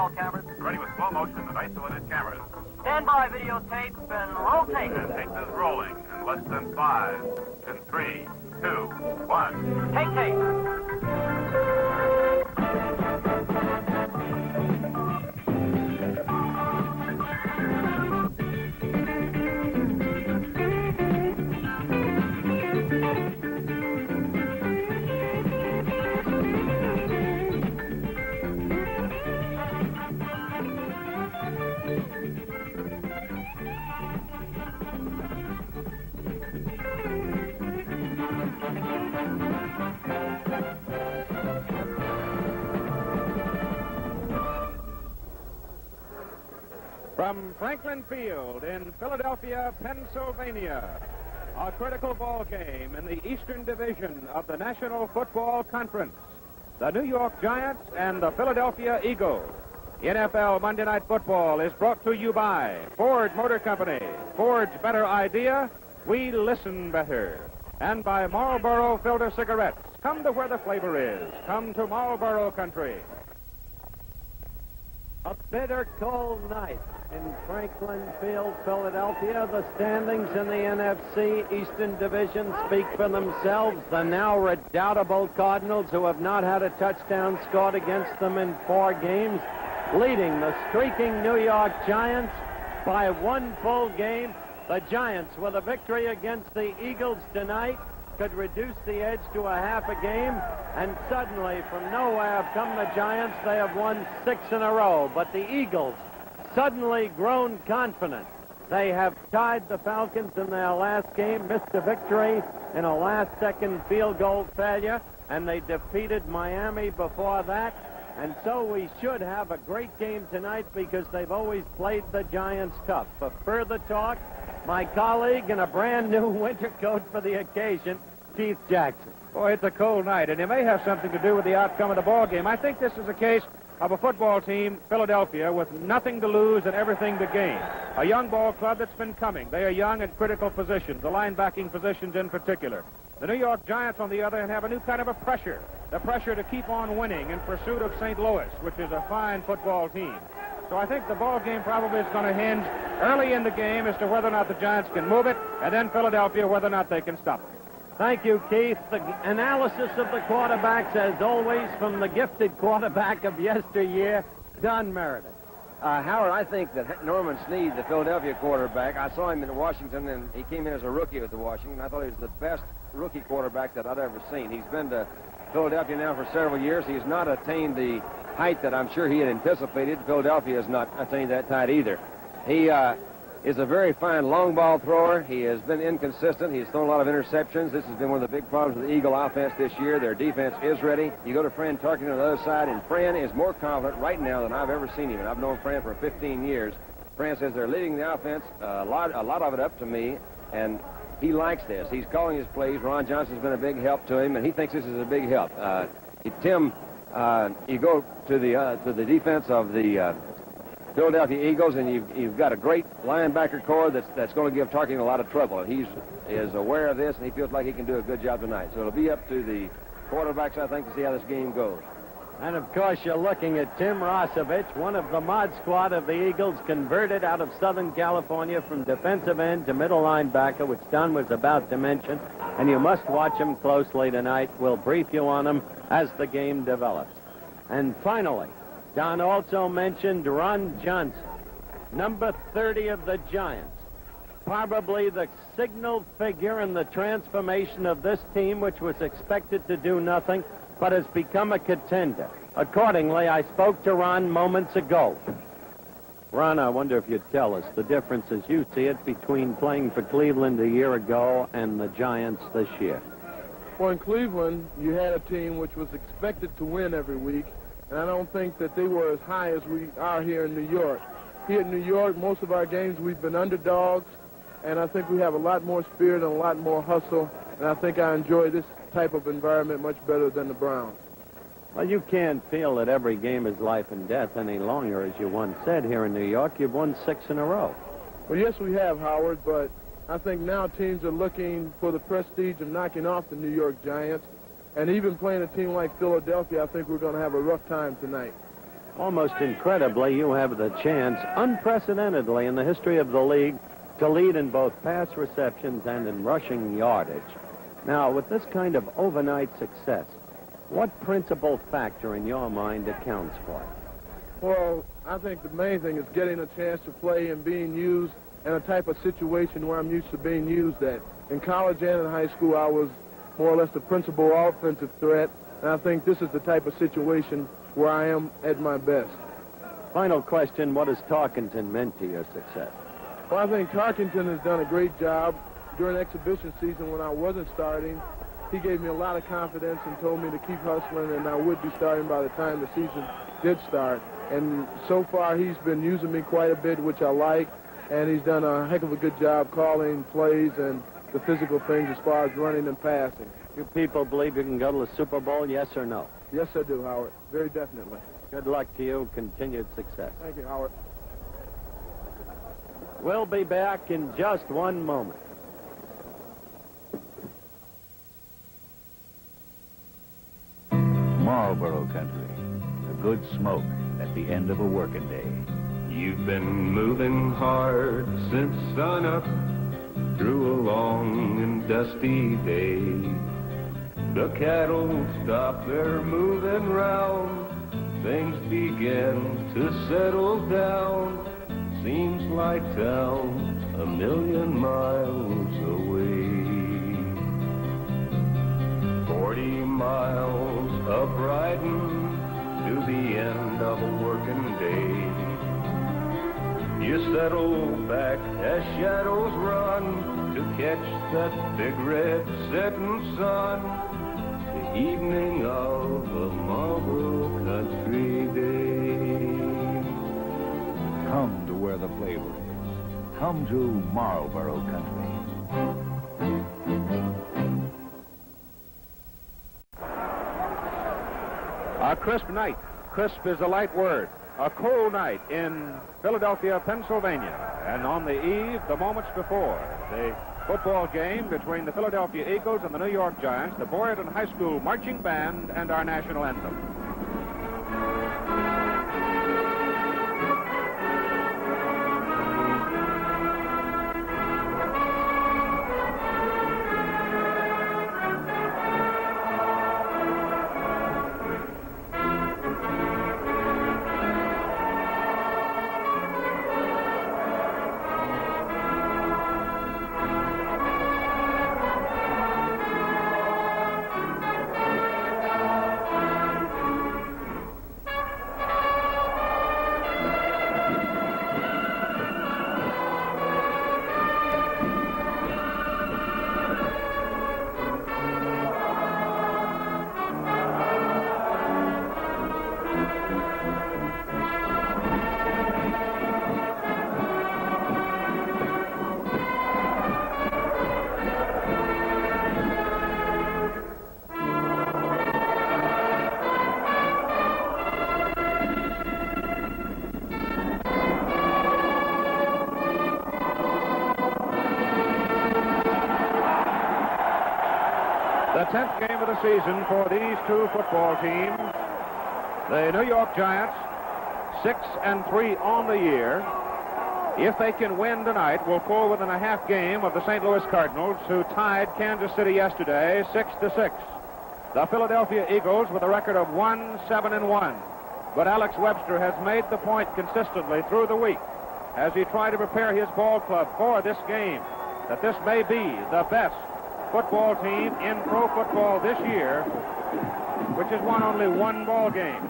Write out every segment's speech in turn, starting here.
all cameras. Ready with slow motion and isolated cameras. Stand by, videotape, and roll tape. And tape is rolling in less than 5, in 3, 2, 1. Take tape. From Franklin Field in Philadelphia, Pennsylvania, a critical ball game in the Eastern Division of the National Football Conference. The New York Giants and the Philadelphia Eagles. NFL Monday Night Football is brought to you by Ford Motor Company. Ford's better idea, we listen better. And by Marlboro Filter Cigarettes. Come to where the flavor is. Come to Marlboro Country. A bitter cold night in Franklin Field, Philadelphia. The standings in the NFC Eastern Division speak for themselves. The now redoubtable Cardinals, who have not had a touchdown scored against them in 4 games, leading the streaking New York Giants by 1 full game. The Giants, with a victory against the Eagles tonight, could reduce the edge to a half a game, and suddenly from nowhere have come the Giants. They have won 6 in a row, but the Eagles suddenly grown confident. They have tied the Falcons in their last game, missed a victory in a last-second field goal failure, and they defeated Miami before that. And so we should have a great game tonight because they've always played the Giants tough. For further talk, my colleague in a brand-new winter coat for the occasion, Keith Jackson. Boy, it's a cold night, and it may have something to do with the outcome of the ball game. I think this is a case of a football team, Philadelphia, with nothing to lose and everything to gain. A young ball club that's been coming. They are young at critical positions, the linebacking positions in particular. The New York Giants, on the other hand, have a new kind of a pressure. The pressure to keep on winning in pursuit of St. Louis, which is a fine football team. So I think the ball game probably is going to hinge early in the game as to whether or not the Giants can move it, and then Philadelphia whether or not they can stop it. Thank you, Keith. The analysis of the quarterbacks, as always, from the gifted quarterback of yesteryear, Don Meredith. Howard, I think that Norman Snead, the Philadelphia quarterback, I saw him in Washington, and he came in as a rookie with the Washington. I thought he was the best rookie quarterback that I'd ever seen. He's been to Philadelphia now for several years. He's not attained the height that I'm sure he had anticipated. Philadelphia has not attained that height either. He is a very fine long ball thrower. He has been inconsistent. He's thrown a lot of interceptions. This has been one of the big problems with the Eagle offense this year. Their defense is ready. You go to Fran Tarkenton on the other side, and Fran is more confident right now than I've ever seen him. And I've known Fran for 15 years. Fran says they're leading the offense, a lot of it up to me, and he likes this. He's calling his plays. Ron Johnson's been a big help to him, and he thinks this is a big help. Tim, you go to the defense of the Philadelphia Eagles, and you've got a great linebacker core that's going to give Tarkenton a lot of trouble. He is aware of this, and he feels like he can do a good job tonight. So it'll be up to the quarterbacks, I think, to see how this game goes. And, of course, you're looking at Tim Rosovich, one of the mod squad of the Eagles, converted out of Southern California from defensive end to middle linebacker, which Don was about to mention. And you must watch him closely tonight. We'll brief you on him as the game develops. And finally, Don also mentioned Ron Johnson, number 30 of the Giants. Probably the signal figure in the transformation of this team, which was expected to do nothing, but has become a contender. Accordingly, I spoke to Ron moments ago. Ron, I wonder if you'd tell us the difference as you see it between playing for Cleveland a year ago and the Giants this year. Well, in Cleveland, you had a team which was expected to win every week, and I don't think that they were as high as we are here in New York. Here in New York, most of our games we've been underdogs, and I think we have a lot more spirit and a lot more hustle, and I think I enjoy this type of environment much better than the Browns. Well, you can't feel that every game is life and death any longer. As you once said, here in New York, you've won 6 in a row. Well, yes, we have, Howard, but I think now teams are looking for the prestige of knocking off the New York Giants. And even playing a team like Philadelphia, I think we're going to have a rough time tonight. Almost incredibly, you have the chance, unprecedentedly in the history of the league, to lead in both pass receptions and in rushing yardage. Now, with this kind of overnight success, what principal factor in your mind accounts for it? Well, I think the main thing is getting a chance to play and being used in a type of situation where I'm used to being used at. In college and in high school, I was more or less the principal offensive threat, and I think this is the type of situation where I am at my best. Final question, what has Tarkenton meant to your success? Well, I think Tarkenton has done a great job. During exhibition season when I wasn't starting, he gave me a lot of confidence and told me to keep hustling, and I would be starting by the time the season did start. And so far, he's been using me quite a bit, which I like, and he's done a heck of a good job calling plays and the physical things as far as running and passing. You people believe you can go to the Super Bowl, yes or no? Yes, I do, Howard. Very definitely. Good luck to you. Continued success. Thank you, Howard. We'll be back in just one moment. Marlboro country, a good smoke at the end of a working day. You've been moving hard since sunup through a long and dusty day. The cattle stop their moving round, things begin to settle down. Seems like town a million miles away. 40 miles up riding to the end of a working day. You settle back as shadows run to catch that big red setting sun. The evening of a Marlboro country day. Come to where the flavor is. Come to Marlboro country. A crisp night. Crisp is a light word. A cold night in Philadelphia, Pennsylvania. And on the eve, the moments before, the football game between the Philadelphia Eagles and the New York Giants, the Boyerton High School Marching Band, and our national anthem. The 10th game of the season for these two football teams. The New York Giants, 6-3 on the year. If they can win tonight, will fall within a half game of the St. Louis Cardinals, who tied Kansas City yesterday 6-6. The Philadelphia Eagles with a record of 1-7-1. But Alex Webster has made the point consistently through the week as he tried to prepare his ball club for this game, that this may be the best football team in pro football this year, which has won only one ball game.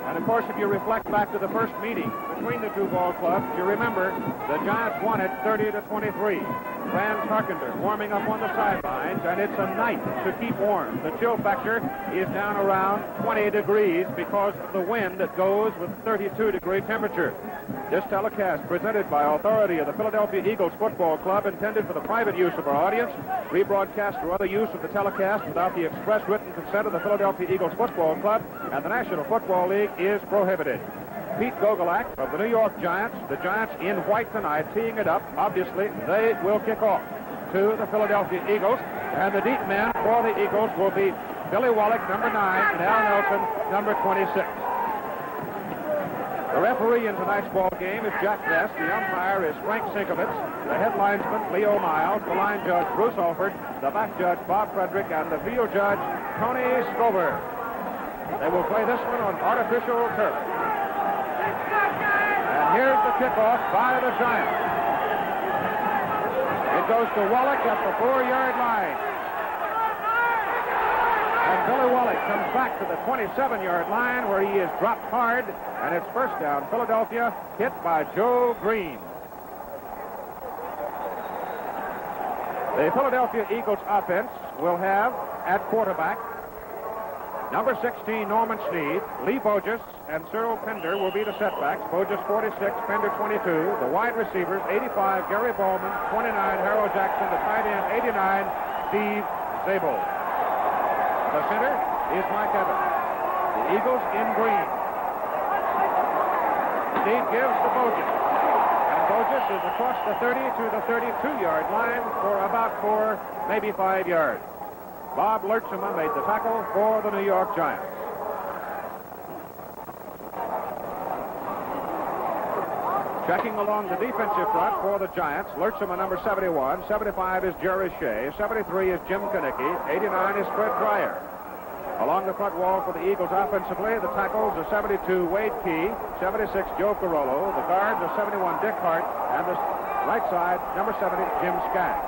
And of course, if you reflect back to the first meeting between the two ball clubs, you remember the Giants won it 30-23. Fran Tarkenton warming up on the sidelines, and it's a night to keep warm. The chill factor is down around 20 degrees because of the wind that goes with 32-degree temperature. This telecast, presented by authority of the Philadelphia Eagles Football Club, intended for the private use of our audience. Rebroadcast or other use of the telecast without the express written consent of the Philadelphia Eagles Football Club and the National Football League is prohibited. Pete Gogolak of the New York Giants, the Giants in white tonight, teeing it up. Obviously, they will kick off to the Philadelphia Eagles, and the deep men for the Eagles will be Billy Wallach, number 9, and Al Nelson, number 26. The referee in tonight's ball game is Jack Best. The umpire is Frank Sinkovitz. The head linesman, Leo Miles. The line judge, Bruce Alford. The back judge, Bob Frederick. And the field judge, Tony Stover. They will play this one on artificial turf. And here's the kickoff by the Giants. It goes to Wallach at the 4-yard line. And Billy Wallach comes back to the 27-yard line where he is dropped hard, and it's first down. Philadelphia hit by Joe Green. The Philadelphia Eagles offense will have at quarterback number 16, Norman Snead. Lee Bogus and Cyril Pender will be the setbacks. Bogus 46, Pender 22. The wide receivers, 85, Gary Bowman, 29, Harold Jackson. The tight end, 89, Steve Zabel. The center is Mike Evans. The Eagles in green. Snead gives to Bogus. And Bogus is across the 30 to the 32-yard line for about 4, maybe 5 yards. Bob Lertzema made the tackle for the New York Giants. Checking along the defensive front for the Giants, Lertzema number 71, 75 is Jerry Shea, 73 is Jim Kanicki, 89 is Fred Dreyer. Along the front wall for the Eagles offensively, the tackles are 72 Wade Key, 76 Joe Carollo, the guards are 71 Dick Hart, and the right side, number 70, Jim Skaggs.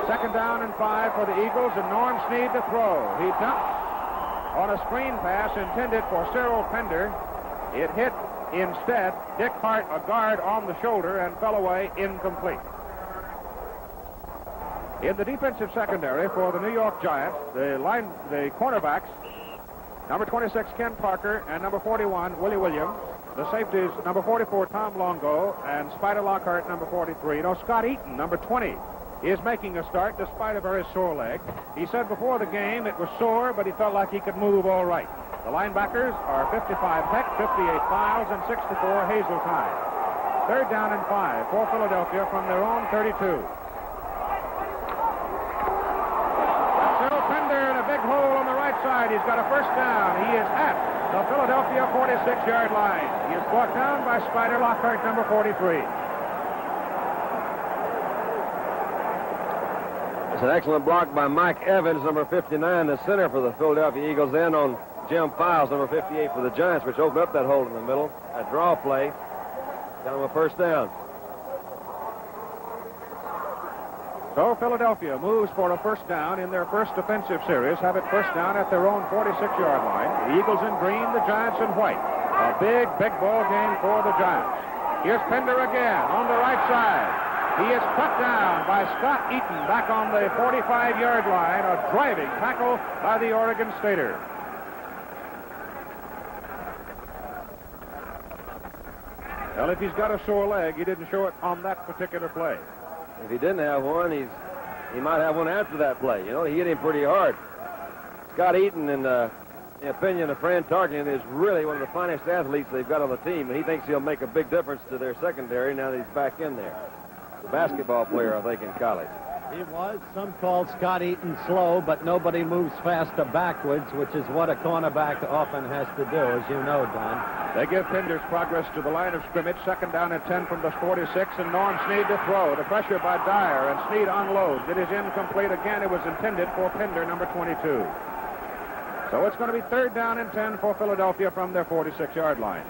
Second down and 5 for the Eagles, and Norm Snead to throw. He dumps on a screen pass intended for Cyril Pender. It hit instead Dick Hart, a guard, on the shoulder and fell away incomplete. In the defensive secondary for the New York Giants, the cornerbacks, number 26 Ken Parker and number 41 Willie Williams. The safeties, number 44 Tom Longo and Spider Lockhart, number 43. Scott Eaton, number 20. Is making a start despite a very sore leg. He said before the game it was sore, but he felt like he could move all right. The linebackers are 55 Peck, 58 Files, and 64 Hazeltine. Third down and 5 for Philadelphia from their own 32. Cyril Pender in a big hole on the right side. He's got a first down. He is at the Philadelphia 46-yard line. He is brought down by Spider Lockhart, number 43. It's an excellent block by Mike Evans, number 59, the center for the Philadelphia Eagles, then on Jim Files, number 58 for the Giants, which opened up that hole in the middle. A draw play. Down with first down. So Philadelphia moves for a first down in their first defensive series, have it first down at their own 46-yard line. The Eagles in green, the Giants in white. A big ball game for the Giants. Here's Pender again on the right side. He is cut down by Scott Eaton back on the 45-yard line. A driving tackle by the Oregon Stater. Well, if he's got a sore leg, he didn't show it on that particular play. If he didn't have one, he might have one after that play. You know, he hit him pretty hard. Scott Eaton, in the opinion of Fran Tarkenton, is really one of the finest athletes they've got on the team, and he thinks he'll make a big difference to their secondary now that he's back in there. A basketball player, I think, in college. He was. Some call Scott Eaton slow, but nobody moves faster backwards, which is what a cornerback often has to do, as you know, Don. They give Pender's progress to the line of scrimmage. Second down and 10 from the 46, and Norm Snead to throw. The pressure by Dyer, and Snead unloads. It is incomplete again. It was intended for Pender, number 22. So it's going to be third down and 10 for Philadelphia from their 46-yard line.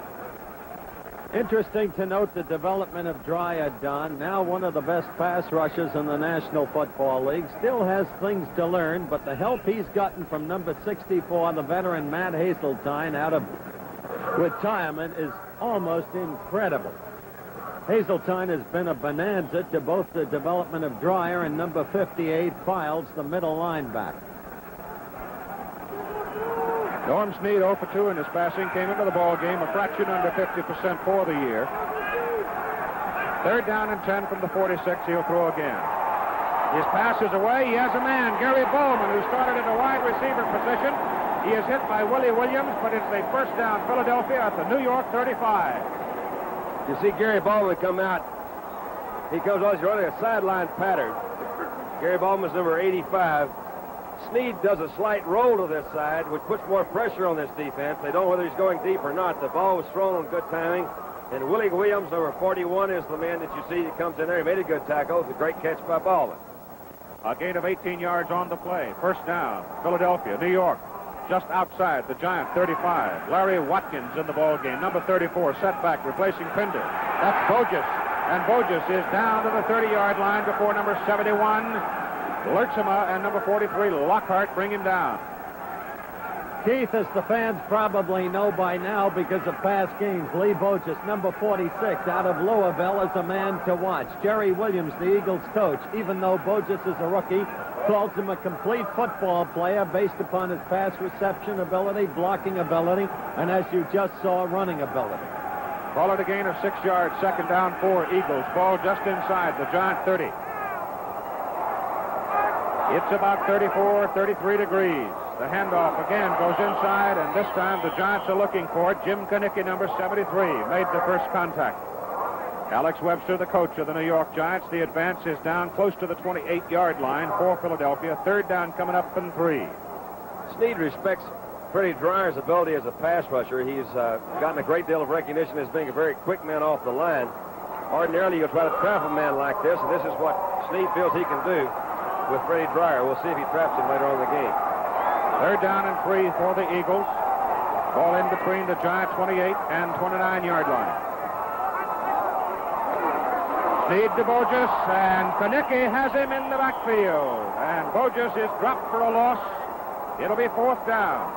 Interesting to note the development of Dreyer, Don, now one of the best pass rushers in the National Football League. Still has things to learn, but the help he's gotten from number 64, the veteran Matt Hazeltine, out of retirement is almost incredible. Hazeltine has been a bonanza to both the development of Dreyer and number 58, Files, the middle linebacker. Norm Snead 0 for 2 in his passing, came into the ball game a fraction under 50% for the year. Third down and 10 from the 46. He'll throw again. His pass is away. He has a man, Gary Bowman, who started in the wide receiver position. He is hit by Willie Williams, but it's a first down Philadelphia at the New York 35. You see Gary Bowman come out. He comes on, he's running a sideline pattern. Gary Bowman's number 85. Snead does a slight roll to this side, which puts more pressure on this defense. They don't know whether he's going deep or not. The ball was thrown on good timing. And Willie Williams, number 41, is the man that you see that comes in there. He made a good tackle. It's a great catch by Baldwin. A gain of 18 yards on the play. First down, Philadelphia, New York. Just outside the Giant 35. Larry Watkins in the ball game. Number 34, setback, replacing Pinder. That's Bogus. And Bogus is down to the 30-yard line before number 71, Lertzema, and number 43, Lockhart, bring him down. Keith, as the fans probably know by now because of past games, Lee Bogus, number 46, out of Louisville, is a man to watch. Jerry Williams, the Eagles coach, even though Bogus is a rookie, calls him a complete football player based upon his pass reception ability, blocking ability, and as you just saw, running ability. Ball at a gain of 6 yards, second down for Eagles. Ball just inside the Giant 30. It's about 34, 33 degrees. The handoff again goes inside, and this time the Giants are looking for it. Jim Kanicki, number 73, made the first contact. Alex Webster, the coach of the New York Giants. The advance is down close to the 28-yard line for Philadelphia. Third down coming up in 3. Snead respects Freddie Dreyer's ability as a pass rusher. He's gotten a great deal of recognition as being a very quick man off the line. Ordinarily, you'll try to trap a man like this, and this is what Snead feels he can do with Freddie Dreyer. We'll see if he traps him later on in the game. Third down and 3 for the Eagles. Ball in between the Giant 28 and 29-yard line. Snead to Bogus, and Kanicki has him in the backfield. And Bogus is dropped for a loss. It'll be fourth down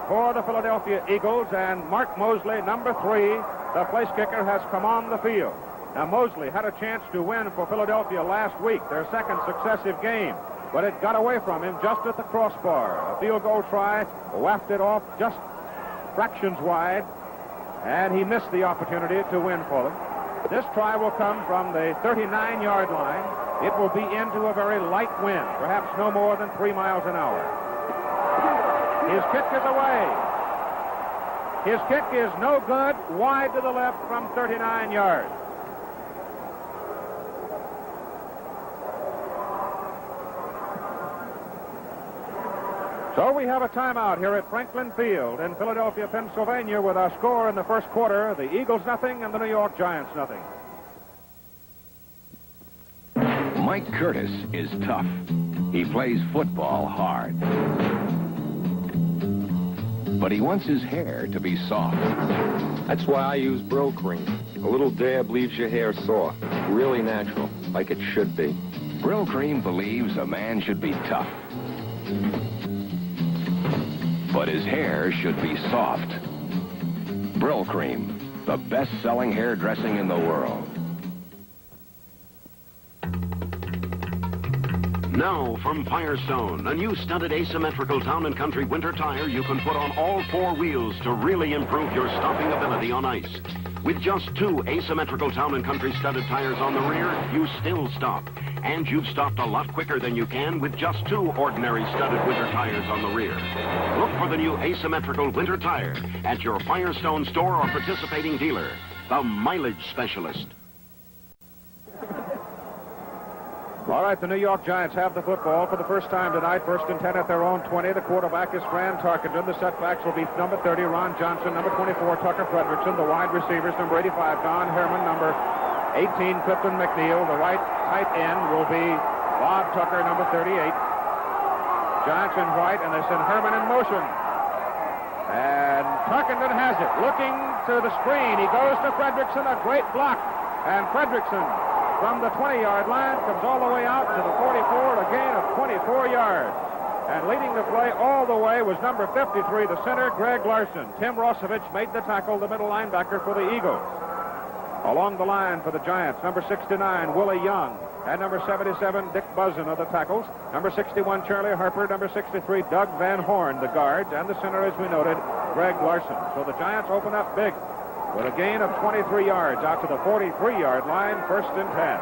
for the Philadelphia Eagles, and Mark Mosley, number 3, the place kicker, has come on the field. Now, Mosley had a chance to win for Philadelphia last week, their second successive game, but it got away from him just at the crossbar. A field goal try, wafted off just fractions wide, and he missed the opportunity to win for them. This try will come from the 39-yard line. It will be into a very light wind, perhaps no more than 3 miles an hour. His kick is away. His kick is no good, wide to the left from 39 yards. So we have a timeout here at Franklin Field in Philadelphia, Pennsylvania, with our score in the first quarter, the Eagles nothing and the New York Giants nothing. Mike Curtis is tough. He plays football hard. But he wants his hair to be soft. That's why I use Brill Cream. A little dab leaves your hair soft. Really natural, like it should be. Brill Cream believes a man should be tough. But his hair should be soft. Brill Cream, the best-selling hair dressing in the world. Now from Firestone, a new studded asymmetrical town and country winter tire you can put on all 4 wheels to really improve your stopping ability on ice. With just 2 asymmetrical town and country studded tires on the rear, you still stop. And you've stopped a lot quicker than you can with just 2 ordinary studded winter tires on the rear. Look for the new asymmetrical winter tire at your Firestone store or participating dealer, the mileage specialist. All right, the New York Giants have the football for the first time tonight. First and 10 at their own 20. The quarterback is Fran Tarkenton. The setbacks will be number 30, Ron Johnson, number 24, Tucker Fredrickson. The wide receivers, number 85, Don Herman, number 18, Clifton McNeil. The right tight end will be Bob Tucker, number 38. Giants in white, and they send Herman in motion. And Tarkenton has it. Looking to the screen. He goes to Fredrickson, a great block. And Fredrickson, from the 20-yard line, comes all the way out to the 44, a gain of 24 yards. And leading the play all the way was number 53, the center, Greg Larson. Tim Rosevich made the tackle, the middle linebacker for the Eagles. Along the line for the Giants, number 69, Willie Young, and number 77, Dick Buzzin are the tackles. Number 61, Charlie Harper, number 63, Doug Van Horn, the guards, and the center, as we noted, Greg Larson. So the Giants open up big with a gain of 23 yards out to the 43-yard line, first and 10.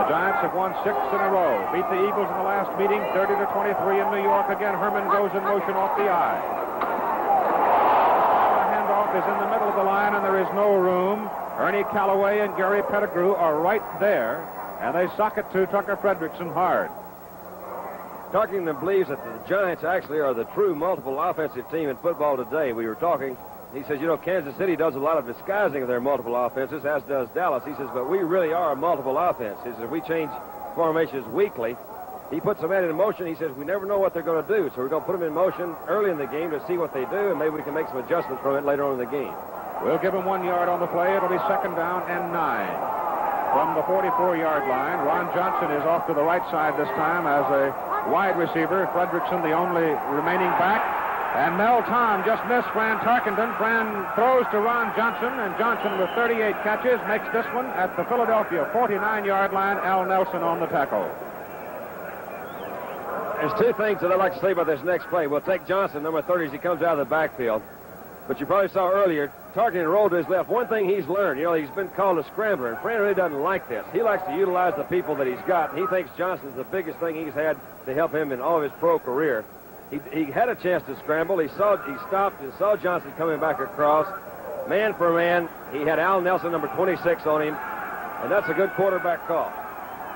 The Giants have won 6 in a row, beat the Eagles in the last meeting, 30-23 in New York. Again, Herman goes in motion off the eye. The handoff is in the middle of the line, and there is no room. Ernie Callaway and Gary Pettigrew are right there, and they sock it to Tucker Fredrickson hard. Tarkington believes that the Giants actually are the true multiple offensive team in football today. We were talking. He says, you know, Kansas City does a lot of disguising of their multiple offenses, as does Dallas. He says, but we really are a multiple offense. He says, we change formations weekly. He puts them in motion. He says, we never know what they're going to do, so we're going to put them in motion early in the game to see what they do, and maybe we can make some adjustments from it later on in the game. We'll give him 1 yard on the play. It'll be 2nd down and 9. From the 44-yard line, Ron Johnson is off to the right side this time as a wide receiver. Fredrickson, the only remaining back. And Mel Tom just missed Fran Tarkenton. Fran throws to Ron Johnson, and Johnson with 38 catches makes this one at the Philadelphia 49-yard line. Al Nelson on the tackle. There's two things that I'd like to say about this next play. We'll take Johnson, number 30, as he comes out of the backfield. But you probably saw earlier, Tarkenton rolled to his left. One thing he's learned, you know, he's been called a scrambler, and Fran really doesn't like this. He likes to utilize the people that he's got, and he thinks Johnson's the biggest thing he's had to help him in all of his pro career. He had a chance to scramble. He stopped and saw Johnson coming back across. Man for man, he had Al Nelson, number 26, on him, and that's a good quarterback call.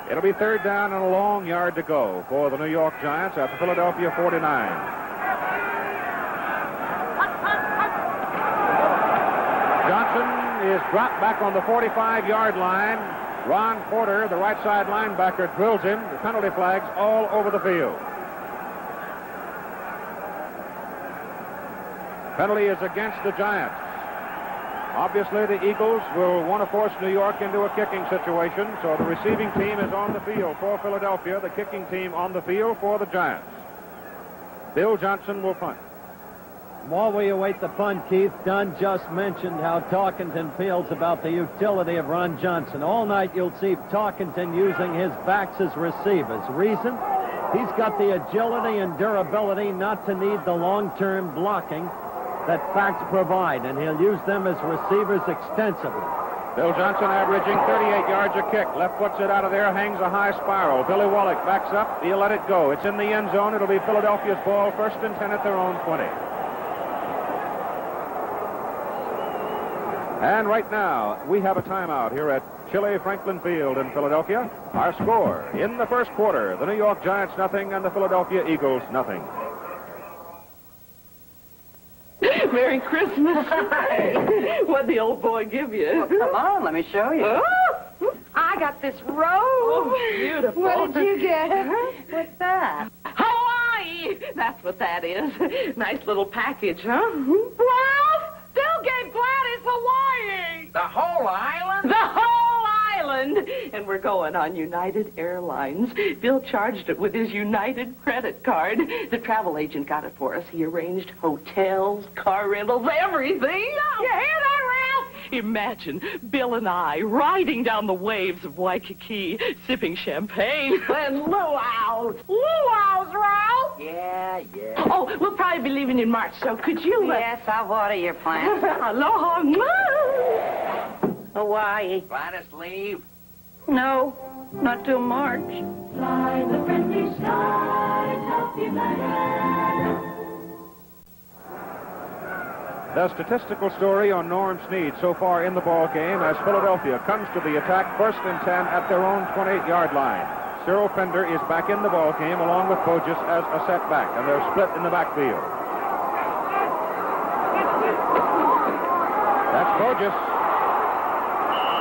It'll be 3rd down and a long yard to go for the New York Giants at the Philadelphia 49. Johnson is dropped back on the 45-yard line. Ron Porter, the right side linebacker, drills him. The penalty flags all over the field. Penalty is against the Giants. Obviously, the Eagles will want to force New York into a kicking situation, so the receiving team is on the field for Philadelphia, the kicking team on the field for the Giants. Bill Johnson will punt. While we await the punt, Keith, Dunn just mentioned how Tarkenton feels about the utility of Ron Johnson. All night you'll see Tarkenton using his backs as receivers. Reason? He's got the agility and durability not to need the long-term blocking that backs provide, and he'll use them as receivers extensively. Bill Johnson averaging 38 yards a kick. Left puts it out of there, hangs a high spiral. Billy Wallach backs up. He'll let it go. It's in the end zone. It'll be Philadelphia's ball, 1st and 10 at their own 20. And right now, we have a timeout here at Chile Franklin Field in Philadelphia. Our score in the first quarter, the New York Giants nothing and the Philadelphia Eagles nothing. Merry Christmas. What'd the old boy give you? Well, come on, let me show you. Oh, I got this robe. oh, beautiful. What did you get? What's that? Hawaii! That's what that is. Nice little package, huh? Ralph! Bill gave Gladys Hawaii! The whole island? The whole island! And we're going on United Airlines. Bill charged it with his United credit card. The travel agent got it for us. He arranged hotels, car rentals, everything. You hear that, Ralph? Imagine Bill and I riding down the waves of Waikiki, sipping champagne and luau's. Luau's, Ralph! Yeah. Oh, we'll probably be leaving in March, so could you... Yes, I'll water your plant. Aloha. Hawaii. Gladys, leave. No, not till March. Fly the friendly skies of United. The statistical story on Norm Snead so far in the ball game as Philadelphia comes to the attack 1st and 10 at their own 20-yard line. Cyril Pender is back in the ball game along with Bogus as a setback, and they're split in the backfield. That's Bogus.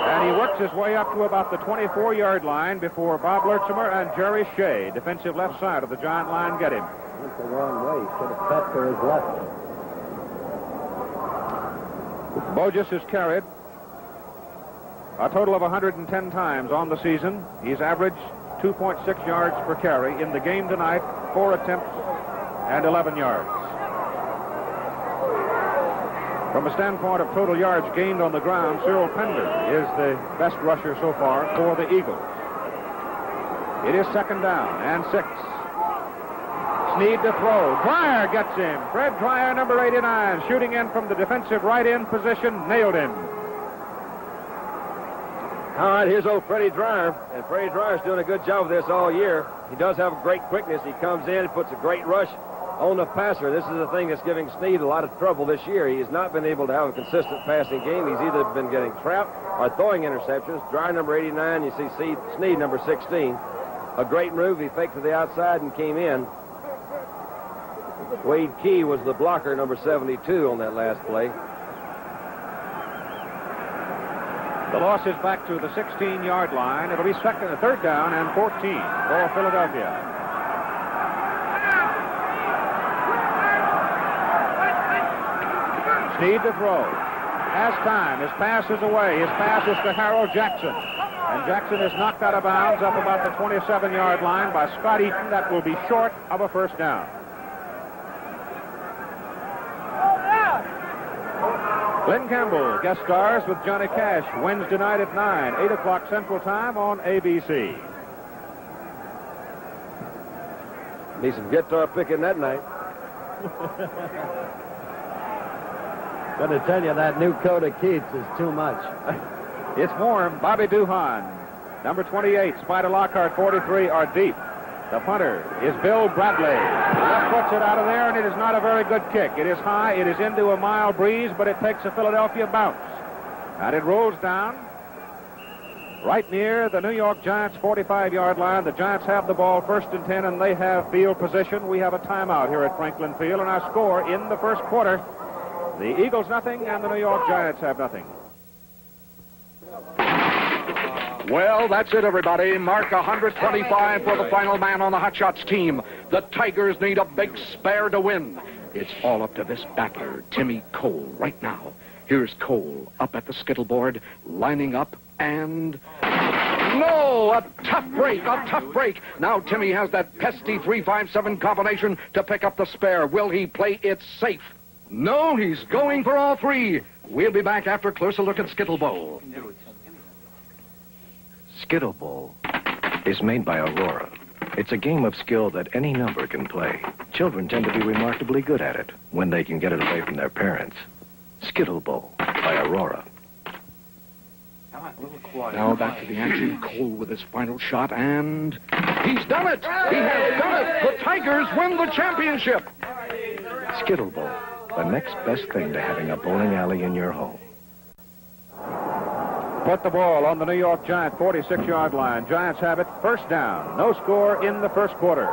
And he works his way up to about the 24-yard line before Bob Lurtzimer and Jerry Shea, defensive left side of the Giant line, get him. Went the wrong way. Should have cut to his left. Bogus has carried a total of 110 times on the season. He's averaged 2.6 yards per carry. In the game tonight, 4 attempts and 11 yards. From a standpoint of total yards gained on the ground, Cyril Pender is the best rusher so far for the Eagles. It is 2nd down and 6. Snead to throw. Dreyer gets him. Fred Dreyer, number 89, shooting in from the defensive right end position, nailed him. All right, here's old Freddie Dreyer, and Freddie Dreyer's doing a good job of this all year. He does have great quickness. He comes in and puts a great rush on the passer. This is the thing that's giving Snead a lot of trouble this year. He has not been able to have a consistent passing game. He's either been getting trapped or throwing interceptions. Dreyer, number 89, you see Snead, number 16. a great move. He faked to the outside and came in. Wade Key was the blocker, number 72, on that last play. The loss is back to the 16-yard line. It'll be third down and 14 for Philadelphia. Snead to throw. Has time. His pass is away. His pass is to Harold Jackson. And Jackson is knocked out of bounds up about the 27-yard line by Scott Eaton. That will be short of a first down. Glenn Campbell guest stars with Johnny Cash Wednesday night at 9, 8 o'clock Central Time on ABC. Need some guitar picking that night. Gonna tell you, that new coat of Keats is too much. It's warm. Bobby Duhan, number 28, Spider Lockhart, 43 are deep. The punter is Bill Bradley. Left puts it out of there, and it is not a very good kick. It is high. It is into a mild breeze, but it takes a Philadelphia bounce. And it rolls down right near the New York Giants' 45-yard line. The Giants have the ball first and 10, and they have field position. We have a timeout here at Franklin Field, and our score in the first quarter, the Eagles nothing, and the New York Giants have nothing. Well, that's it, everybody. Mark 125 for the final man on the Hot Shots team. The Tigers need a big spare to win. It's all up to this battler, Timmy Cole, right now. Here's Cole up at the skittle board, lining up, and... No! A tough break. Now Timmy has that pesky 3-5-7 combination to pick up the spare. Will he play it safe? No, he's going for all three. We'll be back after a closer look at Skittle Bowl. Skittle Bowl is made by Aurora. It's a game of skill that any number can play. Children tend to be remarkably good at it when they can get it away from their parents. Skittle Bowl by Aurora. Now back to the action. Cole with his final shot, and he's done it! He has done it! The Tigers win the championship! Skittle Bowl, the next best thing to having a bowling alley in your home. Put the ball on the New York Giants 46-yard line. Giants have it. First down. No score in the first quarter.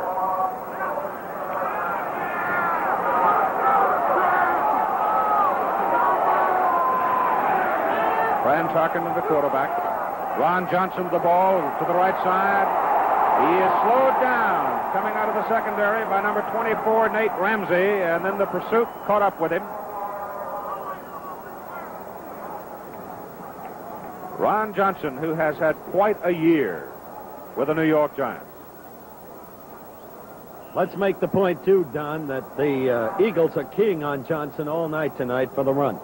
Fran Tarkenton, the quarterback. Ron Johnson, the ball to the right side. He is slowed down coming out of the secondary by number 24, Nate Ramsey, and then the pursuit caught up with him. Ron Johnson, who has had quite a year with the New York Giants. Let's make the point, too, Don, that the Eagles are keying on Johnson all night tonight for the run.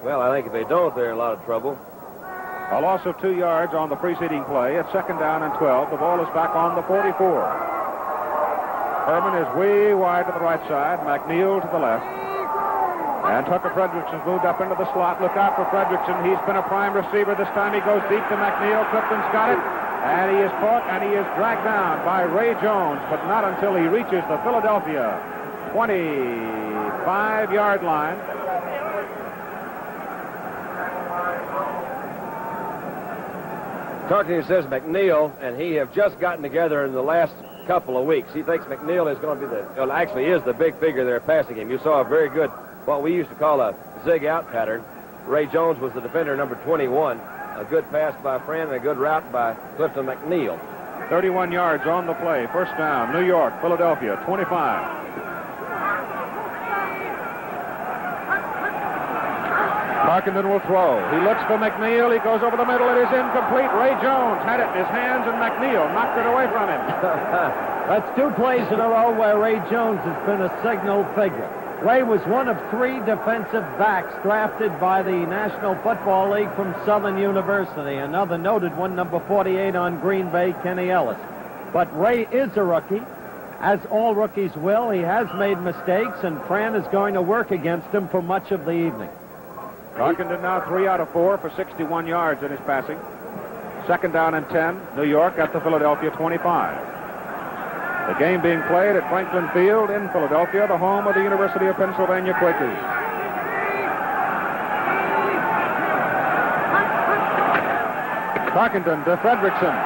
Well, I think if they don't, they're in a lot of trouble. A loss of 2 yards on the preceding play. It's second down and 12. The ball is back on the 44. Herman is way wide to the right side. McNeil to the left. And Tucker Fredrickson's moved up into the slot. Look out for Fredrickson. He's been a prime receiver. This time he goes deep to McNeil. Clifton's got it. And he is caught, and he is dragged down by Ray Jones, but not until he reaches the Philadelphia 25-yard line. Tarkenton says McNeil and he have just gotten together in the last couple of weeks. He thinks McNeil is going to be actually is the big figure there passing him. You saw a very good, what we used to call a zig out pattern. Ray Jones was the defender, number 21. A good pass by Fran and a good route by Clifton McNeil. 31 yards on the play. First down, New York, Philadelphia, 25. Tarkenton will throw. He looks for McNeil. He goes over the middle. It is incomplete. Ray Jones had it in his hands, and McNeil knocked it away from him. That's 2 plays in a row where Ray Jones has been a signal figure. Ray was one of 3 defensive backs drafted by the National Football League from Southern University. Another noted one, number 48 on Green Bay, Kenny Ellis. But Ray is a rookie, as all rookies will. He has made mistakes, and Fran is going to work against him for much of the evening. Tarkenton now 3 out of 4 for 61 yards in his passing. Second down and 10, New York at the Philadelphia 25. The game being played at Franklin Field in Philadelphia, the home of the University of Pennsylvania Quakers. Tarkenton to Fredrickson.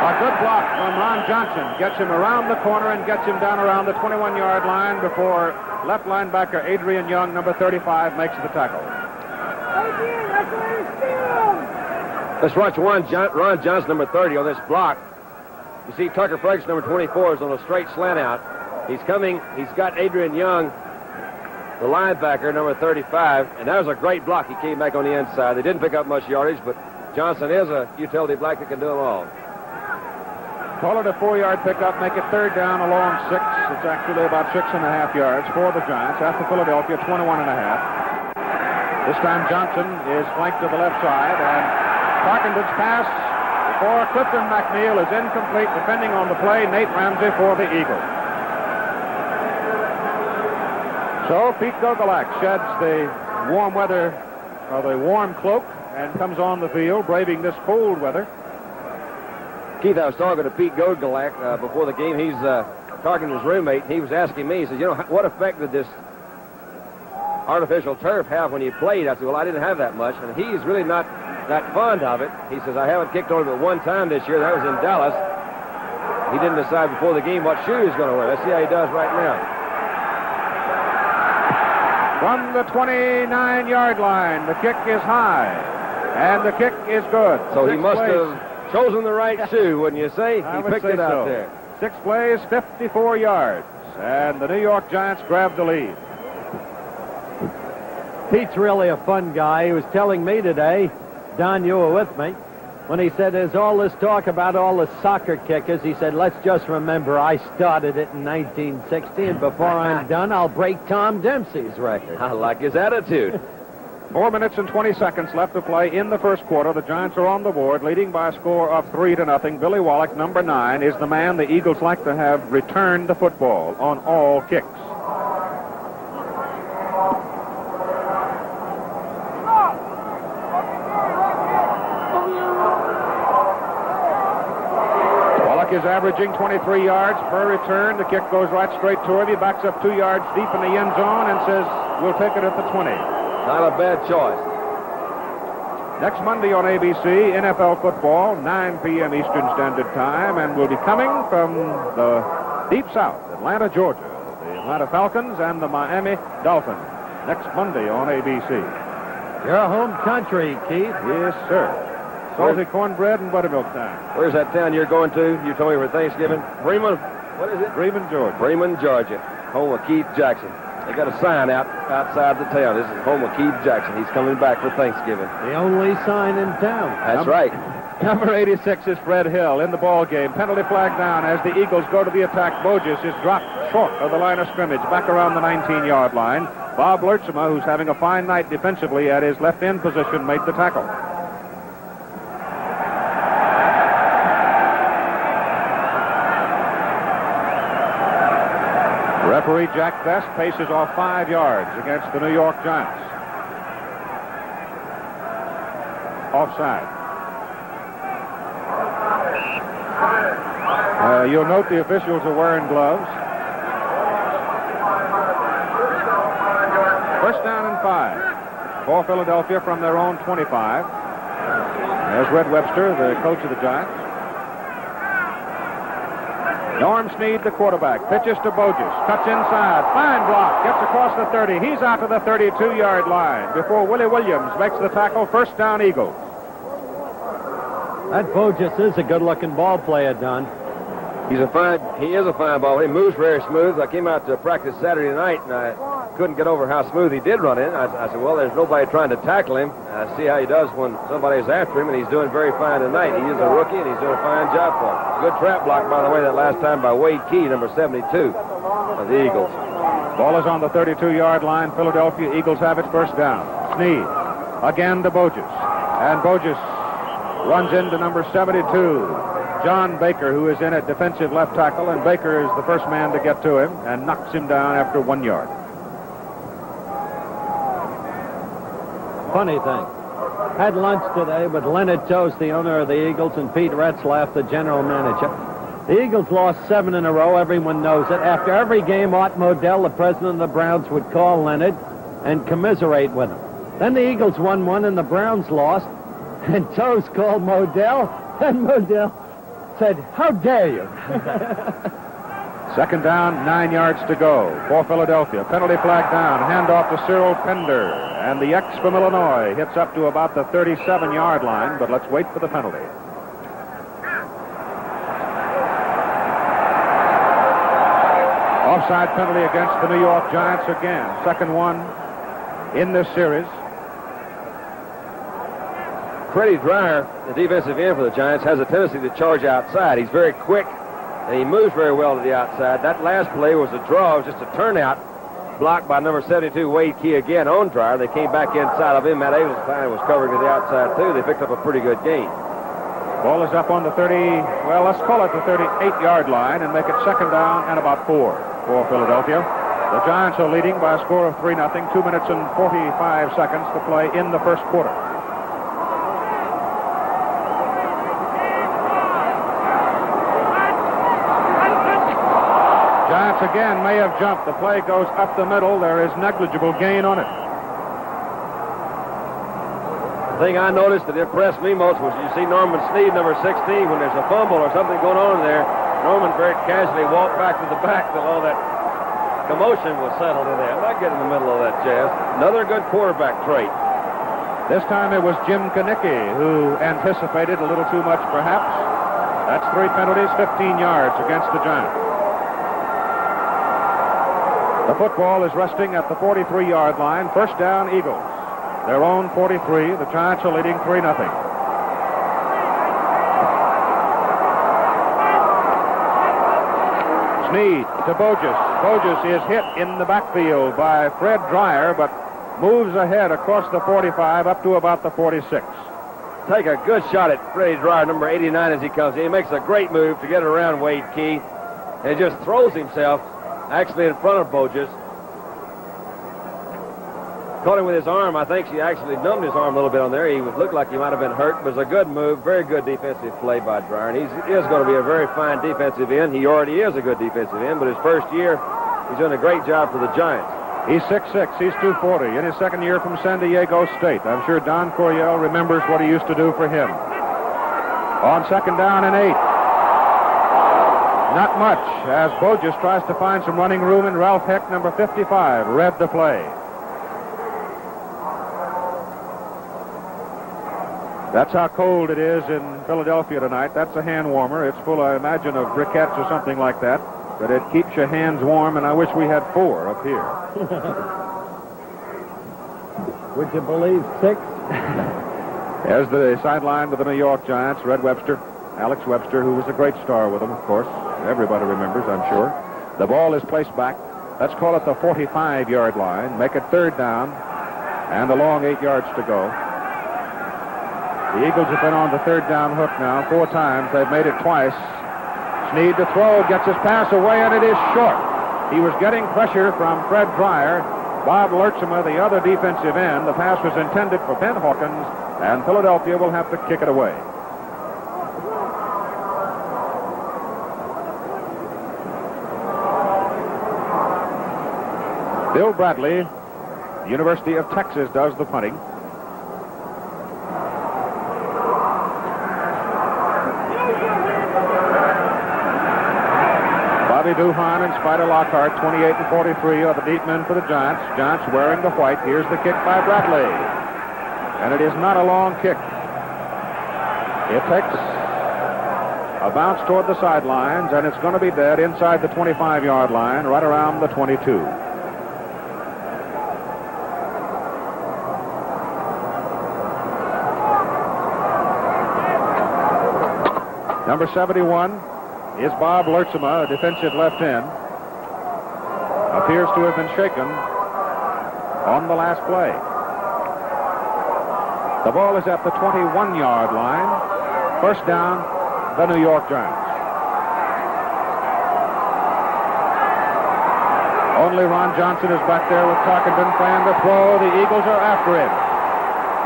A good block from Ron Johnson. Gets him around the corner and gets him down around the 21-yard line before left linebacker Adrian Young, number 35, makes the tackle. Let's watch Ron Johnson, number 30, on this block. You see Tucker Ferguson, number 24, is on a straight slant out. He's coming. He's got Adrian Young, the linebacker, number 35, and that was a great block. He came back on the inside. They didn't pick up much yardage, but Johnson is a utility black that can do them all. Call it a 4-yard pickup, make it third down along 6. It's actually about 6.5 yards for the Giants after Philadelphia, 21.5. This time Johnson is flanked to the left side, and Tarkenton's pass for Clifton McNeil is incomplete. Defending on the play, Nate Ramsey for the Eagles. So Pete Gogolak sheds the warm weather, or the warm cloak, and comes on the field, braving this cold weather. Keith, I was talking to Pete Gogolak before the game. He's Tarkenton's roommate, and he was asking me, he said, what effect did this artificial turf have when you played? I said, well, I didn't have that much, and he's really not that fond of it. He says, I haven't kicked on it but one time this year. That was in Dallas. He didn't decide before the game what shoe he's going to wear. Let's see how he does right now. From the 29-yard line, the kick is high, and the kick is good. So he must have chosen the right shoe, wouldn't you say? He picked it out there. 6 plays, 54 yards, and the New York Giants grab the lead. Pete's really a fun guy. He was telling me today, Don, you were with me, when he said there's all this talk about all the soccer kickers. He said, let's just remember I started it in 1960, and before I'm done, I'll break Tom Dempsey's record. I like his attitude. 4 minutes and 20 seconds left to play in the first quarter. The Giants are on the board, leading by a score of 3-0. Billy Wallach, number 9, is the man the Eagles like to have return the football on all kicks. Wallach is averaging 23 yards per return. The kick goes right straight to him. He backs up 2 yards deep in the end zone and says, we'll take it at the 20. Not a bad choice. Next Monday on ABC, NFL football, 9 p.m. Eastern Standard Time, and we'll be coming from the Deep South, Atlanta, Georgia, the Atlanta Falcons and the Miami Dolphins. Next Monday on ABC. Your home country, Keith. Yes, sir. Salty cornbread and buttermilk time. Where's that town you're going to? You told me for Thanksgiving. Bremen. What is it? Bremen, Georgia. Bremen, Georgia. Home of Keith Jackson. They got a sign outside the town. This is home of Keith Jackson. He's coming back for Thanksgiving. The only sign in town. That's right. Number 86 is Fred Hill in the ball game. Penalty flag down as the Eagles go to the attack. Bogus is dropped short of the line of scrimmage, back around the 19-yard line. Bob Lertzema, who's having a fine night defensively at his left end position, made the tackle. Referee Jack Best paces off 5 yards against the New York Giants. Offside. You'll note the officials are wearing gloves. First down and 5 for Philadelphia from their own 25. There's Red Webster, the coach of the Giants. Norm Snead, the quarterback, pitches to Bogus, cuts inside, fine block, gets across the 30. He's out to the 32-yard line before Willie Williams makes the tackle. First down, Eagles. That Bogus is a good-looking ball player, Don. He is a fine ball. He moves very smooth. I came out to practice Saturday night, and I couldn't get over how smooth he did run in. I said, well, there's nobody trying to tackle him. I see how he does when somebody's after him, and he's doing very fine tonight. He is a rookie, and he's doing a fine job for him. Good trap block, by the way, that last time by Wade Key, number 72 of the Eagles. Ball is on the 32-yard line. Philadelphia Eagles have it first down. Snead again to Bogus, and Bogus runs into number 72, John Baker, who is in at defensive left tackle, and Baker is the first man to get to him and knocks him down after 1 yard. Funny thing. Had lunch today with Leonard Toast, the owner of the Eagles, and Pete Retzlaff, the general manager. The Eagles lost 7 in a row. Everyone knows it. After every game, Art Modell, the president of the Browns, would call Leonard and commiserate with him. Then the Eagles won 1 and the Browns lost. And Toast called Modell, and Modell said, "How dare you?" Second down, 9 yards to go for Philadelphia. Penalty flag down. Handoff to Cyril Pender. And the X from Illinois hits up to about the 37-yard line, but let's wait for the penalty. Offside penalty against the New York Giants again. Second one in this series. Freddie Dreyer, the defensive end for the Giants, has a tendency to charge outside. He's very quick, and he moves very well to the outside. That last play was a draw. It was just a turnout, blocked by number 72, Wade Key, again on Dreyer. They came back inside of him. Matt Adelstein was covering to the outside, too. They picked up a pretty good gain. Ball is up on the let's call it the 38-yard line and make it second down and about 4 for Philadelphia. The Giants are leading by a score of 3-0, 2 minutes and 45 seconds to play in the first quarter. Giants again may have jumped. The play goes up the middle. There is negligible gain on it. The thing I noticed that impressed me most was you see Norman Snead, number 16, when there's a fumble or something going on there, Norman very casually walked back to the back till all that commotion was settled in there. I'm not getting in the middle of that, Jazz. Another good quarterback trait. This time it was Jim Kanicki who anticipated a little too much, perhaps. That's 3 penalties, 15 yards against the Giants. The football is resting at the 43-yard line. First down, Eagles. Their own 43. The Giants are leading 3-0. Snead to Bogus. Bogus is hit in the backfield by Fred Dreyer, but moves ahead across the 45 up to about the 46. Take a good shot at Freddie Dreyer, number 89, as he comes in. He makes a great move to get around Wade Key, and just throws himself actually in front of Bogus. Caught him with his arm. I think she actually numbed his arm a little bit on there. He looked like he might have been hurt. It was a good move, very good defensive play by Dreyer. And he is going to be a very fine defensive end. He already is a good defensive end, but his first year, he's doing a great job for the Giants. He's 6'6", he's 240, in his second year from San Diego State. I'm sure Don Coryell remembers what he used to do for him. On second down and 8. Not much, as Bogus tries to find some running room, and Ralph Heck, number 55, read the play. That's how cold it is in Philadelphia tonight. That's a hand warmer. It's full, I imagine, of briquettes or something like that. But it keeps your hands warm, and I wish we had 4 up here. Would you believe 6? As the sideline with the New York Giants, Red Webster, Alex Webster, who was a great star with them, of course. Everybody remembers, I'm sure. The ball is placed back. Let's call it the 45-yard line. Make it third down, and a long 8 yards to go. The Eagles have been on the third down hook now 4 times. They've made it twice. Snead to throw, gets his pass away, and it is short. He was getting pressure from Fred Dreyer. Bob Lertzema, the other defensive end. The pass was intended for Ben Hawkins, and Philadelphia will have to kick it away. Bill Bradley, the University of Texas, does the punting. Bobby Duhan and Spider Lockhart, 28 and 43, are the deep men for the Giants. Giants wearing the white. Here's the kick by Bradley. And it is not a long kick. It takes a bounce toward the sidelines, and it's going to be dead inside the 25-yard line, right around the 22. Number 71 is Bob Lertzema, a defensive left end. Appears to have been shaken on the last play. The ball is at the 21-yard line. First down, the New York Giants. Only Ron Johnson is back there with Tarkenton trying to throw. The Eagles are after him.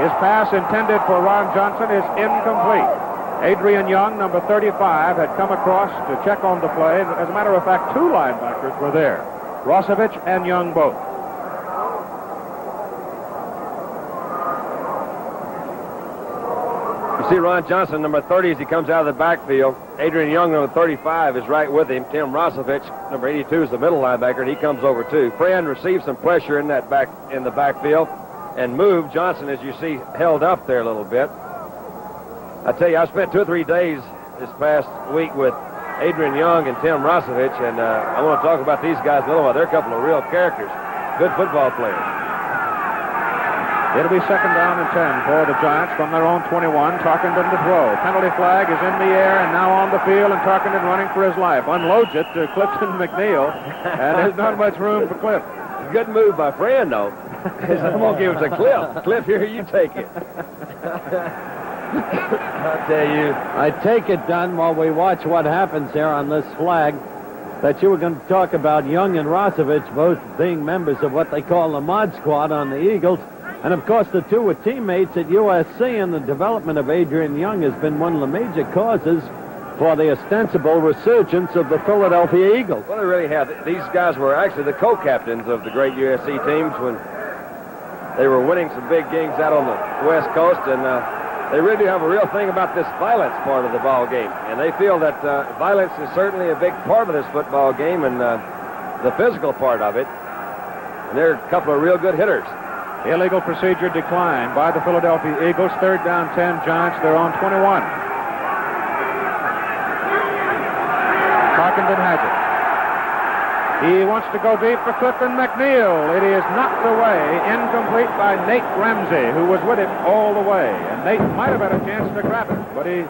His pass intended for Ron Johnson is incomplete. Adrian Young, number 35, had come across to check on the play. As a matter of fact, 2 linebackers were there, Rosevich and Young both. You see Ron Johnson, number 30, as he comes out of the backfield. Adrian Young, number 35, is right with him. Tim Rosovich, number 82, is the middle linebacker, and he comes over too. Friend received some pressure in the backfield and moved. Johnson, as you see, held up there a little bit. I tell you, I spent 2 or 3 days this past week with Adrian Young and Tim Rosovich, and I want to talk about these guys a little while. They're a couple of real characters, good football players. It'll be 2nd down and 10 for the Giants from their own 21. Tarkenton to throw. Penalty flag is in the air and now on the field, and Tarkenton running for his life. Unloads it to Clifton McNeil, and there's not much room for Cliff. Good move by Fran, though. I'm going to give it to Cliff. Cliff, here, you take it. I'll tell you. I take it, Dunn, while we watch what happens here on this flag, that you were going to talk about Young and Rosovich both being members of what they call the Mod Squad on the Eagles. And, of course, the two were teammates at USC, and the development of Adrian Young has been one of the major causes for the ostensible resurgence of the Philadelphia Eagles. Well, they really have. These guys were actually the co-captains of the great USC teams when they were winning some big games out on the West Coast, and they really do have a real thing about this violence part of the ball game. And they feel that violence is certainly a big part of this football game, and the physical part of it. And they're a couple of real good hitters. Illegal procedure declined by the Philadelphia Eagles. 3rd down, 10 Giants. They're on 21. Tarkenton has it. He wants to go deep for Clifton McNeil. It is knocked away, incomplete by Nate Ramsey, who was with him all the way. And Nate might have had a chance to grab it, but he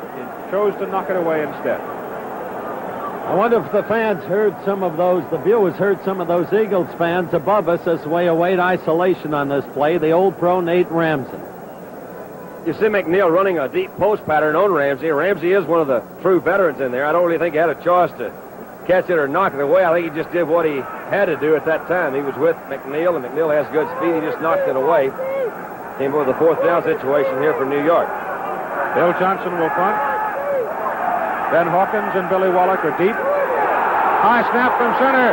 chose to knock it away instead. I wonder if the fans heard some of those, the viewers heard some of those Eagles fans above us as we await isolation on this play, the old pro Nate Ramsey. You see McNeil running a deep post pattern on Ramsey. Ramsey is one of the true veterans in there. I don't really think he had a choice to catch it or knock it away. I think he just did what he had to do at that time. He was with McNeil, and McNeil has good speed. He just knocked it away. Came with a 4th down situation here for New York. Bill Johnson will front. Ben Hawkins and Billy Wallach are deep. High snap from center.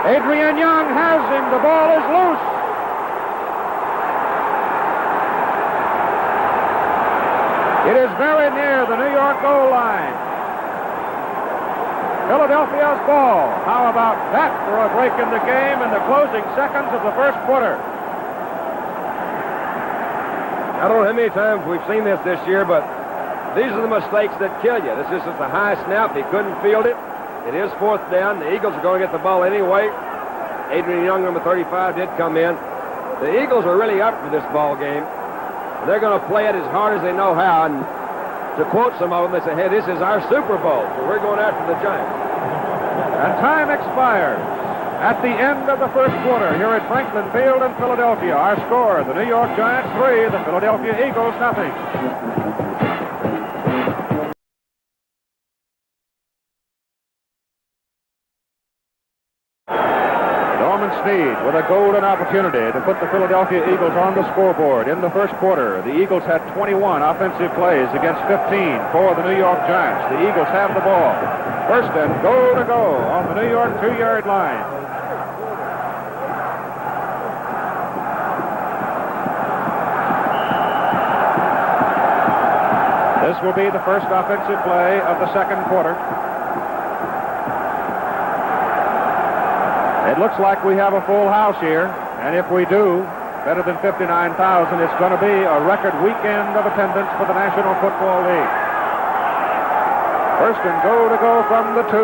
Adrian Young has him. The ball is loose. It is very near the New York goal line. Philadelphia's ball. How about that for a break in the game in the closing seconds of the first quarter? I don't know how many times we've seen this year, but these are the mistakes that kill you. This is just a high snap. He couldn't field it. It is 4th down. The Eagles are going to get the ball anyway. Adrian Young, number 35, did come in. The Eagles are really up for this ball game. They're going to play it as hard as they know how. And to quote some of them, they say, hey, this is our Super Bowl, so we're going after the Giants. And time expires at the end of the first quarter here at Franklin Field in Philadelphia. Our score, the New York Giants 3, the Philadelphia Eagles 0. Sneed with a golden opportunity to put the Philadelphia Eagles on the scoreboard. In the first quarter, the Eagles had 21 offensive plays against 15 for the New York Giants. The Eagles have the ball. 1st and goal to go on the New York 2-yard line. This will be the first offensive play of the second quarter. It looks like we have a full house here, and if we do, better than 59,000, it's going to be a record weekend of attendance for the National Football League. 1st and goal to go from the 2.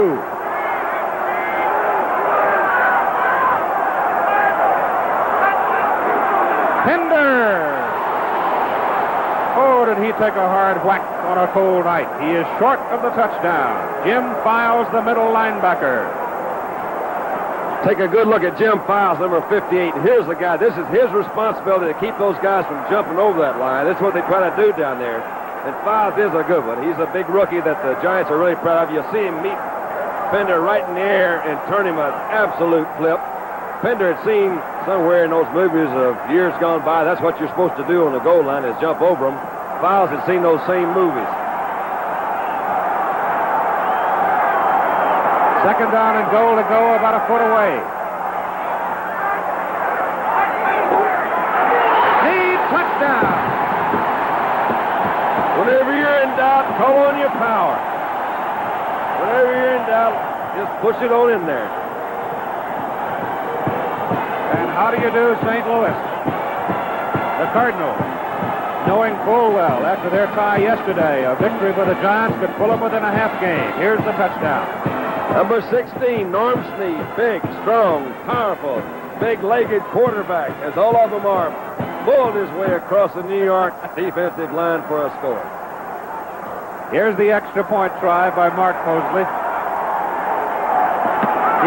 Pinder! Oh, did he take a hard whack on a cold night. He is short of the touchdown. Jim Files, the middle linebacker. Take a good look at Jim Files, number 58. And here's the guy. This is his responsibility to keep those guys from jumping over that line. That's what they try to do down there. And Files is a good one. He's a big rookie that the Giants are really proud of. You'll see him meet Pender right in the air and turn him an absolute flip. Pender had seen somewhere in those movies of years gone by, that's what you're supposed to do on the goal line is jump over them. Files had seen those same movies. 2nd down and goal to go, about a foot away. Sneed, touchdown. Whenever Call on your power. Whenever you're in doubt, just push it on in there. And how do you do, St. Louis? The Cardinals, knowing full well after their tie yesterday, a victory for the Giants could pull them within a half game. Here's the touchdown. Number 16, Norm Snead, big, strong, powerful, big-legged quarterback, as all of them are, pulled his way across the New York defensive line for a score. Here's the extra point try by Mark Mosley.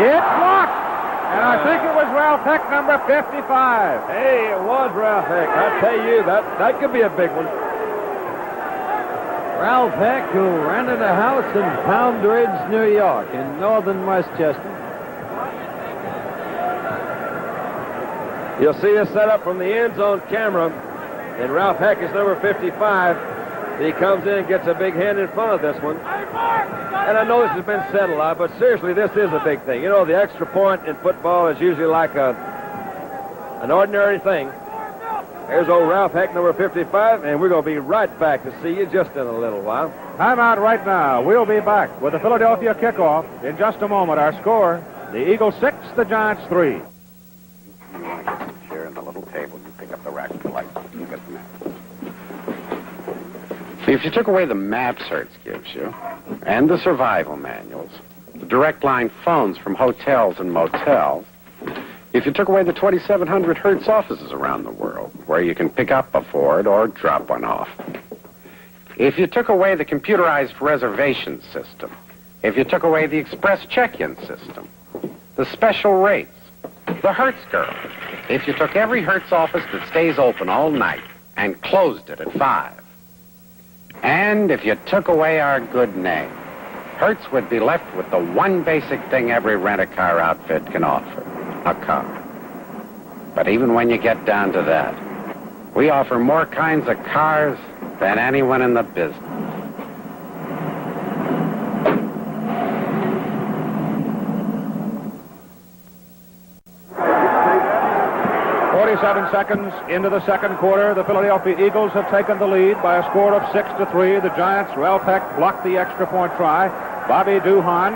It's blocked! And I think it was Ralph Heck, number 55. Hey, it was Ralph Heck. I tell you, that could be a big one. Ralph Heck, who rented a house in Pound Ridge, New York, in northern Westchester. You'll see this set up from the end zone camera, and Ralph Heck is number 55. He comes in and gets a big hand in front of this one. And I know this has been said a lot, but seriously, this is a big thing. You know, the extra point in football is usually like an ordinary thing. There's old Ralph Heck, number 55, and we're going to be right back to see you just in a little while. Time out right now. We'll be back with the Philadelphia kickoff in just a moment. Our score, the Eagles 6, the Giants 3. You want to get some chair and the little table. You pick up the rack of the lights. You get the map. See, if you took away the maps Hertz gives you, and the survival manuals, the direct line phones from hotels and motels, if you took away the 2,700 Hertz offices around the world, where you can pick up a Ford or drop one off, if you took away the computerized reservation system, if you took away the express check-in system, the special rates, the Hertz girl, if you took every Hertz office that stays open all night and closed it at 5, and if you took away our good name, Hertz would be left with the one basic thing every rent-a-car outfit can offer, a car. But even when you get down to that, we offer more kinds of cars than anyone in the business. Seconds into the second quarter, the Philadelphia Eagles have taken the lead by a score of 6-3. The Giants, Ralph Heck blocked the extra point try. Bobby Duhan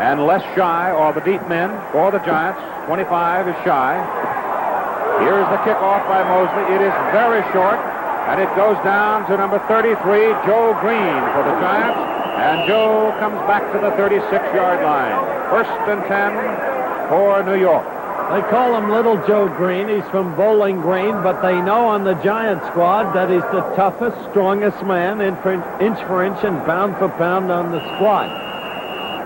and Les Shy are the deep men for the Giants. 25 is Shy. Here's the kickoff by Mosley. It is very short, and it goes down to number 33, Joe Green for the Giants. And Joe comes back to the 36-yard line. 1st and 10 for New York. They call him Little Joe Green. He's from Bowling Green, but they know on the Giant squad that he's the toughest, strongest man, inch for inch and pound for pound on the squad.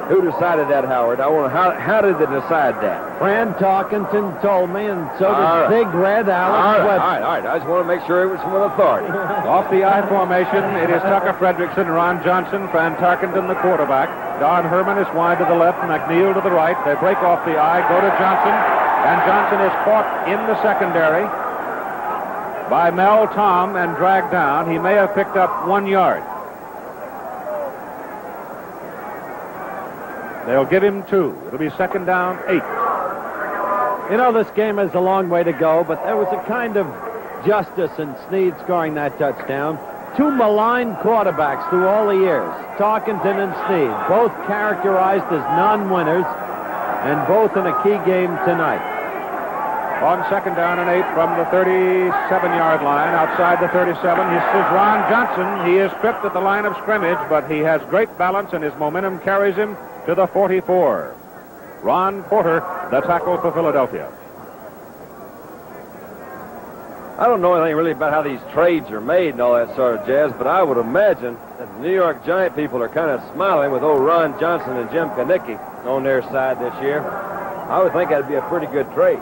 Who decided that, Howard? I want to. How did they decide that? Fran Tarkenton told me, and so did Big Red Alex Webster. All right. I just want to make sure it was from an authority. Off the I formation, it is Tucker Fredrickson, Ron Johnson, Fran Tarkenton, the quarterback. Don Herman is wide to the left, McNeil to the right. They break off the I, go to Johnson, and Johnson is caught in the secondary by Mel Tom and dragged down. He may have picked up 1 yard. They'll give him 2. It'll be 2nd down, 8. You know, this game has a long way to go, but there was a kind of justice in Snead scoring that touchdown. 2 maligned quarterbacks through all the years, Tarkenton and Snead, both characterized as non-winners, and both in a key game tonight. On 2nd down and 8 from the 37-yard line, outside the 37, this is Ron Johnson. He is tripped at the line of scrimmage, but he has great balance, and his momentum carries him to the 44. Ron Porter, the tackle for Philadelphia. I don't know anything really about how these trades are made and all that sort of jazz, but I would imagine that the New York Giant people are kind of smiling with old Ron Johnson and Jim Kanicki on their side this year. I would think that'd be a pretty good trade.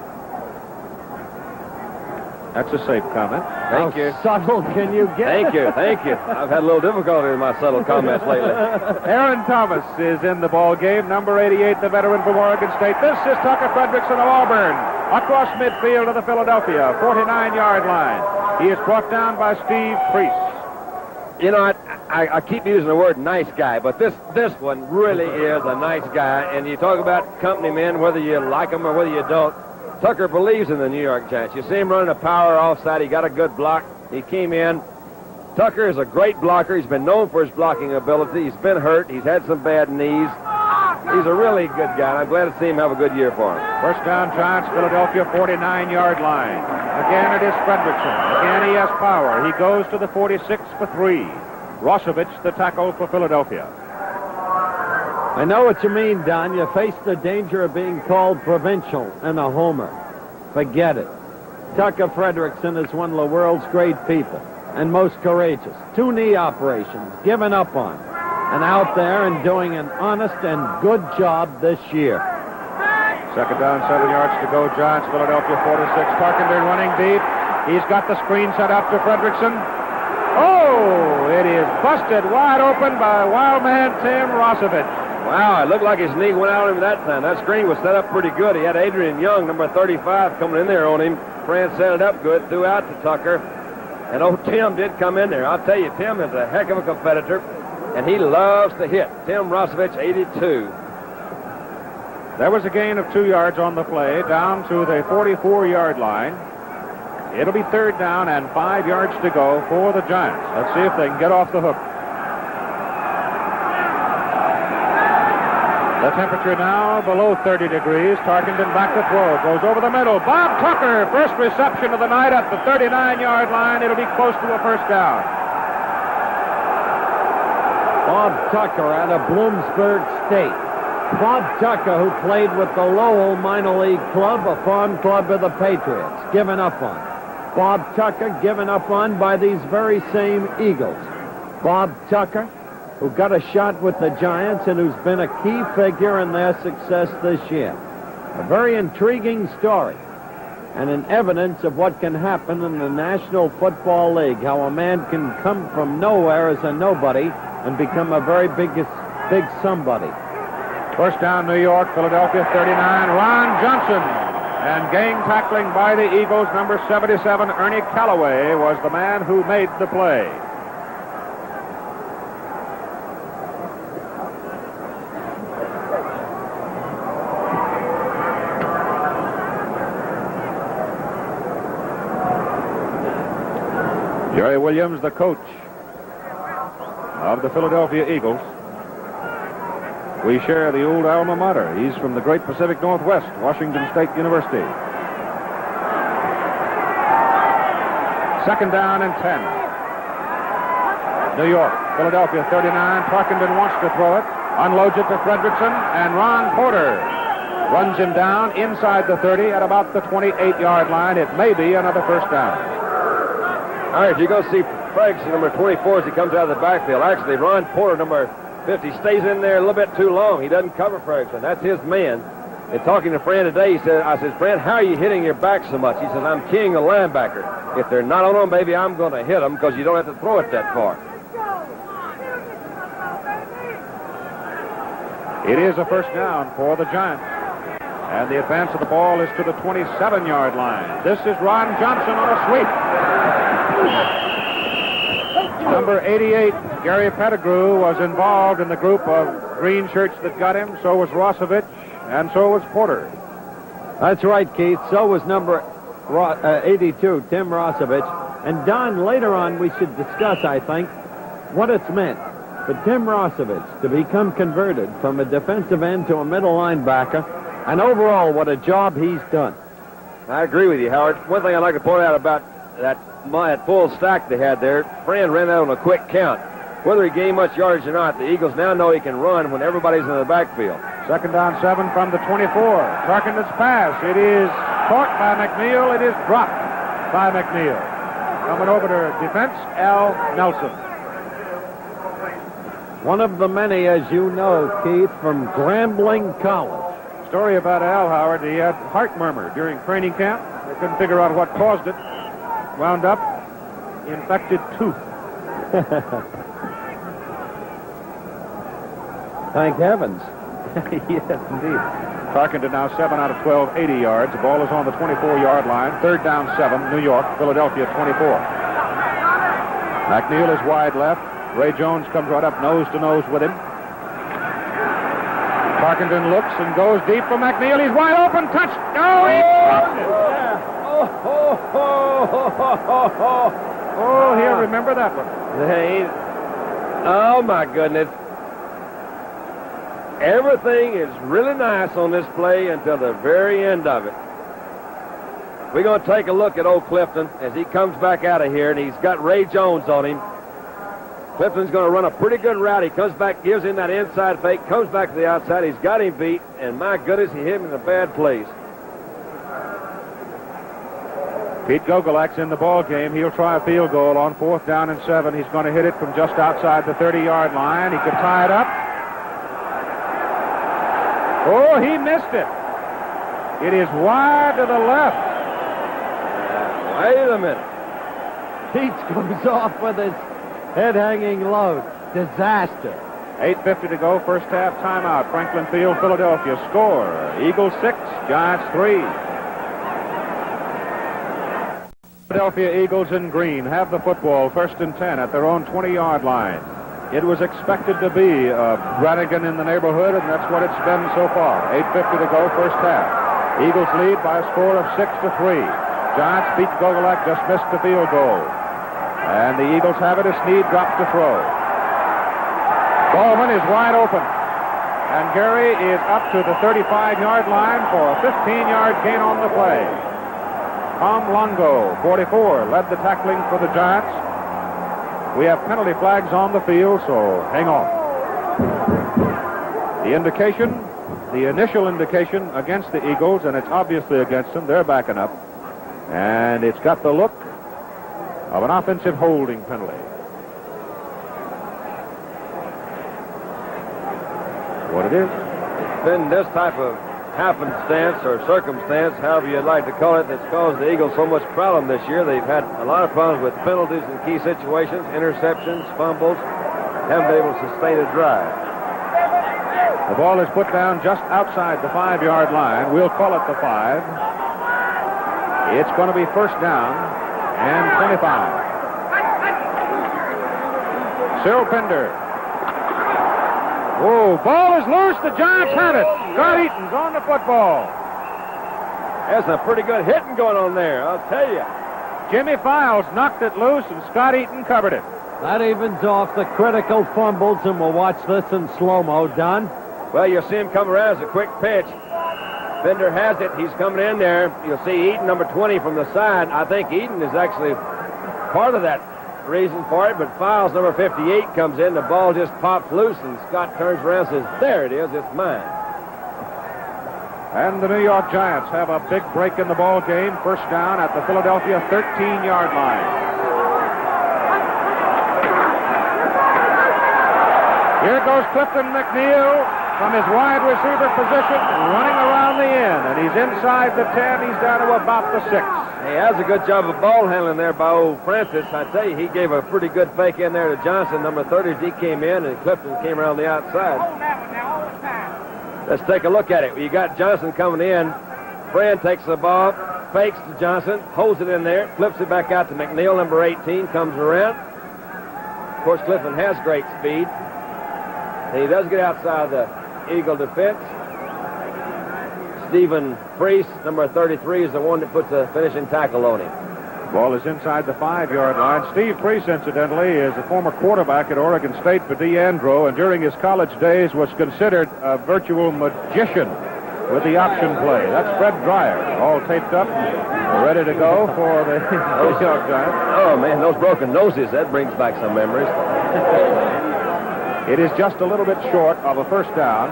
That's a safe comment. Thank you. Subtle can you get? Thank you. I've had a little difficulty with my subtle comments lately. Aaron Thomas is in the ball game. Number 88, the veteran from Oregon State. This is Tucker Fredrickson of Auburn. Across midfield of the Philadelphia 49-yard line. He is brought down by Steve Priest. You know, I keep using the word nice guy, but this one really is a nice guy. And you talk about company men, whether you like them or whether you don't. Tucker believes in the New York Giants. You see him running a power offside. He got a good block. He came in, Tucker is a great blocker. He's been known for his blocking ability. He's been hurt. He's had some bad knees. He's a really good guy, and I'm glad to see him have a good year for him. First down, Giants, Philadelphia 49-yard line. Again, it is Fredrickson. Again, he has power. He goes to the 46 for 3. Rosevich, the tackle for Philadelphia. I know what you mean, Don. You face the danger of being called provincial and a homer. Forget it. Tucker Fredrickson is one of the world's great people and most courageous. 2 knee operations, given up on, and out there and doing an honest and good job this year. Second down, 7 yards to go. Giants, Philadelphia 46. Tarkenton running deep. He's got the screen set up to Fredrickson. Oh, it is busted wide open by wild man Tim Rosevich. Wow, it looked like his knee went out on him that time. That screen was set up pretty good. He had Adrian Young, number 35, coming in there on him. Fran set it up good, threw out to Tucker. And old Tim did come in there. I'll tell you, Tim is a heck of a competitor, and he loves to hit. Tim Rosevich, 82. There was a gain of 2 yards on the play, down to the 44-yard line. It'll be third down and 5 yards to go for the Giants. Let's see if they can get off the hook. The temperature now below 30 degrees. Tarkenton back to throw. Goes over the middle. Bob Tucker, first reception of the night at the 39-yard line. It'll be close to a first down. Bob Tucker out of Bloomsburg State. Bob Tucker, who played with the Lowell minor league club, a farm club of the Patriots, given up on. Bob Tucker given up on by these very same Eagles. Bob Tucker, who got a shot with the Giants and who's been a key figure in their success this year. A very intriguing story and an evidence of what can happen in the National Football League, how a man can come from nowhere as a nobody and become a very big somebody. First down, New York, Philadelphia 39. Ron Johnson. And gang tackling by the Eagles, number 77, Ernie Callaway, was the man who made the play. Jerry Williams, the coach of the Philadelphia Eagles. We share the old alma mater. He's from the great Pacific Northwest, Washington State University. Second down and 10. New York, Philadelphia 39. Tarkenton wants to throw it. Unloads it to Fredrickson, and Ron Porter runs him down inside the 30 at about the 28-yard line. It may be another first down. All right, you go see Fredrickson, number 24, as he comes out of the backfield. Actually, Ron Porter, number 50, stays in there a little bit too long. He doesn't cover Fredrickson. That's his man. And talking to Fran today, I said, Fran, how are you hitting your back so much? He says, I'm king the linebacker. If they're not on them, baby, I'm going to hit them because you don't have to throw it that far. It is a first down for the Giants. And the advance of the ball is to the 27-yard line. This is Ron Johnson on a sweep. Number 88, Gary Pettigrew, was involved in the group of green shirts that got him. So was Rosevich, and so was Porter. That's right, Keith. So was number 82, Tim Rosevich. And Don, later on we should discuss, I think, what it's meant for Tim Rosevich to become converted from a defensive end to a middle linebacker, and overall what a job he's done. I agree with you, Howard. One thing I'd like to point out about that full stack they had there, Fran ran out on a quick count. Whether he gained much yardage or not, the Eagles now know he can run when everybody's in the backfield. Second down 7 from the 24. Tarkenton's pass. It is caught by McNeil. It is dropped by McNeil. Coming over to defense, Al Nelson. One of the many, as you know, Keith, from Grambling College. Story about Al, Howard. He had heart murmur during training camp. They couldn't figure out what caused it. Wound up infected tooth. Thank heavens. Yes, indeed. Tarkenton now 7 out of 12, 80 yards. The ball is on the 24-yard line. Third down 7, New York, Philadelphia 24. McNeil is wide left. Ray Jones comes right up nose to nose with him. Tarkenton looks and goes deep for McNeil. He's wide open. Touch. No, he dropped it. Oh, he'll remember that one. Oh, my goodness. Everything is really nice on this play until the very end of it. We're going to take a look at old Clifton as he comes back out of here, and he's got Ray Jones on him. Clifton's going to run a pretty good route. He comes back, gives him that inside fake, comes back to the outside. He's got him beat, and my goodness, he hit him in a bad place. Pete Gogolak's in the ball game. He'll try a field goal on 4th down and 7. He's going to hit it from just outside the 30-yard line. He could tie it up. Oh, he missed it. It is wide to the left. Wait a minute. Pete goes off with his head hanging low. Disaster. 8:50 to go, first half timeout. Franklin Field, Philadelphia. Score, Eagles 6, Giants 3. Philadelphia Eagles in green have the football, 1st and 10 at their own 20-yard line. It was expected to be Brannigan in the neighborhood, and that's what it's been so far. 8:50 to go, first half. Eagles lead by a score of 6-3. Giants beat Gogolak, just missed the field goal. And the Eagles have it as Snead drops to throw. Bowman is wide open. And Gary is up to the 35-yard line for a 15-yard gain on the play. Tom Longo, 44, led the tackling for the Giants. We have penalty flags on the field, so hang on. The initial indication against the Eagles, and it's obviously against them. They're backing up. And it's got the look of an offensive holding penalty. What it is? It's been this type of happenstance or circumstance, however you'd like to call it, that's caused the Eagles so much problem this year. They've had a lot of problems with penalties in key situations, interceptions, fumbles, haven't been able to sustain a drive. The ball is put down just outside the 5-yard line. We'll call it the 5. It's going to be first down and 25. Cyril Pender. Oh, ball is loose. The Giants have it. Scott Eaton's on the football. That's a pretty good hitting going on there, I'll tell you. Jimmy Files knocked it loose, and Scott Eaton covered it. That evens off the critical fumbles, and we'll watch this in slow-mo, Don. Well, you'll see him come around as a quick pitch. Bender has it. He's coming in there. You'll see Eaton, number 20, from the side. I think Eaton is actually part of that reason for it, but Files, number 58, comes in. The ball just pops loose, and Scott turns around and says, there it is, it's mine. And the New York Giants have a big break in the ball game. First down at the Philadelphia 13-yard line. Here goes Clifton McNeil from his wide receiver position, running around the end, and he's inside the 10. He's down to about the 6. He has a good job of ball handling there by old Francis. I tell you, he gave a pretty good fake in there to Johnson, number 30, as he came in, and Clifton came around the outside. Let's take a look at it. You got Johnson coming in. Fran takes the ball, fakes to Johnson, holds it in there, flips it back out to McNeil, number 18, comes around. Of course, Clifton has great speed. He does get outside the Eagle defense. Stephen Priest, number 33, is the one that puts a finishing tackle on him. Ball is inside the 5-yard line. Steve Priest, incidentally, is a former quarterback at Oregon State for DeAndro, and during his college days was considered a virtual magician with the option play. That's Fred Dreyer, all taped up, ready to go for the New York Giants. Oh, man, those broken noses, that brings back some memories. It is just a little bit short of a first down.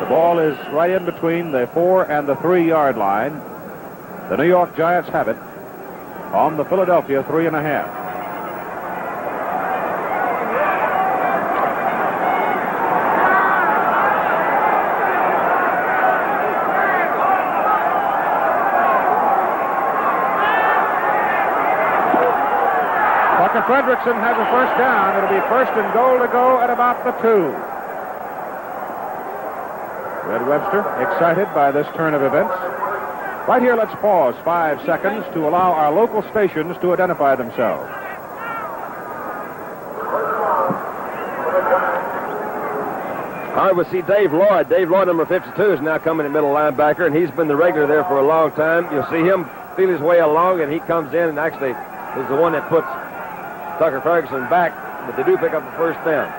The ball is right in between the 4 and the 3-yard line. The New York Giants have it on the Philadelphia 3.5. Tucker Fredrickson has a first down. It'll be first and goal to go at about the 2. Red Webster excited by this turn of events. Right here, let's pause 5 seconds to allow our local stations to identify themselves. All right, we'll see Dave Lloyd. Dave Lloyd, number 52, is now coming in middle linebacker, and he's been the regular there for a long time. You'll see him feel his way along, and he comes in and actually is the one that puts Tucker Ferguson back but they do pick up the first down.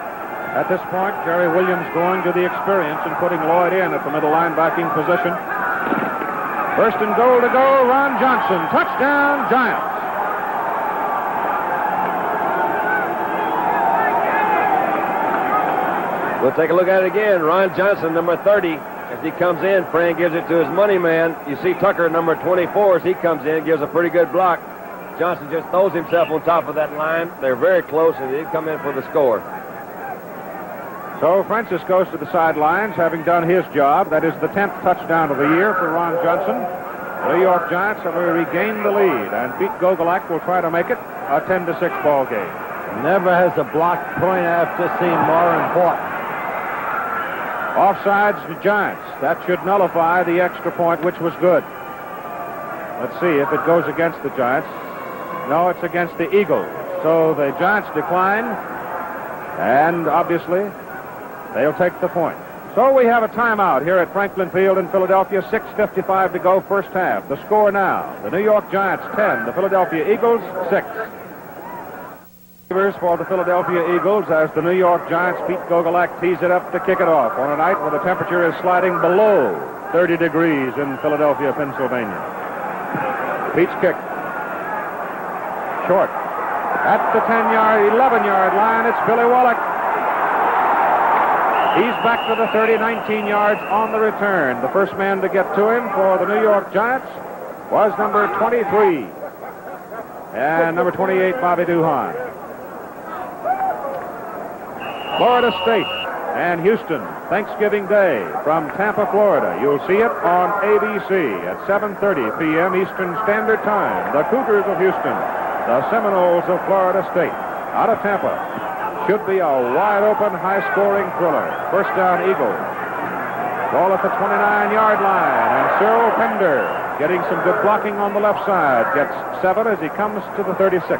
At this point, Jerry Williams going to the experience and putting Lloyd in at the middle linebacking position. First and goal to go, Ron Johnson. Touchdown, Giants. We'll take a look at it again. Ron Johnson, number 30. As he comes in, Fran gives it to his money man. You see Tucker, number 24, as he comes in, gives a pretty good block. Johnson just throws himself on top of that line. They're very close, and they come in for the score. So Francis goes to the sidelines, having done his job. That is the 10th touchdown of the year for Ron Johnson. The New York Giants have regained the lead, and Pete Gogolak will try to make it a 10-6 ball game. Never has a blocked point after seen more important. Offsides the Giants. That should nullify the extra point, which was good. Let's see if it goes against the Giants. No, it's against the Eagles. So the Giants decline, and obviously they'll take the point. So we have a timeout here at Franklin Field in Philadelphia. 6:55 to go, first half. The score now, the New York Giants 10, the Philadelphia Eagles 6. For the Philadelphia Eagles as the New York Giants, Pete Gogolak tees it up to kick it off on a night where the temperature is sliding below 30 degrees in Philadelphia, Pennsylvania. Pete's kick. Short. At the 10-yard, 11-yard line, it's Billy Wallach. He's back to the 30, 19 yards on the return. The first man to get to him for the New York Giants was number 23. And number 28, Bobby Duhan. Florida State and Houston, Thanksgiving Day from Tampa, Florida. You'll see it on ABC at 7:30 p.m. Eastern Standard Time. The Cougars of Houston, the Seminoles of Florida State, out of Tampa. Should be a wide-open, high-scoring thriller. First down, Eagles. Ball at the 29-yard line, and Cyril Pender getting some good blocking on the left side. Gets 7 as he comes to the 36.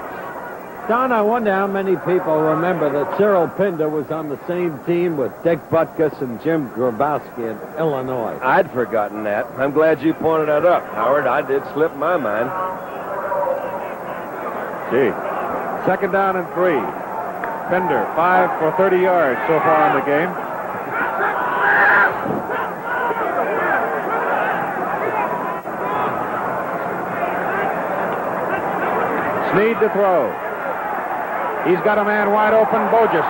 Don, I wonder how many people remember that Cyril Pinder was on the same team with Dick Butkus and Jim Grabowski in Illinois. I'd forgotten that. I'm glad you pointed that up, Howard. I did slip my mind. Gee. Second down and 3. Pinder, 5 for 30 yards so far in the game. Snead to throw. He's got a man wide open, Bogus.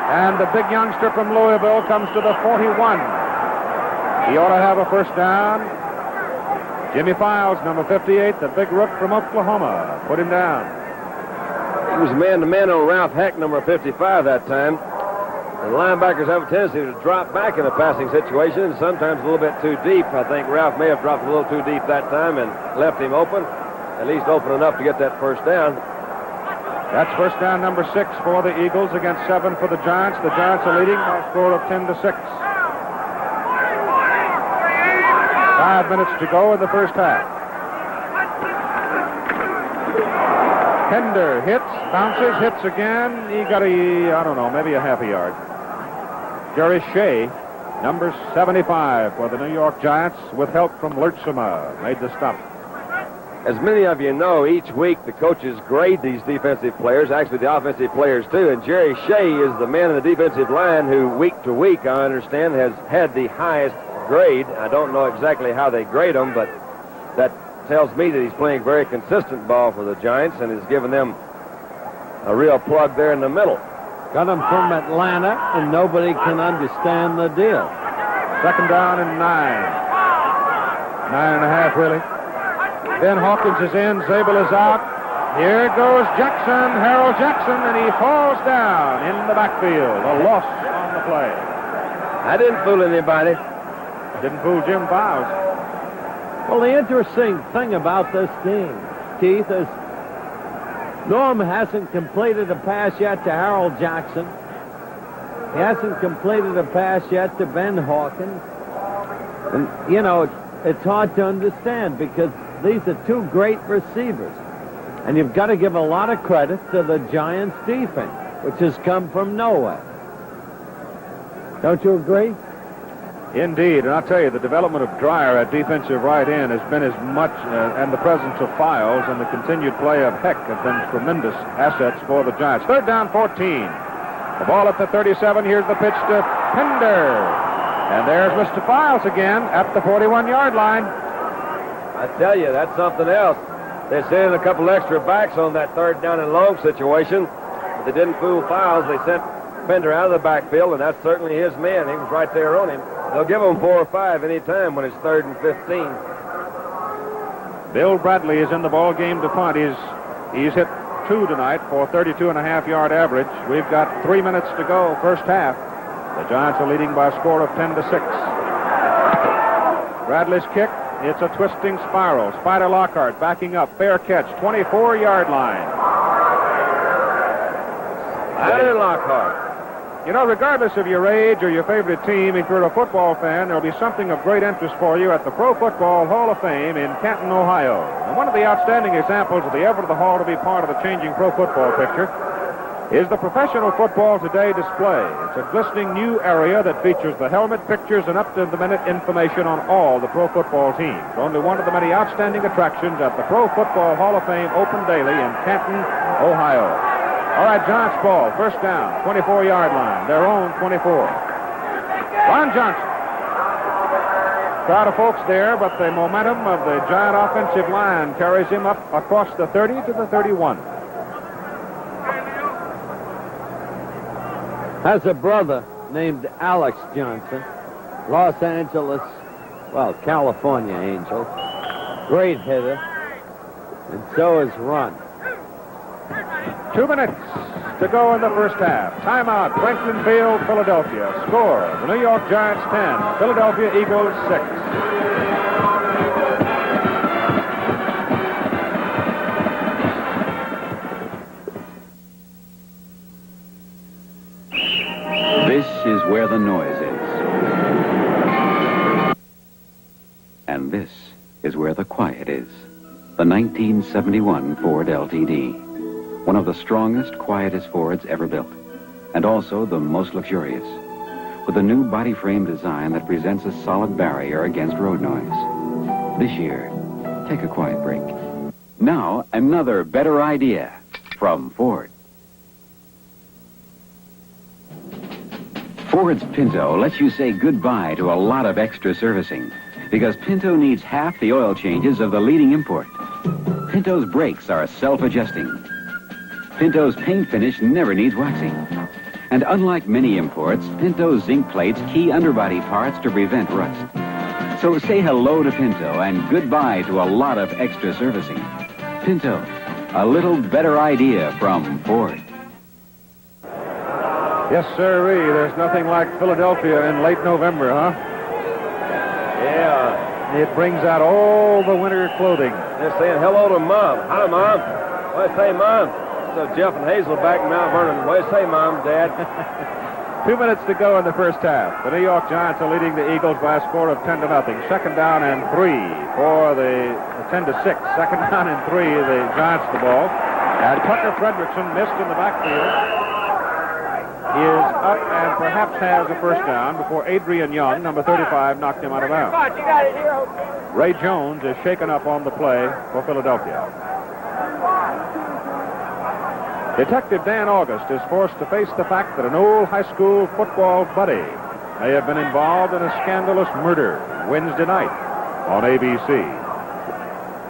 And the big youngster from Louisville comes to the 41. He ought to have a first down. Jimmy Files, number 58, the big rook from Oklahoma. Put him down. He was man-to-man on Ralph Heck, number 55 that time. And linebackers have a tendency to drop back in a passing situation, and sometimes a little bit too deep. I think Ralph may have dropped a little too deep that time and left him open, at least open enough to get that first down. That's first down number 6 for the Eagles against 7 for the Giants. The Giants are leading by a score of 10-6. 5 minutes to go in the first half. Pender hits, bounces, hits again. He got maybe a half a yard. Jerry Shea, number 75 for the New York Giants, with help from Lurtsema, made the stop. As many of you know, each week the coaches grade these defensive players, actually the offensive players too, and Jerry Shea is the man in the defensive line who week to week, I understand, has had the highest grade. I don't know exactly how they grade him, but that tells me that he's playing very consistent ball for the Giants and has given them a real plug there in the middle. Got him from Atlanta, and nobody can understand the deal. Second down and 9. 9.5, really. Ben Hawkins is in. Zabel is out. Here goes Jackson, Harold Jackson, and he falls down in the backfield. A loss on the play. I didn't fool anybody. Didn't fool Jim Files. Well, the interesting thing about this game, Keith, is Norm hasn't completed a pass yet to Harold Jackson. He hasn't completed a pass yet to Ben Hawkins. And, you know, it's hard to understand because these are two great receivers. And you've got to give a lot of credit to the Giants' defense, which has come from nowhere. Don't you agree? Indeed, and I'll tell you, the development of Dreyer at defensive right end has been as much, and the presence of Files and the continued play of Heck have been tremendous assets for the Giants. Third down, 14. The ball at the 37. Here's the pitch to Pender. And there's Mr. Files again at the 41-yard line. I tell you, that's something else. They sent in a couple extra backs on that third down and long situation. But they didn't fool Files. They sent Pender out of the backfield, and that's certainly his man. He was right there on him. They'll give him 4 or 5 any time when it's 3rd and 15. Bill Bradley is in the ball game to punt. He's hit 2 tonight for 32.5-yard average. We've got 3 minutes to go, first half. The Giants are leading by a score of 10-6. Bradley's kick, it's a twisting spiral. Spider Lockhart backing up, fair catch, 24-yard line. Spider Lockhart. You know, regardless of your age or your favorite team, if you're a football fan, there'll be something of great interest for you at the Pro Football Hall of Fame in Canton, Ohio. And one of the outstanding examples of the effort of the Hall to be part of the changing pro football picture is the Professional Football Today display. It's a glistening new area that features the helmet pictures and up-to-the-minute information on all the pro football teams. Only one of the many outstanding attractions at the Pro Football Hall of Fame, open daily in Canton, Ohio. All right, Giants ball, first down, 24-yard line, their own 24. Ron Johnson. Crowd of folks there, but the momentum of the Giant offensive line carries him up across the 30 to the 31. Has a brother named Alex Johnson, Los Angeles, well, California Angels. Great hitter. And so is Ron. 2 minutes to go in the first half. Timeout, Franklin Field, Philadelphia. Score, the New York Giants 10, Philadelphia Eagles 6. This is where the noise is. And this is where the quiet is. The 1971 Ford LTD. One of the strongest, quietest Fords ever built. And also the most luxurious. With a new body frame design that presents a solid barrier against road noise. This year, take a quiet break. Now, another better idea from Ford. Ford's Pinto lets you say goodbye to a lot of extra servicing because Pinto needs half the oil changes of the leading import. Pinto's brakes are self-adjusting. Pinto's paint finish never needs waxing. And unlike many imports, Pinto's zinc plates key underbody parts to prevent rust. So say hello to Pinto and goodbye to a lot of extra servicing. Pinto, a little better idea from Ford. Yes, sirree. There's nothing like Philadelphia in late November, huh? Yeah. It brings out all the winter clothing. They're saying hello to Mom. Hi, Mom. What do you say, Mom? So Jeff and Hazel back in Mount Vernon. What do you say, Mom, Dad? 2 minutes to go in the first half. The New York Giants are leading the Eagles by a score of 10-0. Second down and 3 for the 10-6. Second down and 3, the Giants the ball. And Tucker Fredrickson missed in the backfield. He is up and perhaps has a first down before Adrian Young, number 35, knocked him out of bounds. Ray Jones is shaken up on the play for Philadelphia. Detective Dan August is forced to face the fact that an old high school football buddy may have been involved in a scandalous murder Wednesday night on ABC.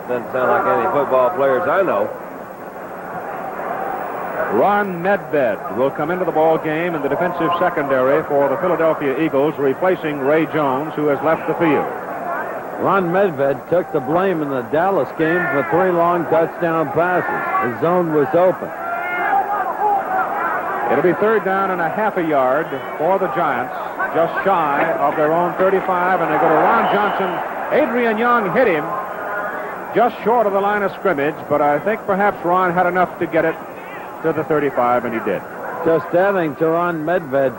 Doesn't sound like any football players I know. Ron Medved will come into the ball game in the defensive secondary for the Philadelphia Eagles, replacing Ray Jones, who has left the field. Ron Medved took the blame in the Dallas game for 3 long touchdown passes. The zone was open. It'll be third down and a half a yard for the Giants, just shy of their own 35, and they go to Ron Johnson. Adrian Young hit him just short of the line of scrimmage, but I think perhaps Ron had enough to get it to the 35, and he did. Just adding to Ron Medved,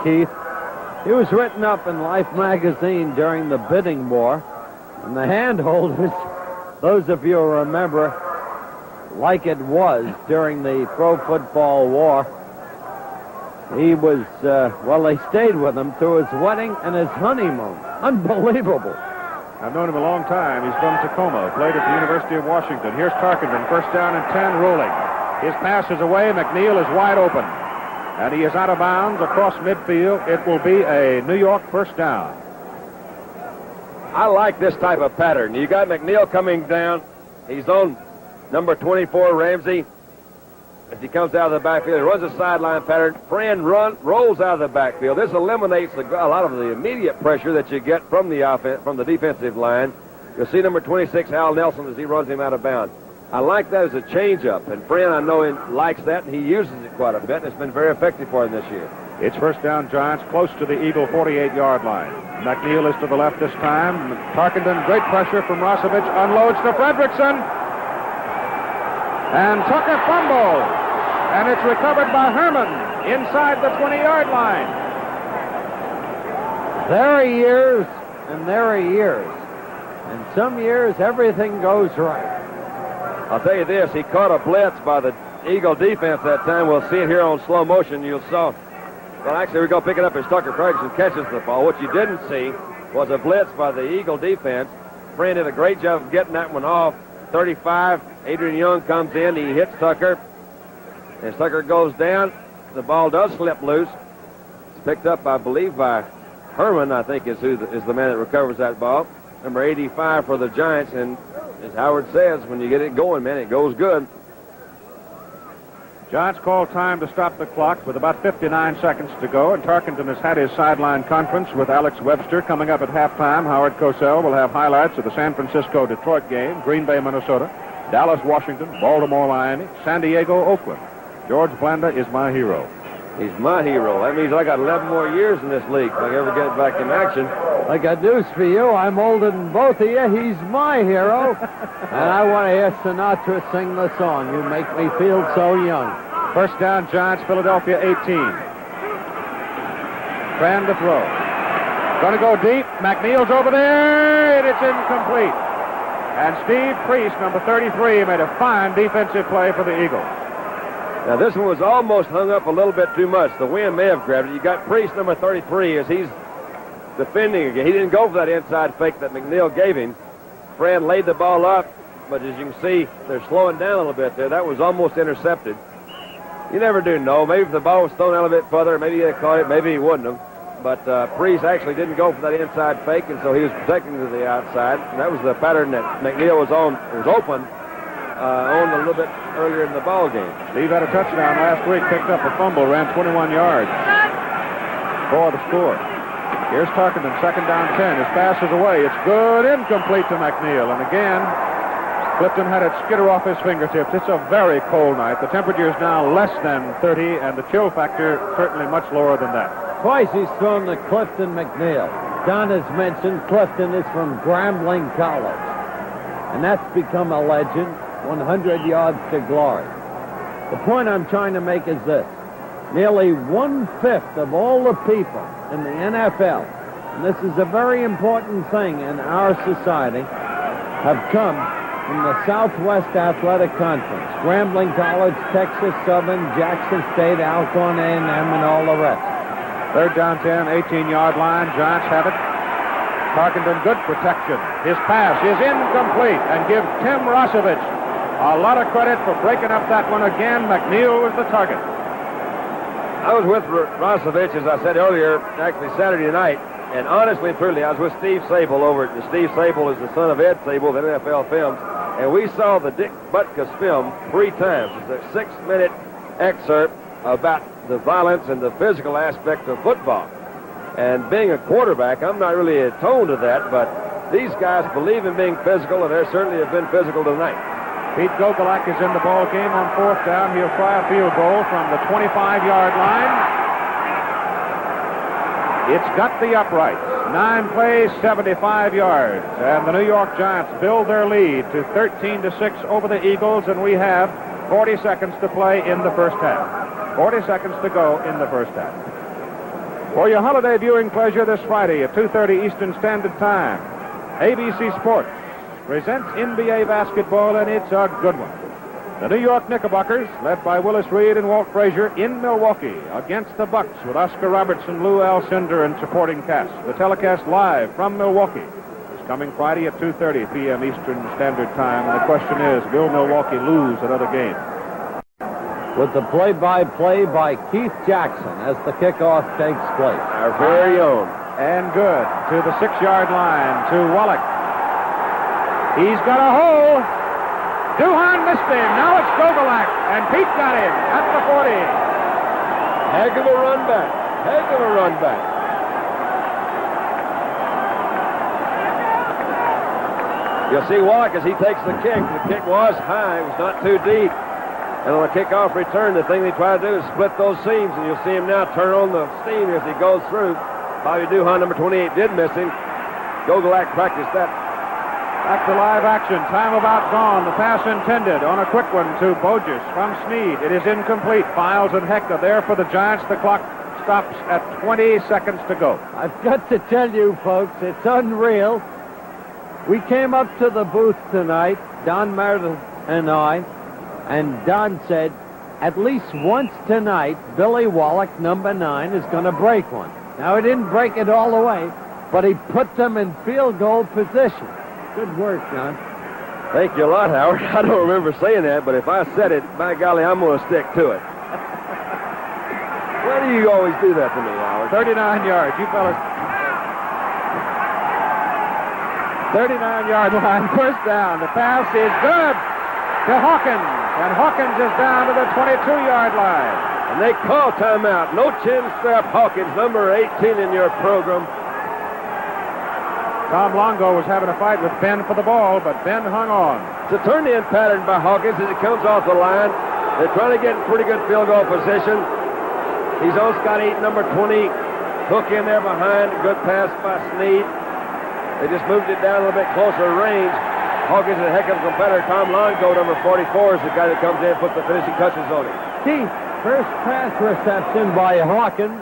Keith, he was written up in Life magazine during the bidding war, and the handholders, those of you who remember, like it was during the pro football war, He was, they stayed with him through his wedding and his honeymoon. Unbelievable. I've known him a long time. He's from Tacoma, played at the University of Washington. Here's Tarkenton, first down and 10, rolling. His pass is away. McNeil is wide open. And he is out of bounds across midfield. It will be a New York first down. I like this type of pattern. You got McNeil coming down. He's on number 24, Ramsey. As he comes out of the backfield, he runs a sideline pattern. Friend rolls out of the backfield. This eliminates a lot of the immediate pressure that you get from the defensive line. You'll see number 26, Hal Nelson, as he runs him out of bounds. I like that as a change-up, and Friend, I know, he likes that, and he uses it quite a bit, and it's been very effective for him this year. It's first down, Giants, close to the Eagle 48-yard line. McNeil is to the left this time. Tarkenton, great pressure from Rosevich, unloads to Fredrickson. And Tucker fumbles. And it's recovered by Herman inside the 20-yard line. There are years, and there are years. And some years, everything goes right. I'll tell you this, he caught a blitz by the Eagle defense that time. We'll see it here on slow motion. You'll saw. Well, actually, we go pick it up as Tucker Ferguson catches the ball. What you didn't see was a blitz by the Eagle defense. Friend did a great job of getting that one off. 35, Adrian Young comes in. He hits Tucker. As Tucker goes down, the ball does slip loose. It's picked up, I believe, by Herman, I think, is the man that recovers that ball. Number 85 for the Giants, and as Howard says, when you get it going, man, it goes good. Giants call time to stop the clock with about 59 seconds to go, and Tarkenton has had his sideline conference with Alex Webster. Coming up at halftime, Howard Cosell will have highlights of the San Francisco-Detroit game, Green Bay, Minnesota, Dallas, Washington, Baltimore, Miami, San Diego, Oakland. George Blanda is my hero. He's my hero. That means I got 11 more years in this league if I ever get back in action. I got news for you. I'm older than both of you. He's my hero. And I want to hear Sinatra sing the song, You Make Me Feel So Young. First down, Giants, Philadelphia 18. Friend to throw. Going to go deep. McNeil's over there, and it's incomplete. And Steve Priest, number 33, made a fine defensive play for the Eagles. Now, this one was almost hung up a little bit too much. The wind may have grabbed it. You got Priest, number 33, as he's defending again. He didn't go for that inside fake that McNeil gave him. Friend laid the ball up, but as you can see, they're slowing down a little bit there. That was almost intercepted. You never do know. Maybe if the ball was thrown out a bit further, maybe he'd have caught it, maybe he wouldn't have. But Priest actually didn't go for that inside fake, and so he was protecting to the outside. And that was the pattern that McNeil was on. It was open on a little bit earlier in the ball game. Steve had a touchdown last week, picked up a fumble, ran 21 yards for the score. Here's Tarkenton, second down 10. His pass is away. It's good, incomplete to McNeil. And again, Clifton had it skitter off his fingertips. It's a very cold night. The temperature is now less than 30, and the chill factor certainly much lower than that. Twice he's thrown to Clifton McNeil. Don has mentioned Clifton is from Grambling College. And that's become a legend, 100 yards to glory. The point I'm trying to make is this. Nearly 1/5 of all the people in the NFL, and this is a very important thing in our society, have come from the Southwest Athletic Conference. Grambling College, Texas Southern, Jackson State, Alcorn A&M, and all the rest. Third down 10, 18-yard line. Giants have it. Tarkenton, good protection. His pass is incomplete, and give Tim Rosevich a lot of credit for breaking up that one again. McNeil was the target. I was with Rosevich, as I said earlier, actually Saturday night, and honestly and truly, I was with Steve Sable over at Steve Sable is the son of Ed Sable of NFL Films, and we saw the Dick Butkus film 3 times. It's a 6-minute excerpt about the violence and the physical aspect of football. And being a quarterback, I'm not really attuned to that, but these guys believe in being physical, and they certainly have been physical tonight. Pete Gogolak is in the ball game on 4th down. He'll try a field goal from the 25-yard line. It's got the uprights. 9 plays, 75 yards. And the New York Giants build their lead to 13-6 over the Eagles, and we have 40 seconds to play in the first half. 40 seconds to go in the first half. For your holiday viewing pleasure this Friday at 2:30 Eastern Standard Time, ABC Sports presents NBA basketball, and it's a good one. The New York Knickerbockers, led by Willis Reed and Walt Frazier, in Milwaukee against the Bucks with Oscar Robertson, Lou Alcindor, and supporting cast. The telecast live from Milwaukee is coming Friday at 2:30 p.m. Eastern Standard Time. And the question is, will Milwaukee lose another game? With the play-by-play by Keith Jackson as the kickoff takes place. Our very own. And good to the 6-yard line to Wallach. He's got a hole. Duhan missed him. Now it's Gogolak, and Pete got him at the 40. Heck of a run back. Heck of a run back. You'll see Wallach as he takes the kick. The kick was high. It was not too deep. And on the kickoff return, the thing they try to do is split those seams, and you'll see him now turn on the steam as he goes through. Bobby Duhan, number 28, did miss him. Gogolak practiced that. Back to live action. Time about gone. The pass intended on a quick one to Bogus from Sneed. It is incomplete. Files and Heck are there for the Giants. The clock stops at 20 seconds to go. I've got to tell you, folks, it's unreal. We came up to the booth tonight, Don Meredith and I, and Don said, at least once tonight, Billy Wallach, number 9, is going to break one. Now, he didn't break it all the way, but he put them in field goal position. Good work, John. Thank you a lot, Howard. I don't remember saying that, but if I said it, by golly, I'm going to stick to it. Why do you always do that to me, Howard? 39 yards. You fellas. 39-yard line, first down. The pass is good to Hawkins, and Hawkins is down to the 22-yard line. And they call timeout. No chin strap Hawkins, number 18 in your program. Tom Longo was having a fight with Ben for the ball, but Ben hung on. It's a turn-in pattern by Hawkins as he comes off the line. They're trying to get in pretty good field goal position. He's on Scott Eaton, number 20. Hook in there behind. Good pass by Sneed. They just moved it down a little bit closer range. Hawkins is a heck of a competitor. Tom Longo, number 44, is the guy that comes in and puts the finishing touches on him. Keith, first pass reception by Hawkins,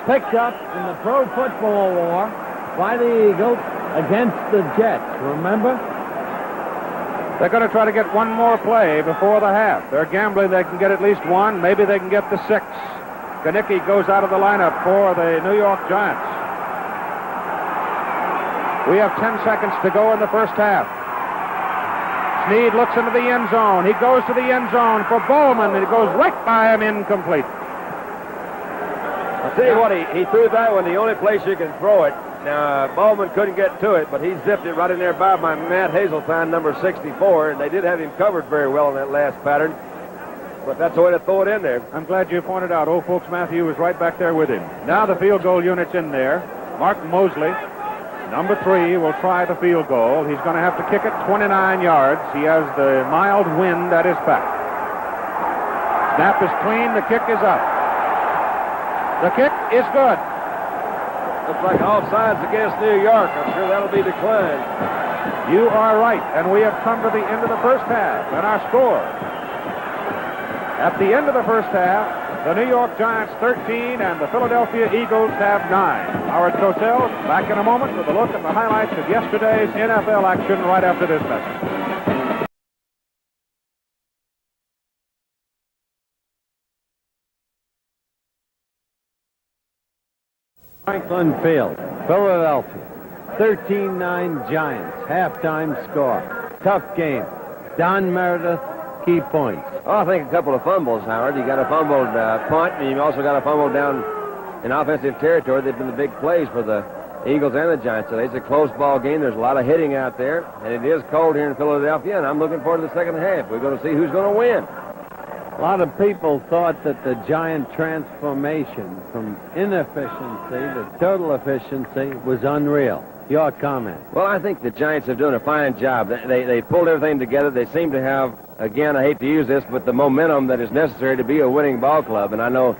picked up in the Pro Football War by the Eagles against the Jets, remember? They're going to try to get one more play before the half. They're gambling they can get at least one. Maybe they can get the 6. Kanicki goes out of the lineup for the New York Giants. We have 10 seconds to go in the first half. Sneed looks into the end zone. He goes to the end zone for Bowman. It goes right by him, incomplete. I'll tell you what, he threw that one the only place you can throw it. Now, Bowman couldn't get to it, but he zipped it right in there by Matt Hazeltine, number 64, and they did have him covered very well in that last pattern. But that's the way to throw it in there. I'm glad you pointed out. Old folks Matthew was right back there with him. Now the field goal unit's in there. Mark Mosley, number 3, will try the field goal. He's going to have to kick it 29 yards. He has the mild wind at his back. Snap is clean. The kick is up. The kick is good. Looks like offsides against New York. I'm sure that'll be declined. You are right, and we have come to the end of the first half, and our score. At the end of the first half, the New York Giants 13 and the Philadelphia Eagles have 9. Howard Cosell back in a moment with a look at the highlights of yesterday's NFL action right after this message. Franklin Field, Philadelphia, 13-9 Giants, halftime score. Tough game. Don Meredith, key points. Oh, I think a couple of fumbles, Howard. You got a fumbled punt, and you also got a fumble down in offensive territory. They've been the big plays for the Eagles and the Giants today. It's a close ball game. There's a lot of hitting out there, and it is cold here in Philadelphia, and I'm looking forward to the second half. We're going to see who's going to win. A lot of people thought that the Giant transformation from inefficiency to total efficiency was unreal. Your comment? Well, I think the Giants have done a fine job. They pulled everything together. They seem to have, again, I hate to use this, but the momentum that is necessary to be a winning ball club. And I know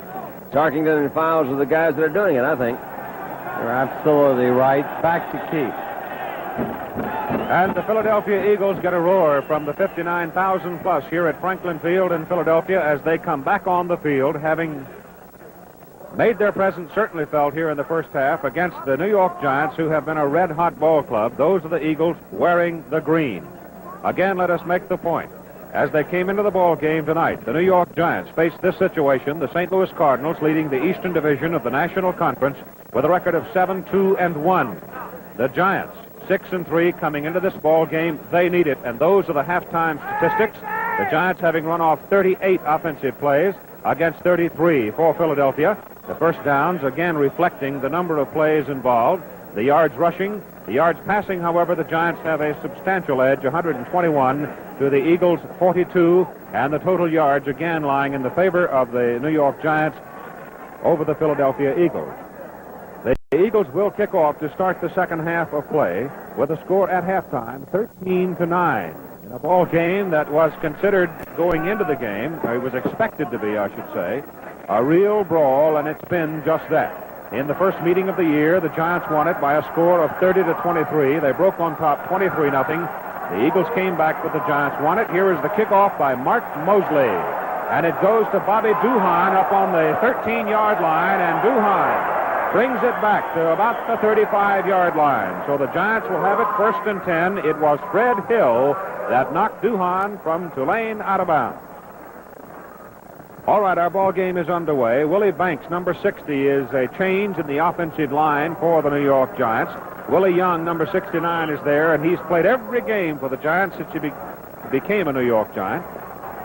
Tarkington and Files are the guys that are doing it, I think. You're absolutely right. Back to Keith. And the Philadelphia Eagles get a roar from the 59,000 plus here at Franklin Field in Philadelphia as they come back on the field, having made their presence certainly felt here in the first half against the New York Giants, who have been a red-hot ball club. Those are the Eagles wearing the green. Again, let us make the point. as they came into the ball game tonight. The New York Giants faced this situation, the St. Louis Cardinals leading the Eastern Division of the National Conference with a record of 7-2-1. The Giants, 6-3 coming into this ball game. They need it, and those are the halftime statistics. The Giants having run off 38 offensive plays against 33 for Philadelphia. The first downs, again, reflecting the number of plays involved. The yards rushing, the yards passing, however, the Giants have a substantial edge, 121 to the Eagles' 42, and the total yards again lying in the favor of the New York Giants over the Philadelphia Eagles. The Eagles will kick off to start the second half of play with a score at halftime, 13-9. In a ball game that was considered going into the game, or it was expected to be, I should say, a real brawl, and it's been just that. In the first meeting of the year, the Giants won it by a score of 30-23. They broke on top 23-0. The Eagles came back, but the Giants won it. Here is the kickoff by Mark Mosley. And it goes to Bobby Duhan up on the 13-yard line, and Duhan brings it back to about the 35-yard line. So the Giants will have it first and 10. It was Fred Hill that knocked Duhan from Tulane out of bounds. All right, our ball game is underway. Willie Banks, number 60, is a change in the offensive line for the New York Giants. Willie Young, number 69, is there, and he's played every game for the Giants since he became a New York Giant.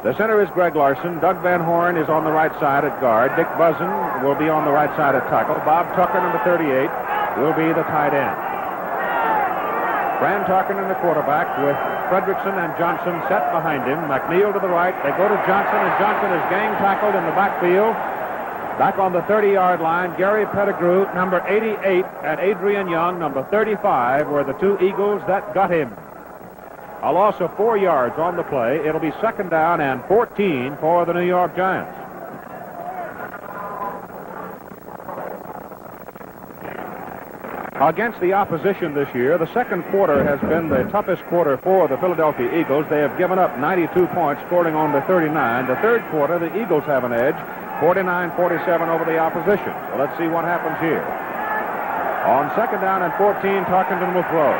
The center is Greg Larson. Doug Van Horn is on the right side at guard. Dick Buzzen will be on the right side at tackle. Bob Tucker, number 38, will be the tight end. Fran Tarkenton, the quarterback, with Fredrickson and Johnson set behind him. McNeil to the right. They go to Johnson, and Johnson is gang tackled in the backfield. Back on the 30-yard line, Gary Pettigrew, number 88, and Adrian Young, number 35, were the two Eagles that got him. A loss of 4 yards on the play. It'll be second down and 14 for the New York Giants. Against the opposition this year, the second quarter has been the toughest quarter for the Philadelphia Eagles. They have given up 92 points, scoring on the 39. The third quarter, the Eagles have an edge, 49-47 over the opposition. So let's see what happens here. On second down and 14, Tarkenton will throw.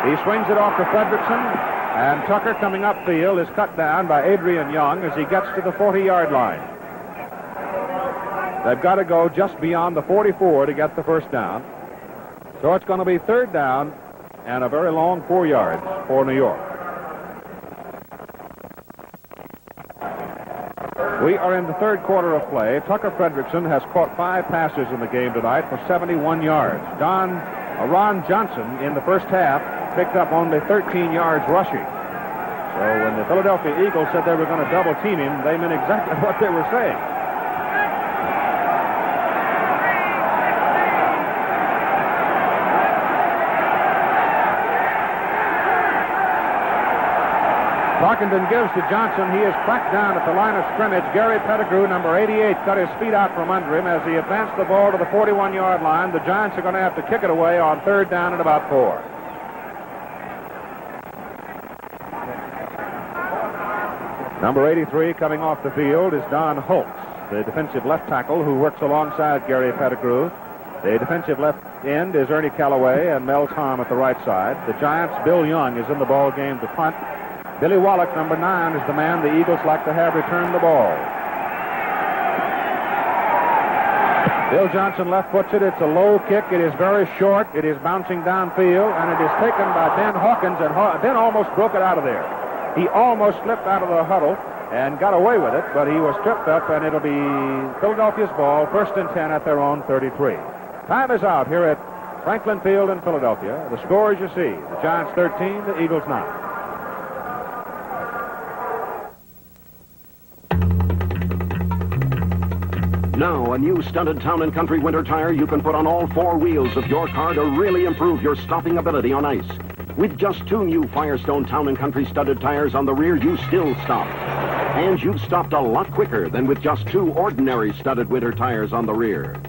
He swings it off to Fredrickson, and Tucker coming upfield is cut down by Adrian Young as he gets to the 40-yard line. They've got to go just beyond the 44 to get the first down. So it's going to be third down and a very long 4 yards for New York. We are in the third quarter of play. Tucker Fredrickson has caught 5 passes in the game tonight for 71 yards. Ron Johnson in the first half picked up only 13 yards rushing. So when the Philadelphia Eagles said they were going to double team him, they meant exactly what they were saying. Tarkenton gives to Johnson. He is cracked down at the line of scrimmage. Gary Pettigrew, number 88, cut his feet out from under him as he advanced the ball to the 41-yard line. The Giants are going to have to kick it away on third down at about 4. Number 83 coming off the field is Don Holtz, the defensive left tackle who works alongside Gary Pettigrew. The defensive left end is Ernie Callaway and Mel Tom at the right side. The Giants' Bill Young is in the ball game to punt. Billy Wallach, number 9, is the man the Eagles like to have return the ball. Bill Johnson left puts it. It's a low kick. It is very short. It is bouncing downfield, and it is taken by Ben Hawkins, and Ben almost broke it out of there. He almost slipped out of the huddle and got away with it, but he was tripped up, and it'll be Philadelphia's ball, first and 10 at their own 33. Time is out here at Franklin Field in Philadelphia. The score, as you see, the Giants 13, the Eagles 9. Now, a new stunted Town and Country winter tire you can put on all 4 wheels of your car to really improve your stopping ability on ice. With just 2 new Firestone Town and Country studded tires on the rear, you still stop. And you've stopped a lot quicker than with just 2 ordinary studded winter tires on the rear.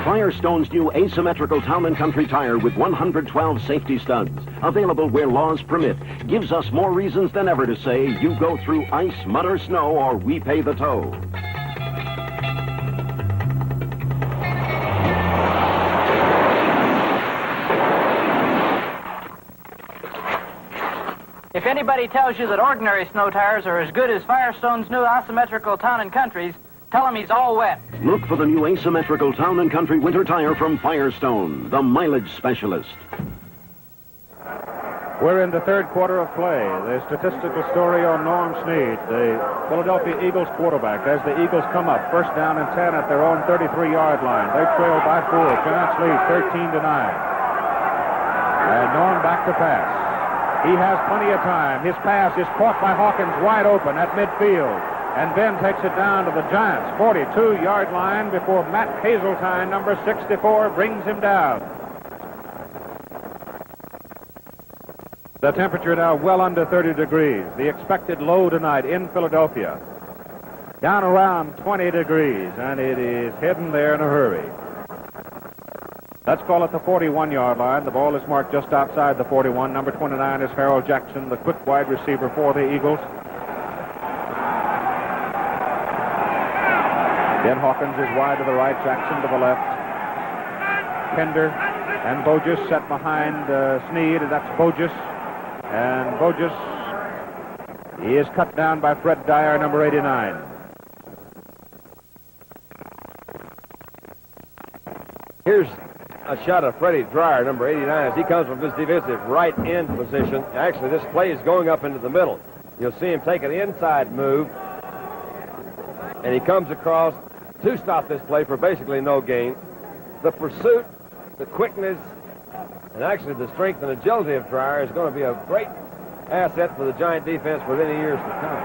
Firestone's new asymmetrical Town and Country tire with 112 safety studs, available where laws permit, gives us more reasons than ever to say you go through ice, mud, or snow, or we pay the toll. If anybody tells you that ordinary snow tires are as good as Firestone's new asymmetrical Town and Countries, tell him he's all wet. Look for the new asymmetrical Town and Country winter tire from Firestone, the mileage specialist. We're in the third quarter of play. The statistical story on Norm Snead, the Philadelphia Eagles quarterback, as the Eagles come up, first down and 10 at their own 33-yard line. They trail by 4. Giants lead 13-9. And Norm back to pass. He has plenty of time. His pass is caught by Hawkins wide open at midfield. And Ben takes it down to the Giants' 42-yard line before Matt Hazeltine, number 64, brings him down. The temperature now well under 30 degrees. The expected low tonight in Philadelphia, down around 20 degrees, and it is heading there in a hurry. Let's call it the 41-yard line. The ball is marked just outside the 41. Number 29 is Harold Jackson, the quick wide receiver for the Eagles. Ben Hawkins is wide to the right, Jackson to the left. Pender and Bogus set behind Snead, and that's Bogus. And Bogus, he is cut down by Fred Dyer, number 89. Here's a shot of Freddie Dyer, number 89, as he comes from his defensive right end position. Actually, this play is going up into the middle. You'll see him take an inside move, and he comes across to stop this play for basically no gain. The pursuit, the quickness, and actually the strength and agility of Dyer is going to be a great asset for the Giant defense for many years to come.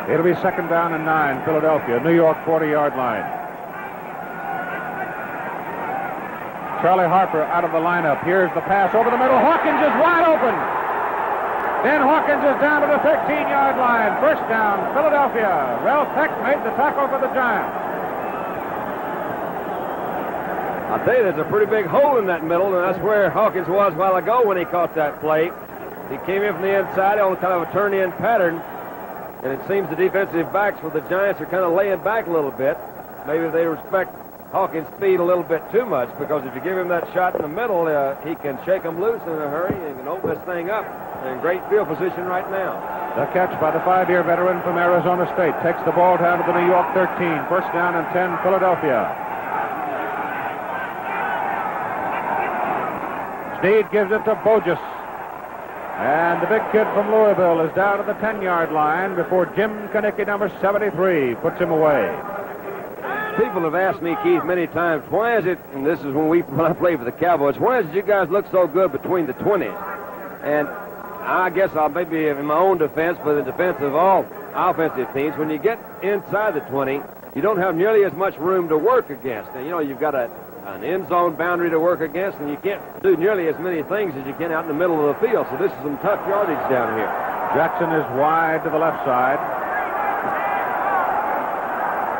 It'll be second down and 9, Philadelphia, New York 40-yard line. Charlie Harper out of the lineup. Here's the pass over the middle. Hawkins is wide open. Then Hawkins is down to the 13-yard line. First down, Philadelphia. Ralph Peck made the tackle for the Giants. I'll tell you, there's a pretty big hole in that middle, and that's where Hawkins was a while ago when he caught that play. He came in from the inside on kind of a turn-in pattern, and it seems the defensive backs for the Giants are kind of laying back a little bit. Maybe they respect Hawkins' speed a little bit too much, because if you give him that shot in the middle, he can shake them loose in a hurry and can open this thing up. They're in great field position right now. The catch by the 5-year veteran from Arizona State takes the ball down to the New York 13. First down and 10, Philadelphia. Snead gives it to Bogus. And the big kid from Louisville is down to the 10-yard line before Jim Kanicki, number 73, puts him away. People have asked me, Keith, many times, why is it, and this is when I played for the Cowboys, why is it you guys look so good between the 20s? And I guess I'll maybe in my own defense, but in defense of all offensive teams, when you get inside the 20, you don't have nearly as much room to work against. And, you know, you've got an end zone boundary to work against, and you can't do nearly as many things as you can out in the middle of the field. So this is some tough yardage down here. Jackson is wide to the left side.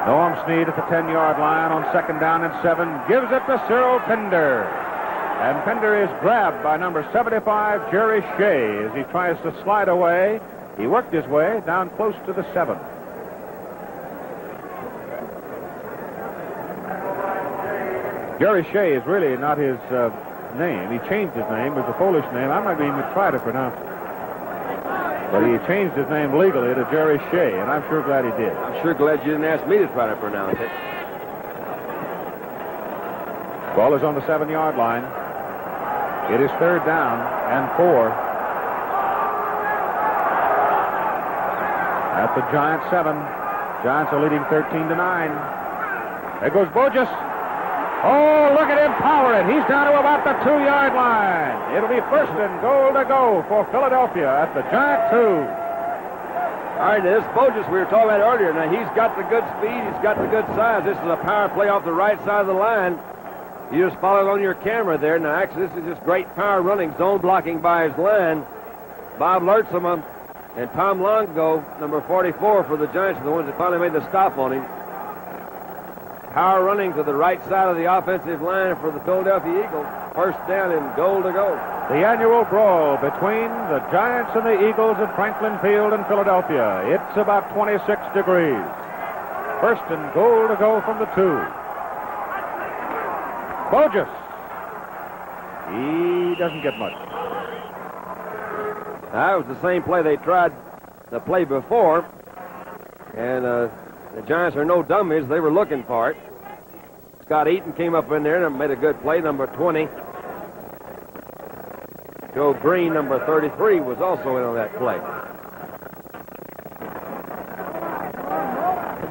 Norm Snead at the 10-yard line on second down and 7. Gives it to Cyril Pender. And Pender is grabbed by number 75, Jerry Shea, as he tries to slide away. He worked his way down close to the 7. Jerry Shea is really not his name. He changed his name. It was a Polish name. I'm not even going to try to pronounce it. But he changed his name legally to Jerry Shea, and I'm sure glad he did. I'm sure glad you didn't ask me to try to pronounce it. Ball is on the 7-yard line. It is third down and 4. At the Giants 7. Giants are leading 13-9. There goes Bogus. Oh, look at him power it. He's down to about the 2-yard line. It'll be first and goal to go for Philadelphia at the Giant 2. All right, this Bogus we were talking about earlier. Now, he's got the good speed. He's got the good size. This is a power play off the right side of the line. You just follow it on your camera there. Now, actually, this is just great power running, zone blocking by his line. Bob Lertzema and Tom Longo, number 44 for the Giants, are the ones that finally made the stop on him. Power running to the right side of the offensive line for the Philadelphia Eagles. First down and goal to go. The annual brawl between the Giants and the Eagles at Franklin Field in Philadelphia. It's about 26 degrees. First and goal to go from the 2. Bogus. He doesn't get much. That was the same play they tried the play before. And the Giants are no dummies. They were looking for it. Scott Eaton came up in there and made a good play, number 20. Joe Green, number 33, was also in on that play.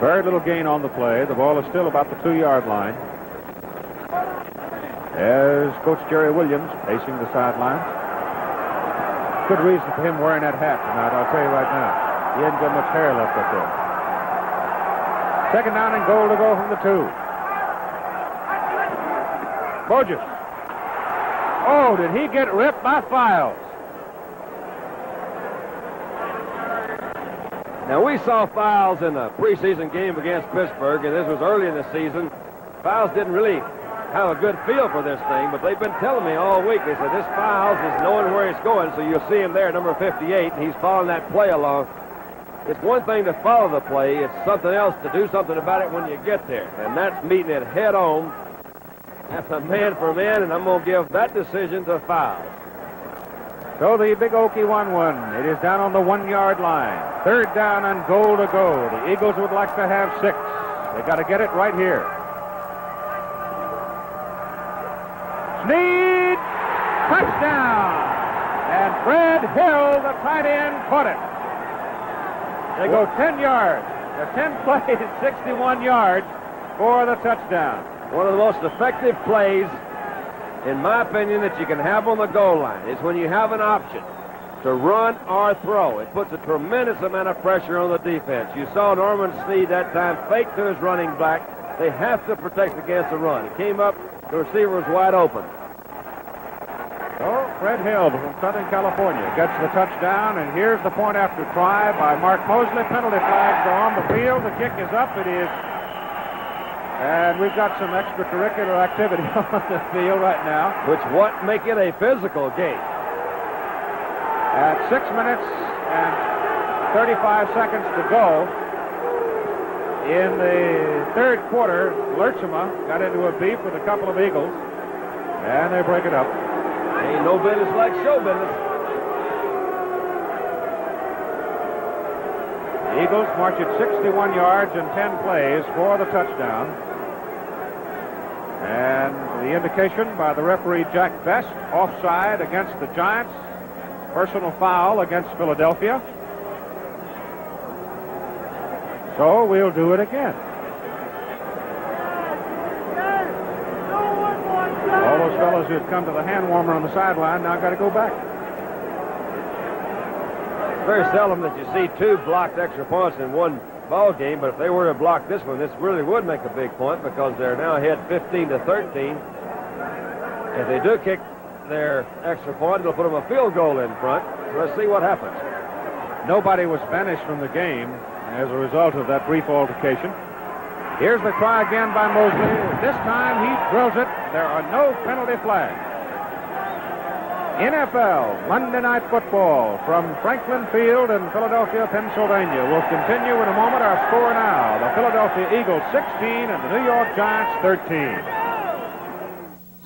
Very little gain on the play. The ball is still about the 2-yard line. There's Coach Jerry Williams pacing the sideline. Good reason for him wearing that hat tonight, I'll tell you right now. He hasn't got much hair left up there. Second down and goal to go from the 2. Burgess. Oh, did he get ripped by Files? Now, we saw Files in a preseason game against Pittsburgh, and this was early in the season. Files didn't really have a good feel for this thing, but they've been telling me all week. They said this Files is knowing where he's going, so you'll see him there, number 58, and he's following that play along. It's one thing to follow the play. It's something else to do something about it when you get there, and that's meeting it head on. That's a man for man, and I'm going to give that decision to Files. So the Big Okie 1-1. It is down on the 1-yard line. Third down and goal to go. The Eagles would like to have 6. They got to get it right here. Snead, touchdown! And Fred Hill, the tight end, caught it. They go 10 yards. They're 10 plays, 61 yards for the touchdown. One of the most effective plays, in my opinion, that you can have on the goal line is when you have an option to run or throw. It puts a tremendous amount of pressure on the defense. You saw Norman Snead that time fake to his running back. They have to protect against the run. He came up, the receiver was wide open. So Fred Hill from Southern California gets the touchdown, and here's the point after try by Mark Mosley. Penalty flags are on the field. The kick is up. It is. And we've got some extracurricular activity on the field right now. Which what make it a physical game. At 6 minutes and 35 seconds to go in the third quarter, Lertzema got into a beef with a couple of Eagles, and they break it up. Ain't no business like show business. The Eagles march it 61 yards and 10 plays for the touchdown. And the indication by the referee Jack Best, offside against the Giants. Personal foul against Philadelphia. So we'll do it again. All those fellows who've come to the hand warmer on the sideline now got to go back. It's very seldom that you see 2 blocked extra points in one ball game, but if they were to block this one, this really would make a big point because they're now ahead 15-13. If they do kick their extra point, it'll put them a field goal in front. So let's see what happens. Nobody was banished from the game as a result of that brief altercation. Here's the try again by Mosley. This time he drills it. There are no penalty flags. NFL Monday Night Football from Franklin Field in Philadelphia, Pennsylvania will continue in a moment. Our score now, the Philadelphia Eagles 16 and the New York Giants 13.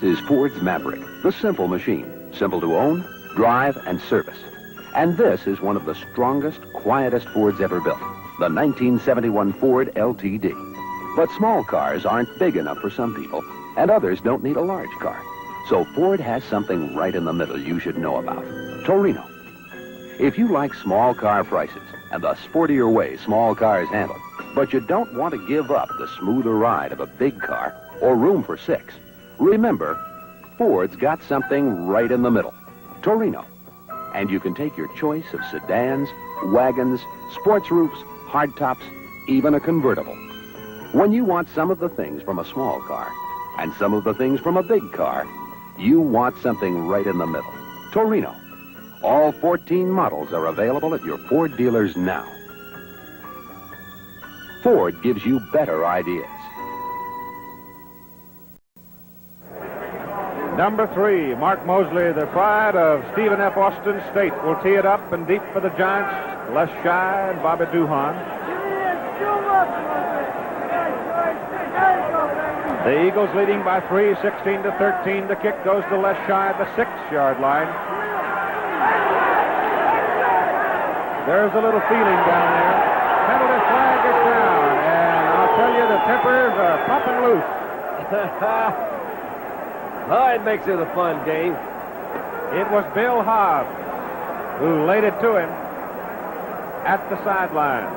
This is Ford's Maverick, the simple machine. Simple to own, drive, and service. And this is one of the strongest, quietest Fords ever built, the 1971 Ford LTD. But small cars aren't big enough for some people, and others don't need a large car. So Ford has something right in the middle you should know about. Torino. If you like small car prices and the sportier way small cars handle, but you don't want to give up the smoother ride of a big car or room for 6, remember, Ford's got something right in the middle. Torino. And you can take your choice of sedans, wagons, sports roofs, hardtops, even a convertible. When you want some of the things from a small car and some of the things from a big car, you want something right in the middle. Torino. All 14 models are available at your Ford dealers now. Ford gives you better ideas. Number 3, Mark Mosley, the pride of Stephen F. Austin State, will tee it up and deep for the Giants. Les Shy and Bobby Duhan. The Eagles leading by 3, 16-13. The kick goes to Les Shy at the 6-yard line. There's a little feeling down there. Penalty flag is down, and I'll tell you, the tempers are pumping loose. Oh, it makes it a fun game. It was Bill Hobbs who laid it to him at the sideline.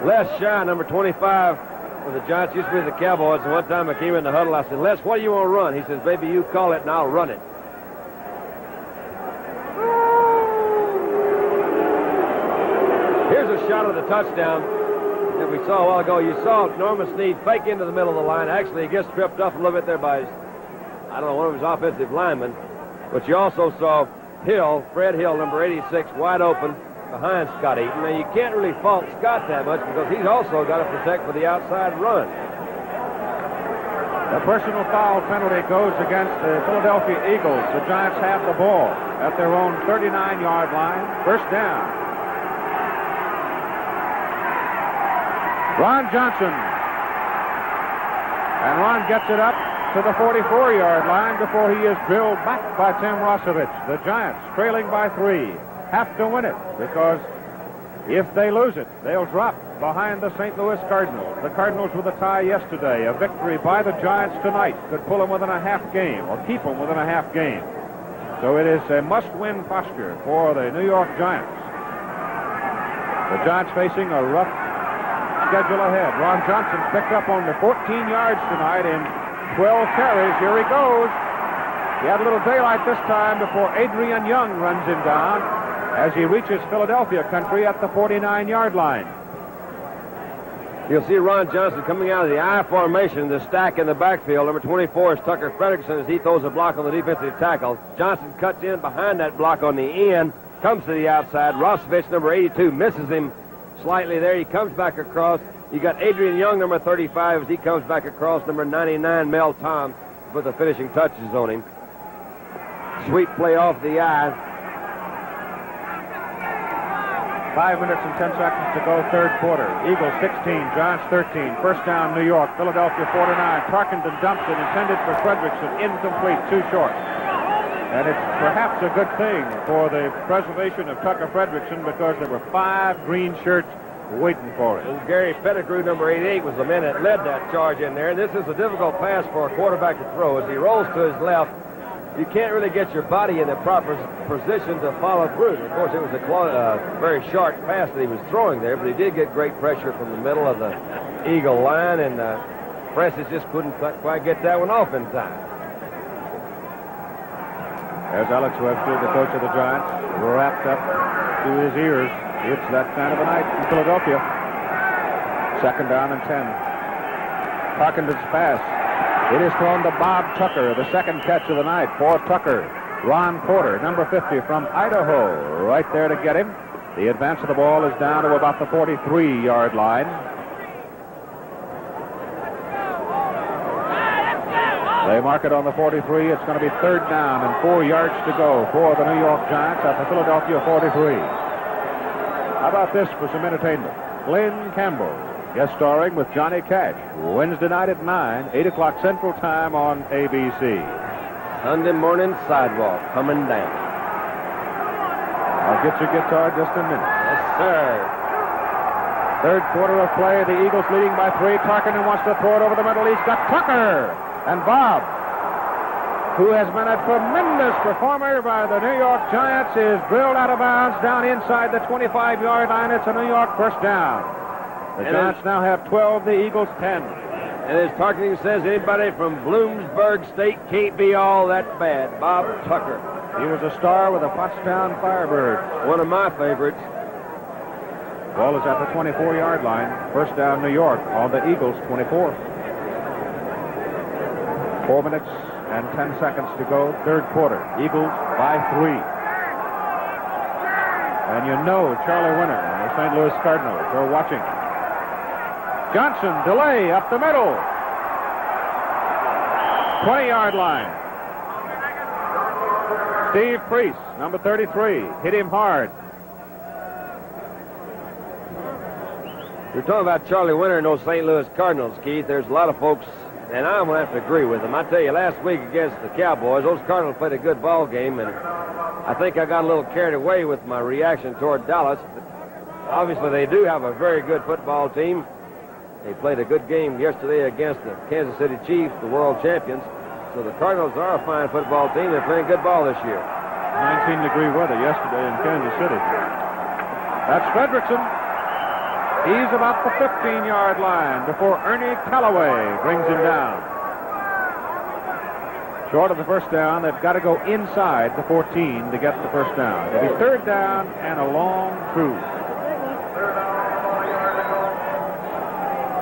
Les Shaw, number 25 for the Giants, used to be the Cowboys. And one time I came in the huddle, I said, Les, what do you want to run? He says, baby, you call it and I'll run it. Here's a shot of the touchdown that we saw a while ago. You saw Norman Snead fake into the middle of the line. Actually, he gets tripped up a little bit there by one of his offensive linemen. But you also saw Hill, Fred Hill, number 86, wide open behind Scott Eaton. Now, you can't really fault Scott that much because he's also got to protect for the outside run. The personal foul penalty goes against the Philadelphia Eagles. The Giants have the ball at their own 39-yard line. First down. Ron Johnson. And Ron gets it up to the 44-yard line before he is drilled back by Tim Rosovich. The Giants, trailing by 3, have to win it because if they lose it, they'll drop behind the St. Louis Cardinals. The Cardinals with a tie yesterday. A victory by the Giants tonight could pull them within a half game or keep them within a half game. So it is a must-win posture for the New York Giants. The Giants facing a rough schedule ahead. Ron Johnson's picked up only 14 yards tonight in 12 carries. Here he goes. He had a little daylight this time before Adrian Young runs him down as he reaches Philadelphia country at the 49-yard line. You'll see Ron Johnson coming out of the I formation, the stack in the backfield. Number 24 is Tucker Fredrickson as he throws a block on the defensive tackle. Johnson cuts in behind that block on the end, comes to the outside. Rosovich, number 82, misses him slightly there. He comes back across. You got Adrian Young, number 35, as he comes back across. Number 99, Mel Tom, to put the finishing touches on him. Sweet play off the eye. 5 minutes and 10 seconds to go, third quarter. Eagles 16, Giants 13. First down, New York. Philadelphia 49. Tarkenton dumps it, intended for Fredrickson. Incomplete, too short. And it's perhaps a good thing for the preservation of Tucker Fredrickson because there were 5 green shirts waiting for it. Gary Pettigrew, number 88, was the man that led that charge in there. And this is a difficult pass for a quarterback to throw. As he rolls to his left, you can't really get your body in the proper position to follow through. Of course, it was a very sharp pass that he was throwing there, but he did get great pressure from the middle of the Eagle line, and Francis just couldn't quite get that one off in time. There's Alex Webster, the coach of the Giants, wrapped up to his ears. It's that kind of a night in Philadelphia. Second down and 10. Tarkenton's pass. It is thrown to Bob Tucker, the second catch of the night for Tucker. Ron Porter, number 50 from Idaho, right there to get him. The advance of the ball is down to about the 43-yard line. They mark it on the 43. It's going to be third down and 4 yards to go for the New York Giants at the Philadelphia 43. How about this for some entertainment? Glenn Campbell, guest starring with Johnny Cash, Wednesday night at 9, 8 o'clock Central Time on ABC. Sunday morning sidewalk coming down. I'll get your guitar just a minute. Yes, sir. Third quarter of play, the Eagles leading by 3. Tarkenton wants to throw it over the middle. He's got Tucker. And Bob, who has been a tremendous performer by the New York Giants, is drilled out of bounds down inside the 25-yard line. It's a New York first down. The Giants now have 12, the Eagles 10. And as Tarkenton says, anybody from Bloomsburg State can't be all that bad. Bob Tucker. He was a star with the Pottstown Firebirds. One of my favorites. Ball is at the 24-yard line. First down, New York on the Eagles 24. 4 minutes and 10 seconds to go, third quarter. Eagles by 3. And you know Charlie Winter and the St. Louis Cardinals are watching. Johnson, delay up the middle. 20-yard line. Steve Priest, number 33, hit him hard. You're talking about Charlie Winter and those St. Louis Cardinals, Keith. There's a lot of folks, and I'm going to have to agree with them. I tell you, last week against the Cowboys, those Cardinals played a good ball game, and I think I got a little carried away with my reaction toward Dallas. But obviously, they do have a very good football team. They played a good game yesterday against the Kansas City Chiefs, the world champions. So the Cardinals are a fine football team. They're playing good ball this year. 19-degree weather yesterday in Kansas City. That's Fredrickson. He's about the 15-yard line before Ernie Callaway brings him down. Short of the first down, they've got to go inside the 14 to get the first down. It'll be third down and a long through.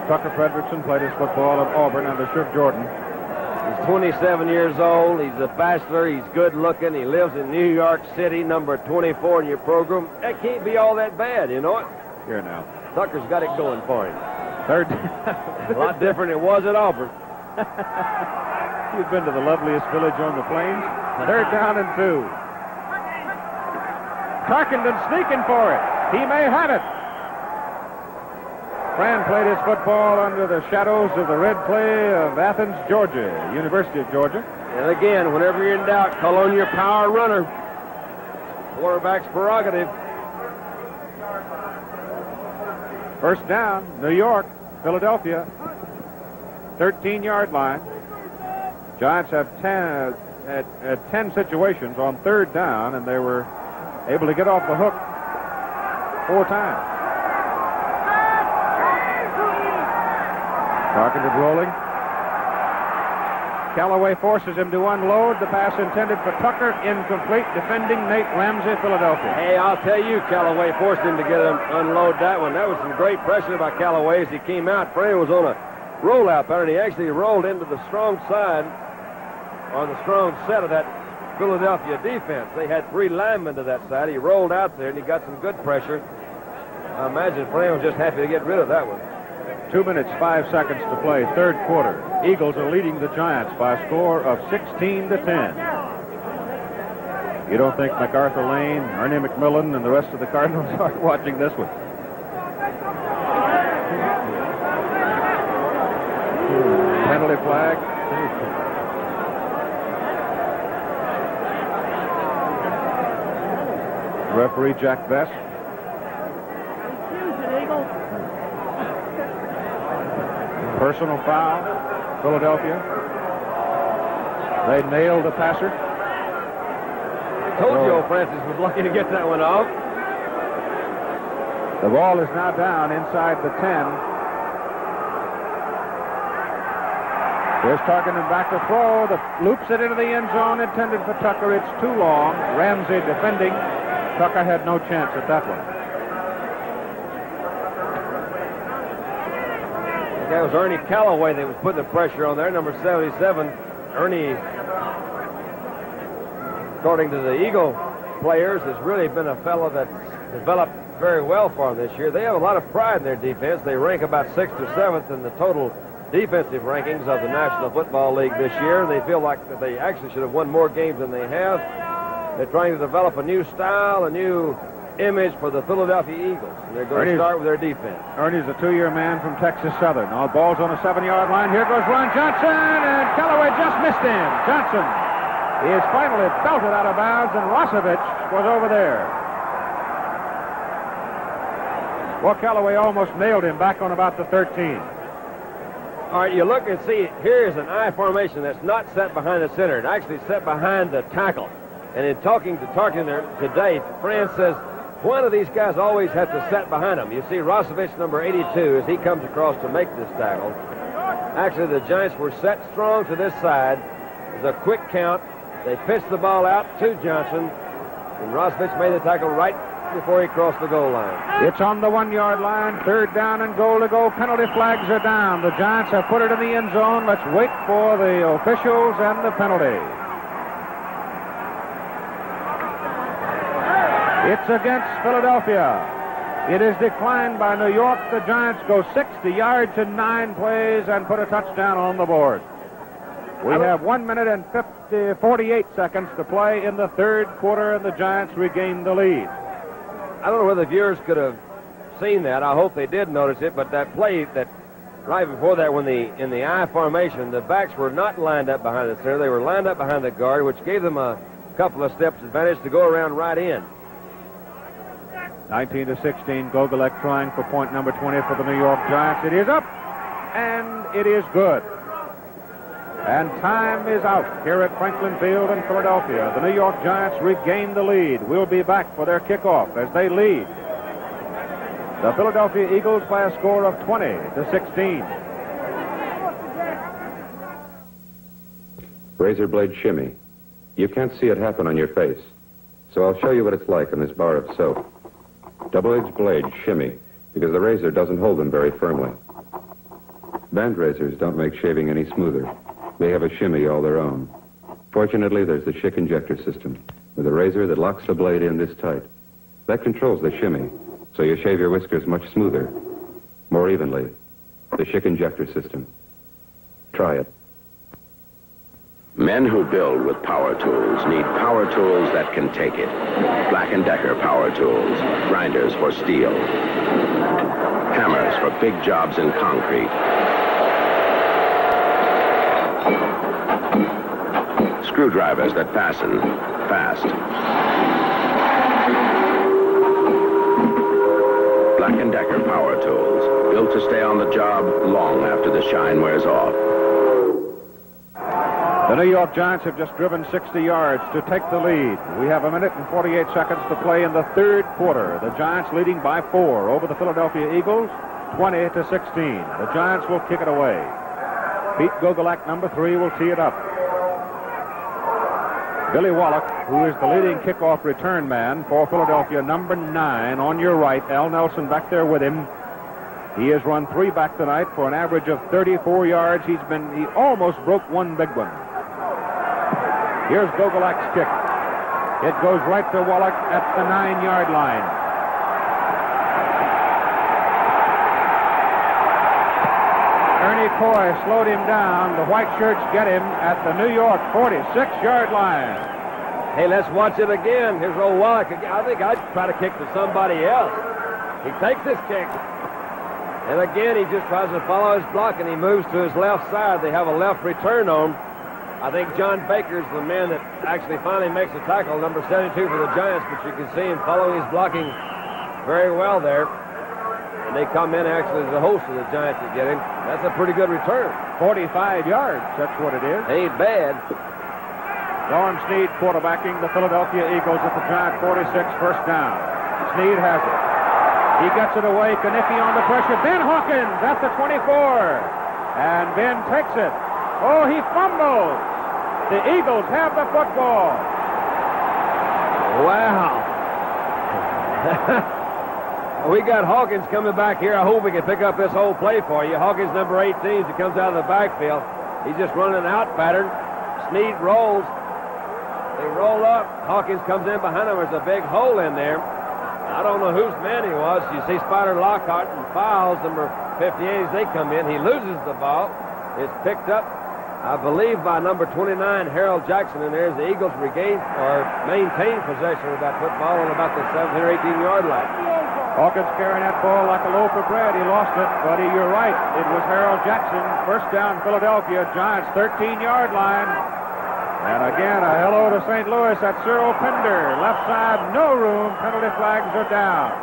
Tucker Fredrickson played his football at Auburn under Shirk Jordan. He's 27 years old. He's a bachelor. He's good looking. He lives in New York City, number 24 in your program. That can't be all that bad, you know it? Here now. Tucker's got it going for him. Third. A lot different than it was at Auburn. You've been to the loveliest village on the plains. Third down and 2. Tarkington sneaking for it. He may have it. Fran played his football under the shadows of the red clay of Athens, Georgia, University of Georgia. And again, whenever you're in doubt, call on your power runner. Quarterback's prerogative. First down, New York, Philadelphia, 13-yard line. Giants have 10 situations on third down, and they were able to get off the hook 4 times. Tarkington rolling. Callaway forces him to unload. The pass intended for Tucker, incomplete. Defending Nate Ramsey, Philadelphia. Hey, I'll tell you, Callaway forced him to unload that one. That was some great pressure by Callaway as he came out. Fran was on a rollout pattern. He actually rolled into the strong side, on the strong set of that Philadelphia defense. They had 3 linemen to that side. He rolled out there, and he got some good pressure. I imagine Fran was just happy to get rid of that one. 2 minutes, 5 seconds to play, third quarter. Eagles are leading the Giants by a score of 16-10. You don't think MacArthur Lane, Ernie McMillan, and the rest of the Cardinals are watching this one? Penalty flag. Referee Jack Best. Personal foul, Philadelphia. They nailed the passer. Told you old Francis was lucky to get that one off. The ball is now down inside the 10. Here's Tarkington back to throw. Loops it into the end zone, intended for Tucker. It's too long. Ramsey defending. Tucker had no chance at that one. That was Ernie Callaway that was putting the pressure on there, number 77. Ernie, according to the Eagle players, has really been a fellow that's developed very well for them this year. They have a lot of pride in their defense. They rank about 6th or 7th in the total defensive rankings of the National Football League this year. They feel like that they actually should have won more games than they have. They're trying to develop a new style, a new image for the Philadelphia Eagles. And they're going to start with their defense. Ernie's a 2-year man from Texas Southern. All balls on a 7-yard line. Here goes Ron Johnson, and Callaway just missed him. Johnson is finally belted out of bounds, and Rosevich was over there. Well, Callaway almost nailed him back on about the 13. All right, you look and see, here is an I formation that's not set behind the center. It's actually set behind the tackle. And in talking to Tarkington today, Fran says, one of these guys always has to set behind him. You see Rosevich, number 82, as he comes across to make this tackle. Actually, the Giants were set strong to this side. It was a quick count. They pitched the ball out to Johnson, and Rosevich made the tackle right before he crossed the goal line. It's on the 1-yard line. Third down and goal to go. Penalty flags are down. The Giants have put it in the end zone. Let's wait for the officials and the penalty. It's against Philadelphia. It is declined by New York. The Giants go 60 yards in 9 plays and put a touchdown on the board. We have 1 minute and 48 seconds to play in the third quarter, and the Giants regain the lead. I don't know whether the viewers could have seen that. I hope they did notice it, but that play that right before that, when in the I formation, the backs were not lined up behind the center. They were lined up behind the guard, which gave them a couple of steps advantage to go around right in. 19-16, Gogolek trying for point number 20 for the New York Giants. It is up, and it is good. And time is out here at Franklin Field in Philadelphia. The New York Giants regain the lead. We'll be back for their kickoff as they lead the Philadelphia Eagles by a score of 20-16. Razor blade shimmy. You can't see it happen on your face, so I'll show you what it's like on this bar of soap. Double-edged blades shimmy because the razor doesn't hold them very firmly. Band razors don't make shaving any smoother. They have a shimmy all their own. Fortunately, there's the Schick injector system with a razor that locks the blade in this tight. That controls the shimmy, so you shave your whiskers much smoother, more evenly. The Schick injector system. Try it. Men who build with power tools need power tools that can take it. Black & Decker power tools, grinders for steel, hammers for big jobs in concrete, screwdrivers that fasten fast. Black & Decker power tools, built to stay on the job long after the shine wears off. The New York Giants have just driven 60 yards to take the lead. We have a minute and 48 seconds to play in the third quarter. The Giants leading by 4 over the Philadelphia Eagles, 20-16. The Giants will kick it away. Pete Gogolek, number 3, will tee it up. Billy Wallach, who is the leading kickoff return man for Philadelphia, number 9 on your right. Al Nelson back there with him. He has run 3 back tonight for an average of 34 yards. He almost broke one big one. Here's Gogolek's kick. It goes right to Wallach at the 9-yard line. Ernie Coy slowed him down. The white shirts get him at the New York 46-yard line. Hey, let's watch it again. Here's old Wallach. I think I'd try to kick to somebody else. He takes his kick. And again, he just tries to follow his block, and he moves to his left side. They have a left return on. I think John Baker's the man that actually finally makes the tackle, number 72 for the Giants, but you can see him following his blocking very well there. And they come in actually as a host of the Giants to get him. That's a pretty good return. 45 yards, that's what it is. Ain't bad. Norm Snead quarterbacking the Philadelphia Eagles at the Giant 46, first down. Snead has it. He gets it away. Kniffy on the pressure. Ben Hawkins at the 24. And Ben takes it. Oh, he fumbles. The Eagles have the football. Wow. We got Hawkins coming back here. I hope we can pick up this whole play for you. Hawkins, number 18, he comes out of the backfield. He's just running an out pattern. Snead rolls. They roll up. Hawkins comes in behind him. There's a big hole in there. I don't know whose man he was. You see Spider Lockhart and Files, number 58, as they come in. He loses the ball. It's picked up, I believe, by number 29, Harold Jackson. And there's the Eagles regain or maintain possession of that football on about the 17 or 18-yard line. Hawkins carrying that ball like a loaf of bread. He lost it, but you're right. It was Harold Jackson. First down, Philadelphia. Giants 13-yard line. And again, a hello to St. Louis at Cyril Pender. Left side, no room. Penalty flags are down.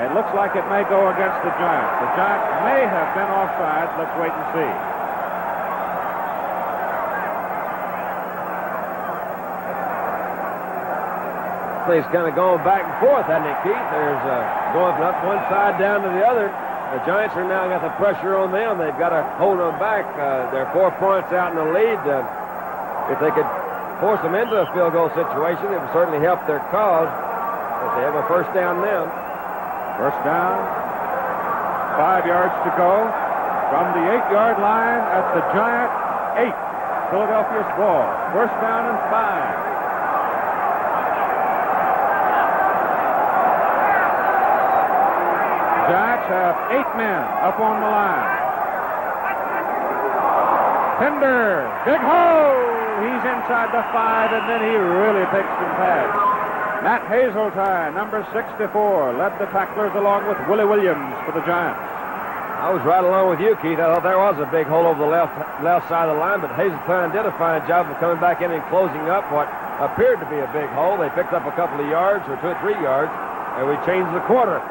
It looks like it may go against the Giants. The Giants may have been offside. Let's wait and see. He's kind of going back and forth, hasn't it, Keith? There's going from up one side down to the other. The Giants are now got the pressure on them. They've got to hold them back. They're 4 points out in the lead. If they could force them into a field goal situation, it would certainly help their cause. But they have a first down now. First down. 5 yards to go. From the 8-yard line at the Giant 8. Philadelphia's ball. First down and 5. Giants have 8 men up on the line. Pender, big hole! He's inside the 5, and then he really takes some pads. Matt Hazeltine, number 64, led the tacklers along with Willie Williams for the Giants. I was right along with you, Keith. I thought there was a big hole over the left side of the line, but Hazeltine did a fine job of coming back in and closing up what appeared to be a big hole. They picked up a couple of yards or 2 or 3 yards, and we changed the quarter.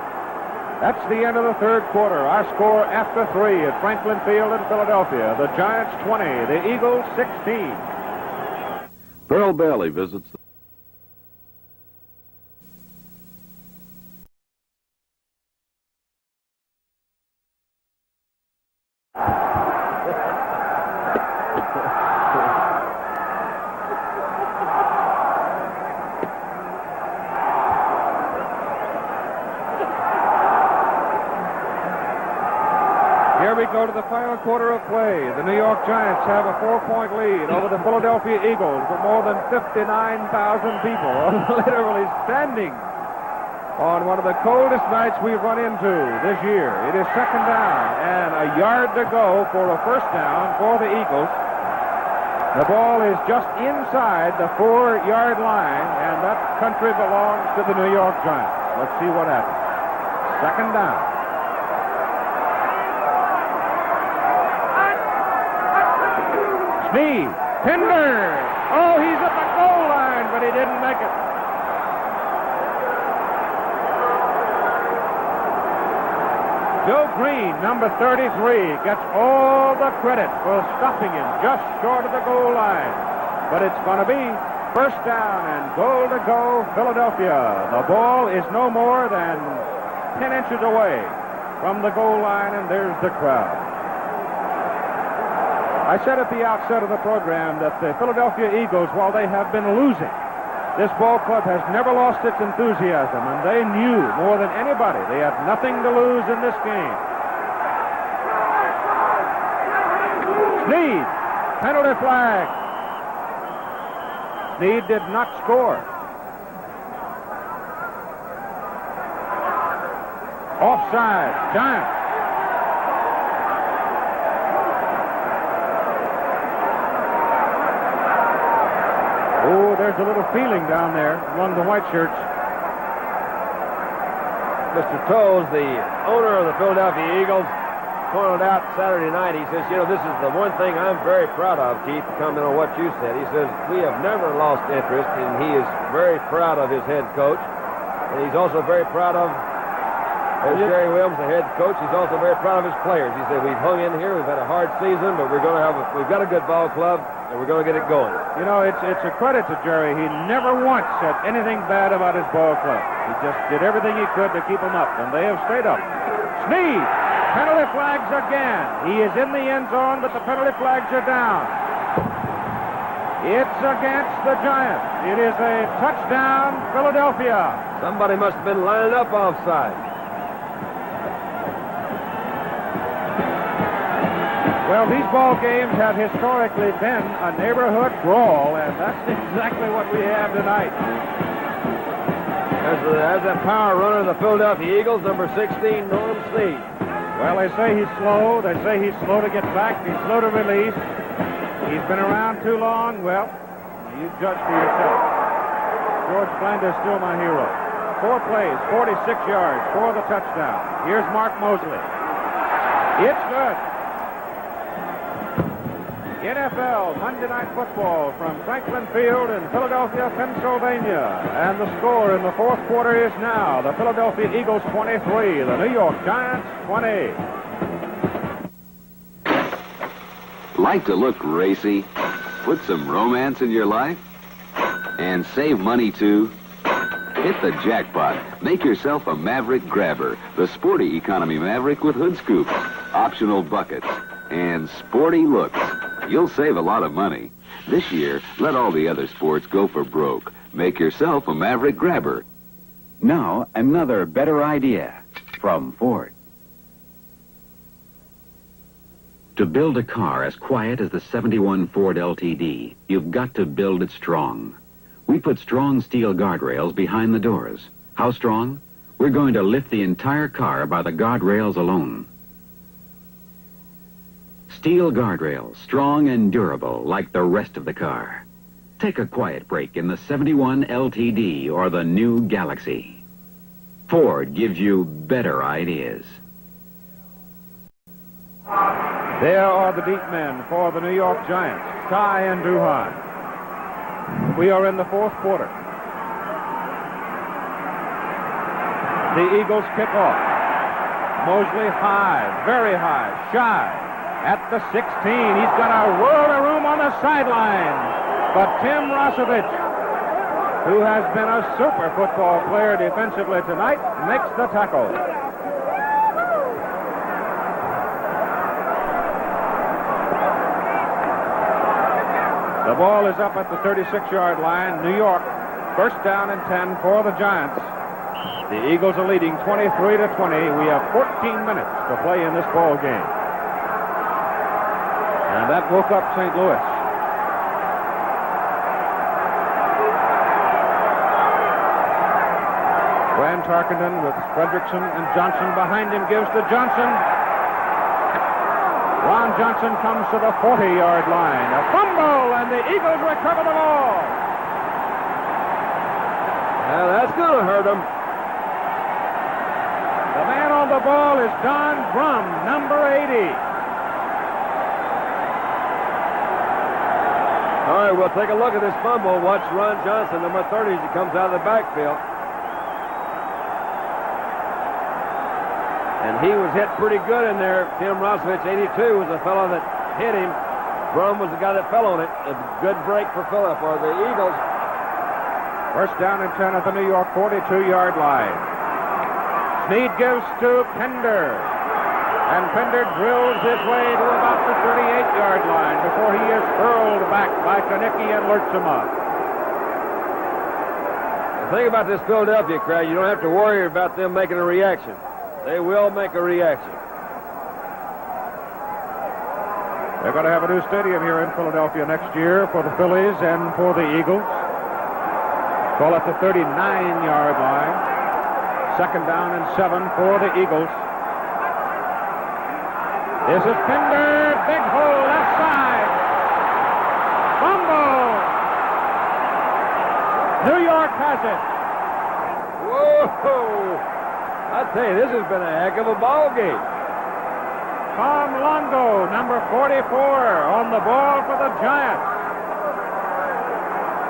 That's the end of the third quarter. Our score after 3 at Franklin Field in Philadelphia. The Giants 20, the Eagles 16. Pearl Bailey visits the Here we go to the final quarter of play. The New York Giants have a 4-point lead over the Philadelphia Eagles with more than 59,000 people literally standing on one of the coldest nights we've run into this year. It is second down and a yard to go for a first down for the Eagles. The ball is just inside the 4-yard line, and that country belongs to the New York Giants. Let's see what happens. Second down. Snead, Pinder. Oh, he's at the goal line, but he didn't make it. Joe Green, number 33, gets all the credit for stopping him just short of the goal line. But it's going to be first down and goal to go, Philadelphia. The ball is no more than 10 inches away from the goal line, and there's the crowd. I said at the outset of the program that the Philadelphia Eagles, while they have been losing, this ball club has never lost its enthusiasm, and they knew more than anybody they had nothing to lose in this game. Snead, penalty flag. Snead did not score. Offside, Giants. Oh, there's a little feeling down there among the white shirts. Mr. Toles, the owner of the Philadelphia Eagles, pointed out Saturday night. He says, this is the one thing I'm very proud of, Keith, to comment on what you said. He says, we have never lost interest, and he is very proud of his head coach. And he's also very proud of Jerry Williams, the head coach. He's also very proud of his players. He said, we've hung in here, we've had a hard season, but we've got a good ball club, and we're going to get it going. It's a credit to Jerry. He never once said anything bad about his ball club. He just did everything he could to keep them up, and they have stayed up. Snead, penalty flags again. He is in the end zone, but the penalty flags are down. It's against the Giants. It is a touchdown, Philadelphia. Somebody must have been lining up offside. Well, these ball games have historically been a neighborhood brawl, and that's exactly what we have tonight. As a power runner of the Philadelphia Eagles, number 16, Norm Snead. Well, they say he's slow. They say he's slow to get back. He's slow to release. He's been around too long. Well, you judge for yourself. George Blander's still my hero. 4 plays, 46 yards for the touchdown. Here's Mark Mosley. It's good. NFL Monday Night Football from Franklin Field in Philadelphia, Pennsylvania. And the score in the fourth quarter is now the Philadelphia Eagles 23, the New York Giants 20. Like to look racy? Put some romance in your life? And save money too? Hit the jackpot. Make yourself a Maverick Grabber, the sporty economy Maverick with hood scoops, optional buckets, and sporty looks. You'll save a lot of money. This year, let all the other sports go for broke. Make yourself a Maverick Grabber. Now, another better idea from Ford. To build a car as quiet as the 71 Ford LTD, you've got to build it strong. We put strong steel guardrails behind the doors. How strong? We're going to lift the entire car by the guardrails alone. Steel guardrails, strong and durable like the rest of the car. Take a quiet break in the 71 LTD or the new Galaxy. Ford gives you better ideas. There are the deep men for the New York Giants, Ty and Duhan. We are in the fourth quarter. The Eagles kick off. Mosley high, very high, shy at the 16. He's going to whirl the room on the sideline. But Tim Rosevich, who has been a super football player defensively tonight, makes the tackle. The ball is up at the 36-yard line. New York, first down and 10 for the Giants. The Eagles are leading 23-20. We have 14 minutes to play in this ball game. And that woke up St. Louis. Van Tarkenton with Fredrickson and Johnson behind him gives to Johnson. Ron Johnson comes to the 40-yard line. A fumble, and the Eagles recover the ball. Now, that's going to hurt them. The man on the ball is Don Brum, number 80. All right, we'll take a look at this fumble. Watch Ron Johnson, number 30, as he comes out of the backfield. And he was hit pretty good in there. Tim Rosevich, 82, was the fellow that hit him. Brum was the guy that fell on it. A good break for Phillip or the Eagles. First down and 10 at the New York 42-yard line. Snead gives to Pender. And Pender drills his way to about the 38-yard line before he is hurled back by Konecki and Lertzema. The thing about this Philadelphia crowd, you don't have to worry about them making a reaction. They will make a reaction. They're going to have a new stadium here in Philadelphia next year for the Phillies and for the Eagles. Ball at the 39-yard line. Second down and 7 for the Eagles. This is Pender. Big hole left side. Fumble. New York has it. Whoa! I tell you, this has been a heck of a ball game. Tom Longo, number 44, on the ball for the Giants.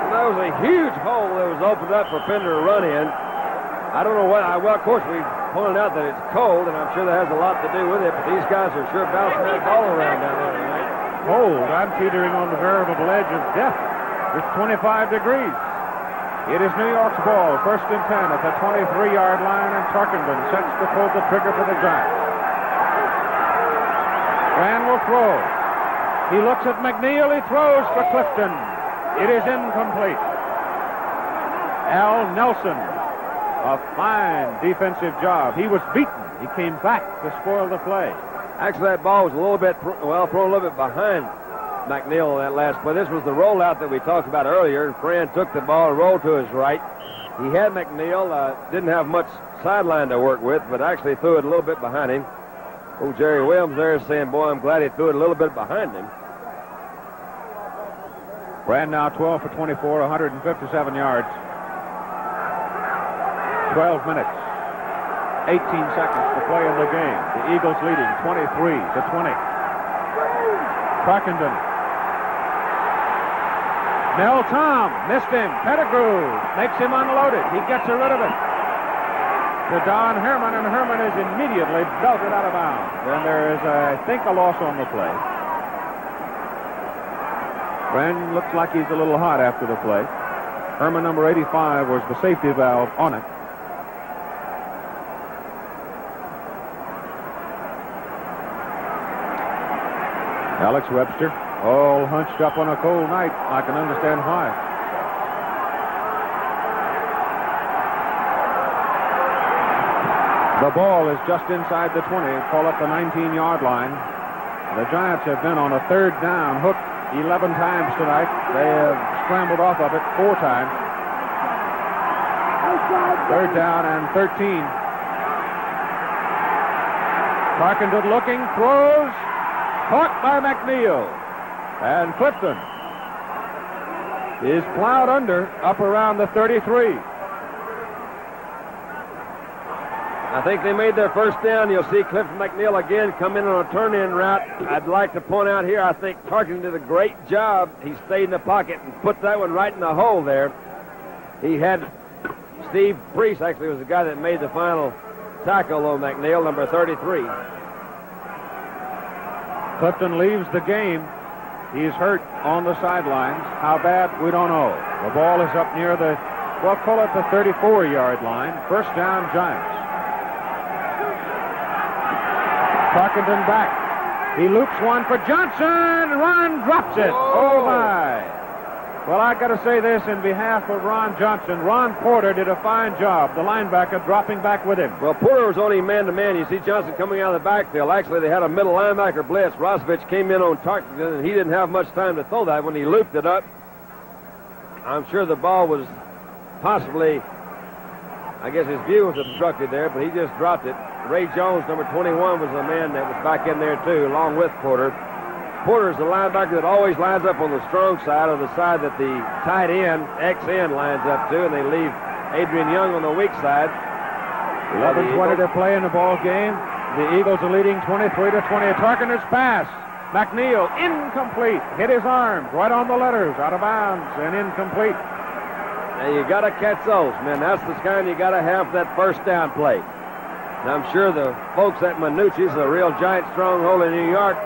And that was a huge hole that was opened up for Pender to run in. I don't know what. Well, of course, we pointed out that it's cold, and I'm sure that has a lot to do with it, but these guys are sure bouncing that ball around down there tonight. Cold. I'm teetering on the veritable edge of death. It's 25 degrees. It is New York's ball, first and 10 at the 23-yard line, and Tarkenton sets to pull the trigger for the Giants. Grant will throw. He looks at McNeil. He throws for Clifton. It is incomplete. Al Nelson, a fine defensive job. He was beaten. He came back to spoil the play. Actually, that ball was a little bit, thrown a little bit behind McNeil on that last play. This was the rollout that we talked about earlier, and Fran took the ball and rolled to his right. He had McNeil, didn't have much sideline to work with, but actually threw it a little bit behind him. Oh, Jerry Williams there is saying, boy, I'm glad he threw it a little bit behind him. Brand now 12 for 24, 157 yards. 12 minutes. 18 seconds to play in the game. The Eagles leading 23-20. Tarkenton. Mel Tom missed him. Pettigrew makes him unloaded. He gets rid of it to Don Herman, and Herman is immediately belted out of bounds. And there is, I think, a loss on the play. Brand looks like he's a little hot after the play. Herman, number 85, was the safety valve on it. Alex Webster, all hunched up on a cold night. I can understand why. The ball is just inside the 20, call it the 19-yard line. The Giants have been on a third down hook 11 times tonight. They have scrambled off of it 4 times. Third down and 13. Tarkenton looking, throws. Caught by McNeil. And Clifton is plowed under up around the 33. I think they made their first down. You'll see Cliff McNeil again come in on a turn-in route. I'd like to point out here, I think Tarkin did a great job. He stayed in the pocket and put that one right in the hole there. He had Steve Priest, actually, was the guy that made the final tackle on McNeil, number 33. Clifton leaves the game. He's hurt on the sidelines. How bad, we don't know. The ball is up near the, well, call it the 34-yard line. First down, Giants. Tarkenton back. He loops one for Johnson. Ron drops it. Whoa. Oh, my. Well, I got to say this in behalf of Ron Johnson. Ron Porter did a fine job, the linebacker, dropping back with him. Well, Porter was only man-to-man. You see Johnson coming out of the backfield. Actually, they had a middle linebacker blitz. Rosovich came in on Tarkenton, and he didn't have much time to throw that when he looped it up. I'm sure the ball was possibly, I guess his view was obstructed there, but he just dropped it. Ray Jones, number 21, was the man that was back in there, too, along with Porter. Porter's the linebacker that always lines up on the strong side, or the side that the tight end, XN, lines up to, and they leave Adrian Young on the weak side. 11:20 to play in the ball game. The Eagles are leading 23-20. Tarkenton's pass. McNeil, incomplete. Hit his arms right on the letters, out of bounds, and incomplete. And you got to catch those, man. That's the kind you got to have for that first down play. And I'm sure the folks at Minucci's, a real giant stronghold in New York,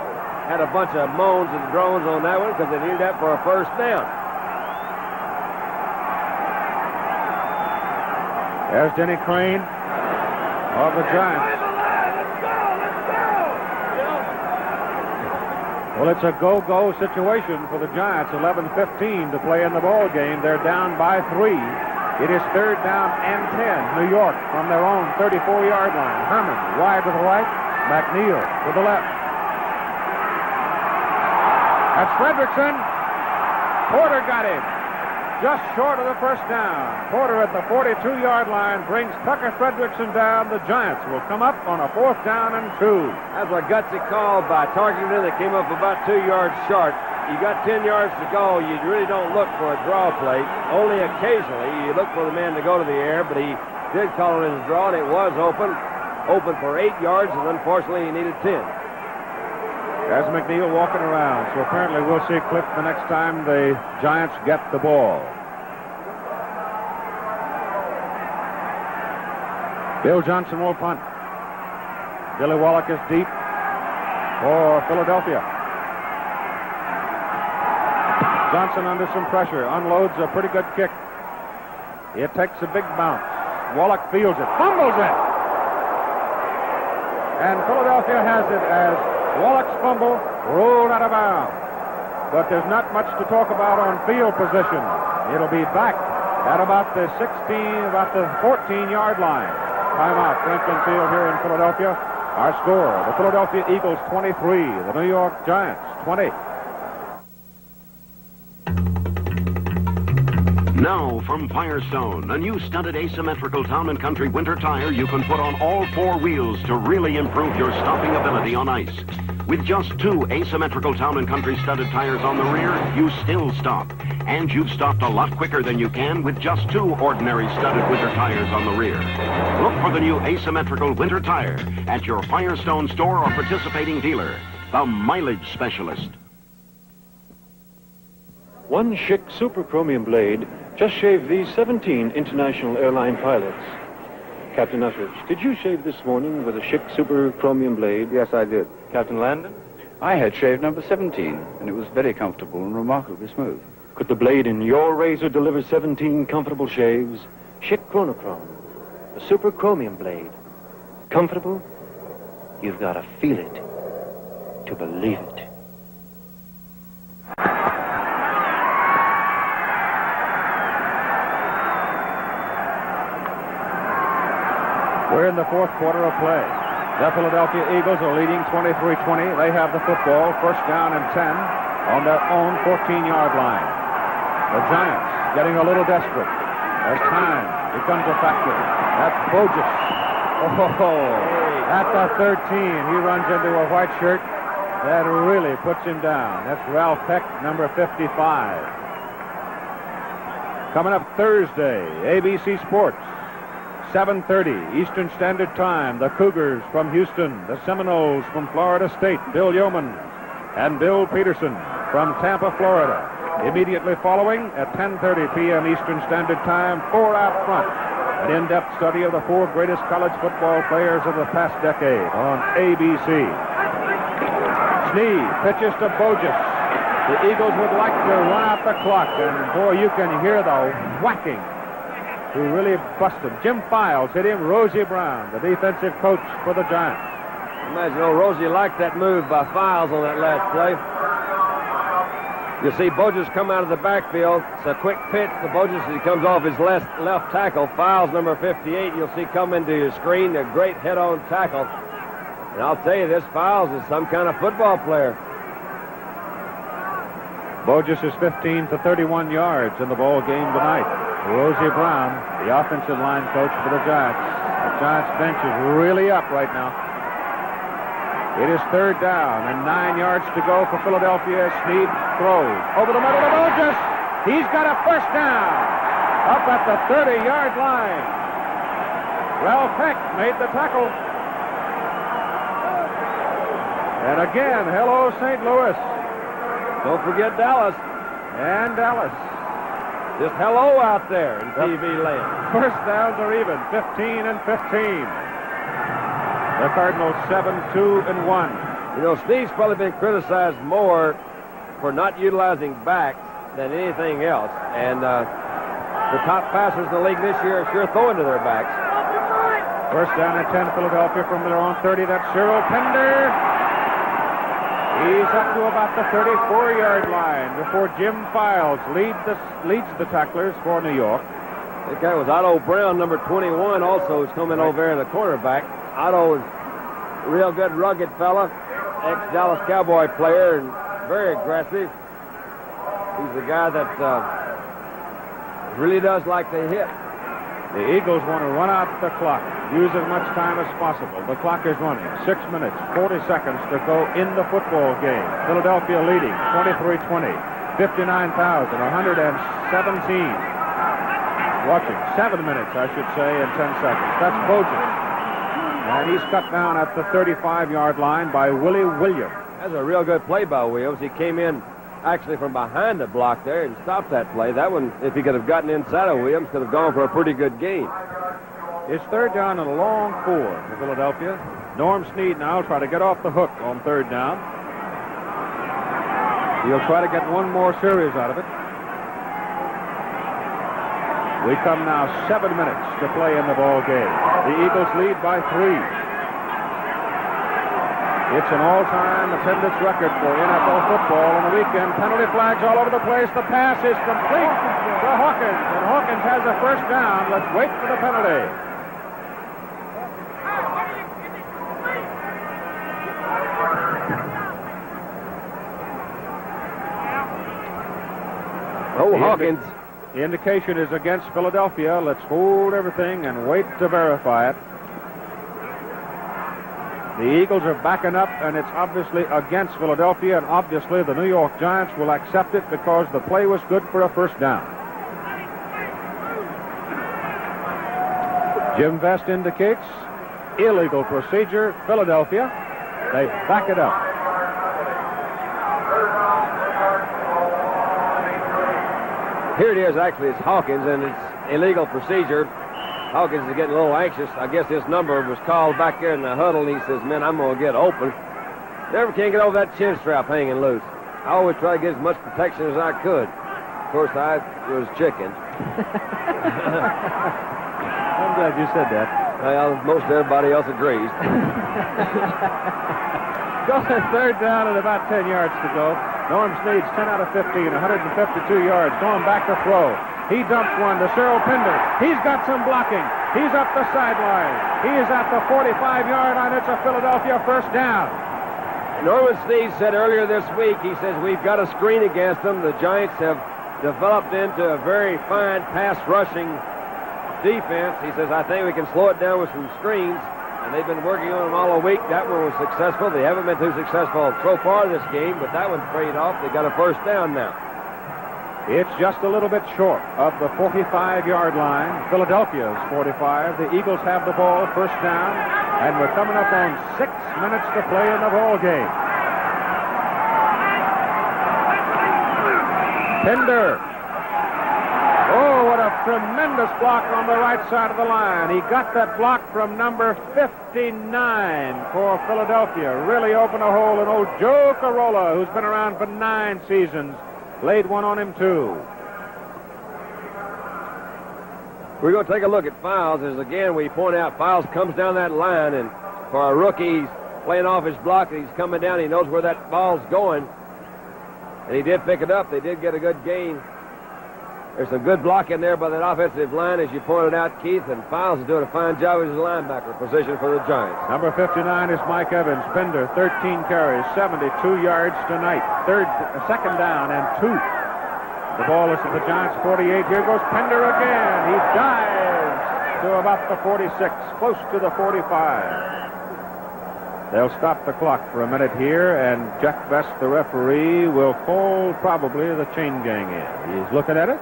had a bunch of moans and groans on that one because they needed that for a first down. There's Denny Crane of the Giants. Well, it's a go-go situation for the Giants. 11:15 to play in the ball game. They're down by 3. It is third down and 10. New York from their own 34-yard line. Herman wide to the right. McNeil to the left. That's Fredrickson. Porter got him. Just short of the first down. Porter at the 42-yard line brings Tucker Fredrickson down. The Giants will come up on a 4th down and 2. That's a gutsy call by Tarkenton that came up about 2 yards short. You got 10 yards to go. You really don't look for a draw play. Only occasionally you look for the man to go to the air, but he did call it as a draw, and it was open for 8 yards, and unfortunately he needed 10. There's McNeil walking around, so apparently we'll see Cliff the next time the Giants get the ball. Bill Johnson will punt. Billy Wallach is deep for Philadelphia. Johnson under some pressure, unloads a pretty good kick. It takes a big bounce. Wallach fields it, fumbles it. And Philadelphia has it as Wallach's fumble rolled out of bounds. But there's not much to talk about on field position. It'll be back at about the 14-yard line. Timeout, Franklin Field here in Philadelphia. Our score, the Philadelphia Eagles 23, the New York Giants 20. Now from Firestone, a new studded asymmetrical town and country winter tire you can put on all 4 wheels to really improve your stopping ability on ice. With just 2 asymmetrical town and country studded tires on the rear, you still stop. And you've stopped a lot quicker than you can with just 2 ordinary studded winter tires on the rear. Look for the new asymmetrical winter tire at your Firestone store or participating dealer, the mileage specialist. One Schick Super Chromium blade just shaved these 17 international airline pilots. Captain Uttridge, did you shave this morning with a Schick Super Chromium blade? Yes, I did. Captain Landon? I had shaved number 17, and it was very comfortable and remarkably smooth. Could the blade in your razor deliver 17 comfortable shaves? Schick Chronochrome, the Super Chromium blade. Comfortable? You've got to feel it to believe it. We're in the 4th quarter of play. The Philadelphia Eagles are leading 23-20. They have the football, first down and 10 on their own 14-yard line. The Giants getting a little desperate. As time becomes a factor. That's Bogus. At the 13, he runs into a white shirt that really puts him down. That's Ralph Peck, number 55. Coming up Thursday, ABC Sports. 7:30 Eastern Standard Time. The Cougars from Houston, the Seminoles from Florida State, Bill Yeoman and Bill Peterson from Tampa, Florida. Immediately following at 10:30 p.m. Eastern Standard Time, 4 out front. An in-depth study of the 4 greatest college football players of the past decade on ABC. Sneed pitches to Bogus. The Eagles would like to run out the clock, and boy, you can hear the whacking. Who really busted. Jim Files hit him. Rosie Brown, the defensive coach for the Giants. Imagine old Rosie liked that move by Files on that last play. You see Bogus come out of the backfield. It's a quick pitch to Bogus as he comes off his left tackle. Files, number 58, you'll see come into your screen. A great head-on tackle. And I'll tell you, this Files is some kind of football player. Bogus is 15 for 31 yards in the ball game tonight. Rosie Brown, the offensive line coach for the Giants. The Giants bench is really up right now. It is 3rd down and 9 yards to go for Philadelphia. Sneed throws over the middle to Bogus. He's got a first down up at the 30-yard line. Ralph Peck made the tackle. And again, hello, St. Louis. Don't forget Dallas. And Dallas. Just hello out there in TV land. First downs are even, 15 and 15. The Cardinals 7-2-1. You know, Sneed's probably been criticized more for not utilizing backs than anything else. And the top passers in the league this year are sure throwing to their backs. First down and 10, Philadelphia from their own 30. That's Cyril Pender. He's up to about the 34-yard line before Jim Files leads the tacklers for New York. That guy was Otto Brown, number 21, also is coming over there, the cornerback. Otto is a real good, rugged fella, ex-Dallas Cowboy player, and very aggressive. He's a guy that really does like to hit. The Eagles want to run out the clock, use as much time as possible. The clock is running. 6 minutes, 40 seconds to go in the football game. Philadelphia leading 23-20, 59,117. Watching 7 minutes, I should say, and 10 seconds. That's Bogus. And he's cut down at the 35-yard line by Willie Williams. That's a real good play by Williams. He came in actually from behind the block there and stopped that play. That one, if he could have gotten inside of Williams, could have gone for a pretty good gain. It's 3rd down and a long 4 for Philadelphia. Norm Sneed now try to get off the hook on 3rd down. He'll try to get one more series out of it. We come now 7 minutes to play in the ball game. The Eagles lead by 3. It's an all-time attendance record for NFL football on the weekend. Penalty flags all over the place. The pass is complete to Hawkins, and Hawkins has a first down. Let's wait for the penalty. Hawkins. The indication is against Philadelphia. Let's hold everything and wait to verify it. The Eagles are backing up, and it's obviously against Philadelphia, and obviously the New York Giants will accept it because the play was good for a first down. Jim Vest indicates illegal procedure, Philadelphia. They back it up. Here it is, actually, it's Hawkins, and it's illegal procedure. Hawkins is getting a little anxious. I guess this number was called back there in the huddle, and he says, man, I'm going to get open. Never can get over that chin strap hanging loose. I always try to get as much protection as I could. Of course, I was chicken. I'm glad you said that. Well, most everybody else agrees. Go to 3rd down and about 10 yards to go. Norm Sneed's 10 out of 15, 152 yards. Going back to throw. He dumps one to Cyril Pender. He's got some blocking. He's up the sideline. He is at the 45-yard line. It's a Philadelphia first down. Norman Sneed said earlier this week, he says, we've got a screen against them. The Giants have developed into a very fine pass rushing defense. He says, I think we can slow it down with some screens. And they've been working on them all week. That one was successful. They haven't been too successful so far this game, but that one paid off. They got a first down now. It's just a little bit short of the 45-yard line. Philadelphia's 45. The Eagles have the ball, first down, and we're coming up on 6 minutes to play in the ball game. Pinder. Oh, what a tremendous block on the right side of the line. He got that block from number 59 for Philadelphia. Really opened a hole, and old Joe Corolla, who's been around for 9 seasons, laid one on him, too. We're going to take a look at Files. As again, we point out, Files comes down that line, and for a rookie, he's playing off his block. He's coming down. He knows where that ball's going. And he did pick it up. They did get a good gain. There's some good blocking there by that offensive line, as you pointed out, Keith, and Files is doing a fine job as a linebacker position for the Giants. Number 59 is Mike Evans. Pinder, 13 carries, 72 yards tonight. Second down and 2. The ball is at the Giants' 48. Here goes Pinder again. He dives to about the 46, close to the 45. They'll stop the clock for a minute here, and Jack Best, the referee, will call probably the chain gang in. He's looking at it.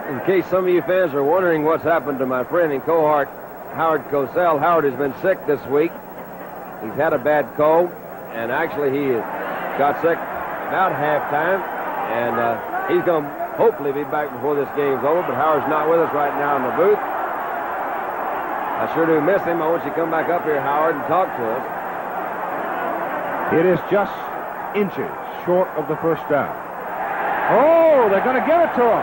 In case some of you fans are wondering what's happened to my friend and cohort, Howard Cosell, Howard has been sick this week. He's had a bad cold, and actually he got sick about halftime, and he's going to hopefully be back before this game's over, but Howard's not with us right now in the booth. I sure do miss him. I want you to come back up here, Howard, and talk to us. It is just inches short of the first down. Oh, they're going to give it to him.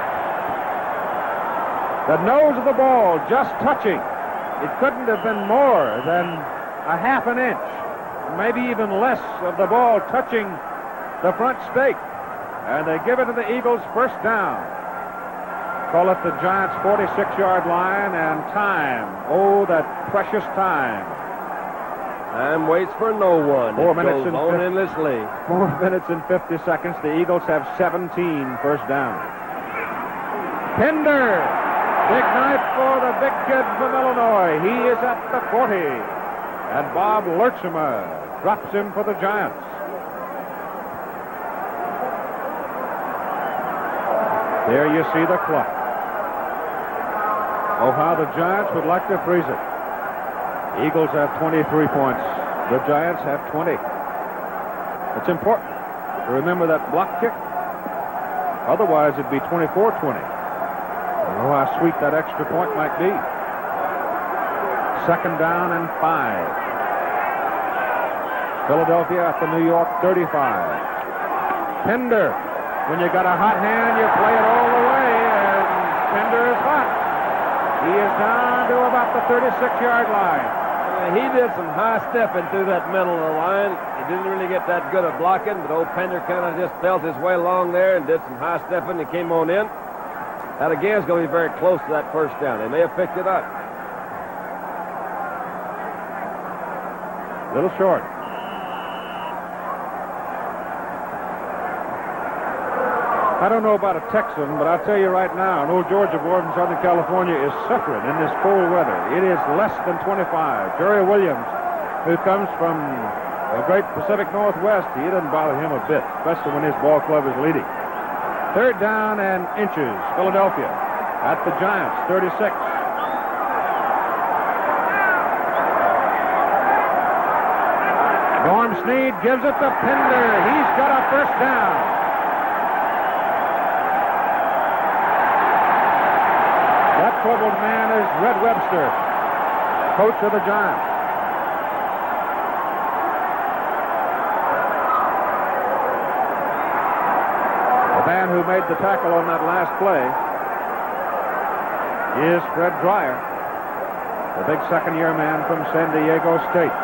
The nose of the ball just touching. It couldn't have been more than a half an inch, maybe even less of the ball touching the front stake. And they give it to the Eagles, first down. Call it the Giants' 46-yard line, and time. Oh, that precious time. Time waits for no one. 4 minutes and endlessly. 4 minutes and 50 seconds. The Eagles have 17 first down. Pinder. Big night for the big kid from Illinois. He is at the 40. And Bob Lurchema drops him for the Giants. There you see the clock. Oh, how the Giants would like to freeze it. The Eagles have 23 points. The Giants have 20. It's important to remember that block kick. Otherwise, it'd be 24-20. Oh, how sweet that extra point might be. Second down and 5. Philadelphia at the New York 35. Pinder. When you got a hot hand, you play it all the way, and Pinder is hot. He is down to about the 36-yard line. He did some high stepping through that middle of the line. He didn't really get that good at blocking, but old Pinder kind of just felt his way along there and did some high stepping and came on in. That again is going to be very close to that first down. They may have picked it up. A little short. I don't know about a Texan, but I'll tell you right now, an old Georgia boy from Southern California is suffering in this cold weather. It is less than 25. Jerry Williams, who comes from the great Pacific Northwest, he doesn't bother him a bit, especially when his ball club is leading. Third down and inches, Philadelphia at the Giants, 36. Norm Snead gives it to Pinder. He's got a first down. That troubled man is Red Webster, coach of the Giants. The man who made the tackle on that last play is Fred Dreyer, the big second-year man from San Diego State.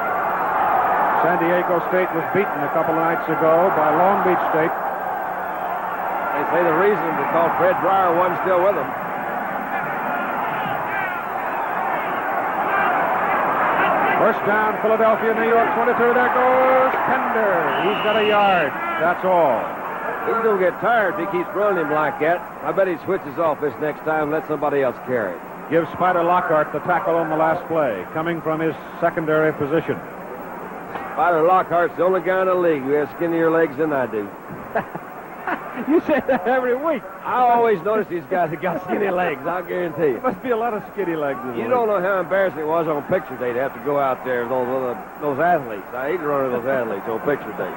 San Diego State was beaten a couple of nights ago by Long Beach State. They say the reason they called Fred Dreyer wasn't still with them. First down, Philadelphia, New York 22. There goes Pinder. He's got a yard. That's all. He's going to get tired if he keeps running him like that. I bet he switches off this next time and lets somebody else carry it. Gives Spider Lockhart the tackle on the last play, coming from his secondary position. Spider Lockhart's the only guy in the league who has skinnier legs than I do. You say that every week. I always notice these guys that got skinny legs, I'll guarantee you. There must be a lot of skinny legs in the You league. don't know how embarrassing it was on picture day to have to go out there with those athletes. I hate to run into those athletes on picture day.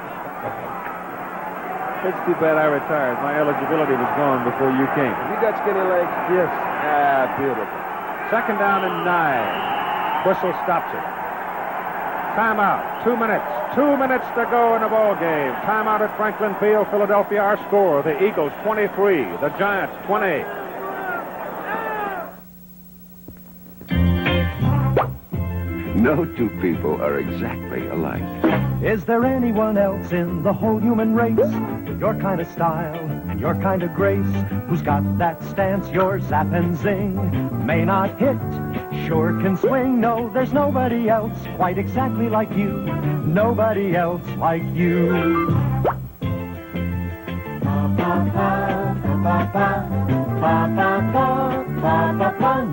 It's too bad I retired. My eligibility was gone before you came. You got skinny legs? Yes. Ah, beautiful. 2nd down and 9. Whistle stops it. Timeout. 2 minutes. 2 minutes to go in the ball game. Timeout at Franklin Field, Philadelphia. Our score: the Eagles 23, the Giants 20. No two people are exactly alike. Is there anyone else in the whole human race with your kind of style and your kind of grace, who's got that stance your zap and zing may not hit, sure can swing? No, there's nobody else quite exactly like you. Nobody else like you.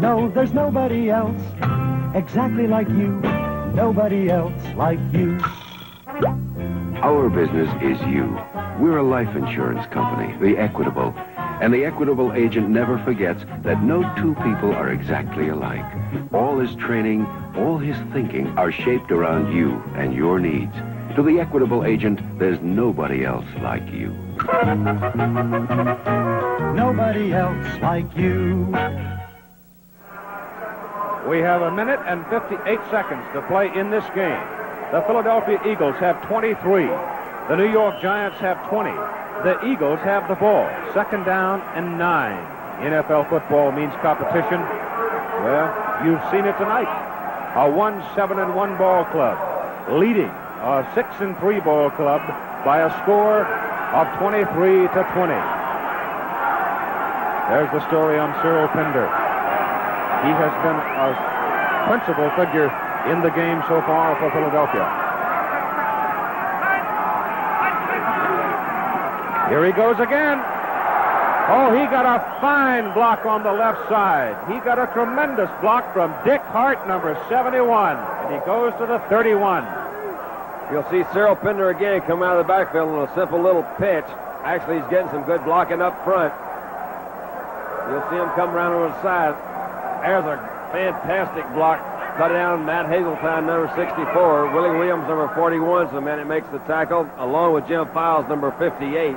No, there's nobody else exactly like you. Nobody else like you. Our business is you. We're a life insurance company, the Equitable. And the Equitable agent never forgets that no two people are exactly alike. All his training, all his thinking are shaped around you and your needs. To the Equitable agent, there's nobody else like you. Nobody else like you. We have 1 minute and 58 seconds to play in this game. The Philadelphia Eagles have 23. The New York Giants have 20. The Eagles have the ball. 2nd down and 9. NFL football means competition. Well, you've seen it tonight. A 1-7-1 ball club leading a 6-3 ball club by a score of 23-20. There's the story on Cyril Pinder. He has been a principal figure in the game so far for Philadelphia. Here he goes again. Oh, he got a fine block on the left side. He got a tremendous block from Dick Hart, number 71. And he goes to the 31. You'll see Cyril Pinder again come out of the backfield on a simple little pitch. Actually, he's getting some good blocking up front. You'll see him come around on the side. There's a fantastic block. Cut down Matt Hazeltine, number 64. Willie Williams, number 41, is the man that makes the tackle, along with Jim Files, number 58.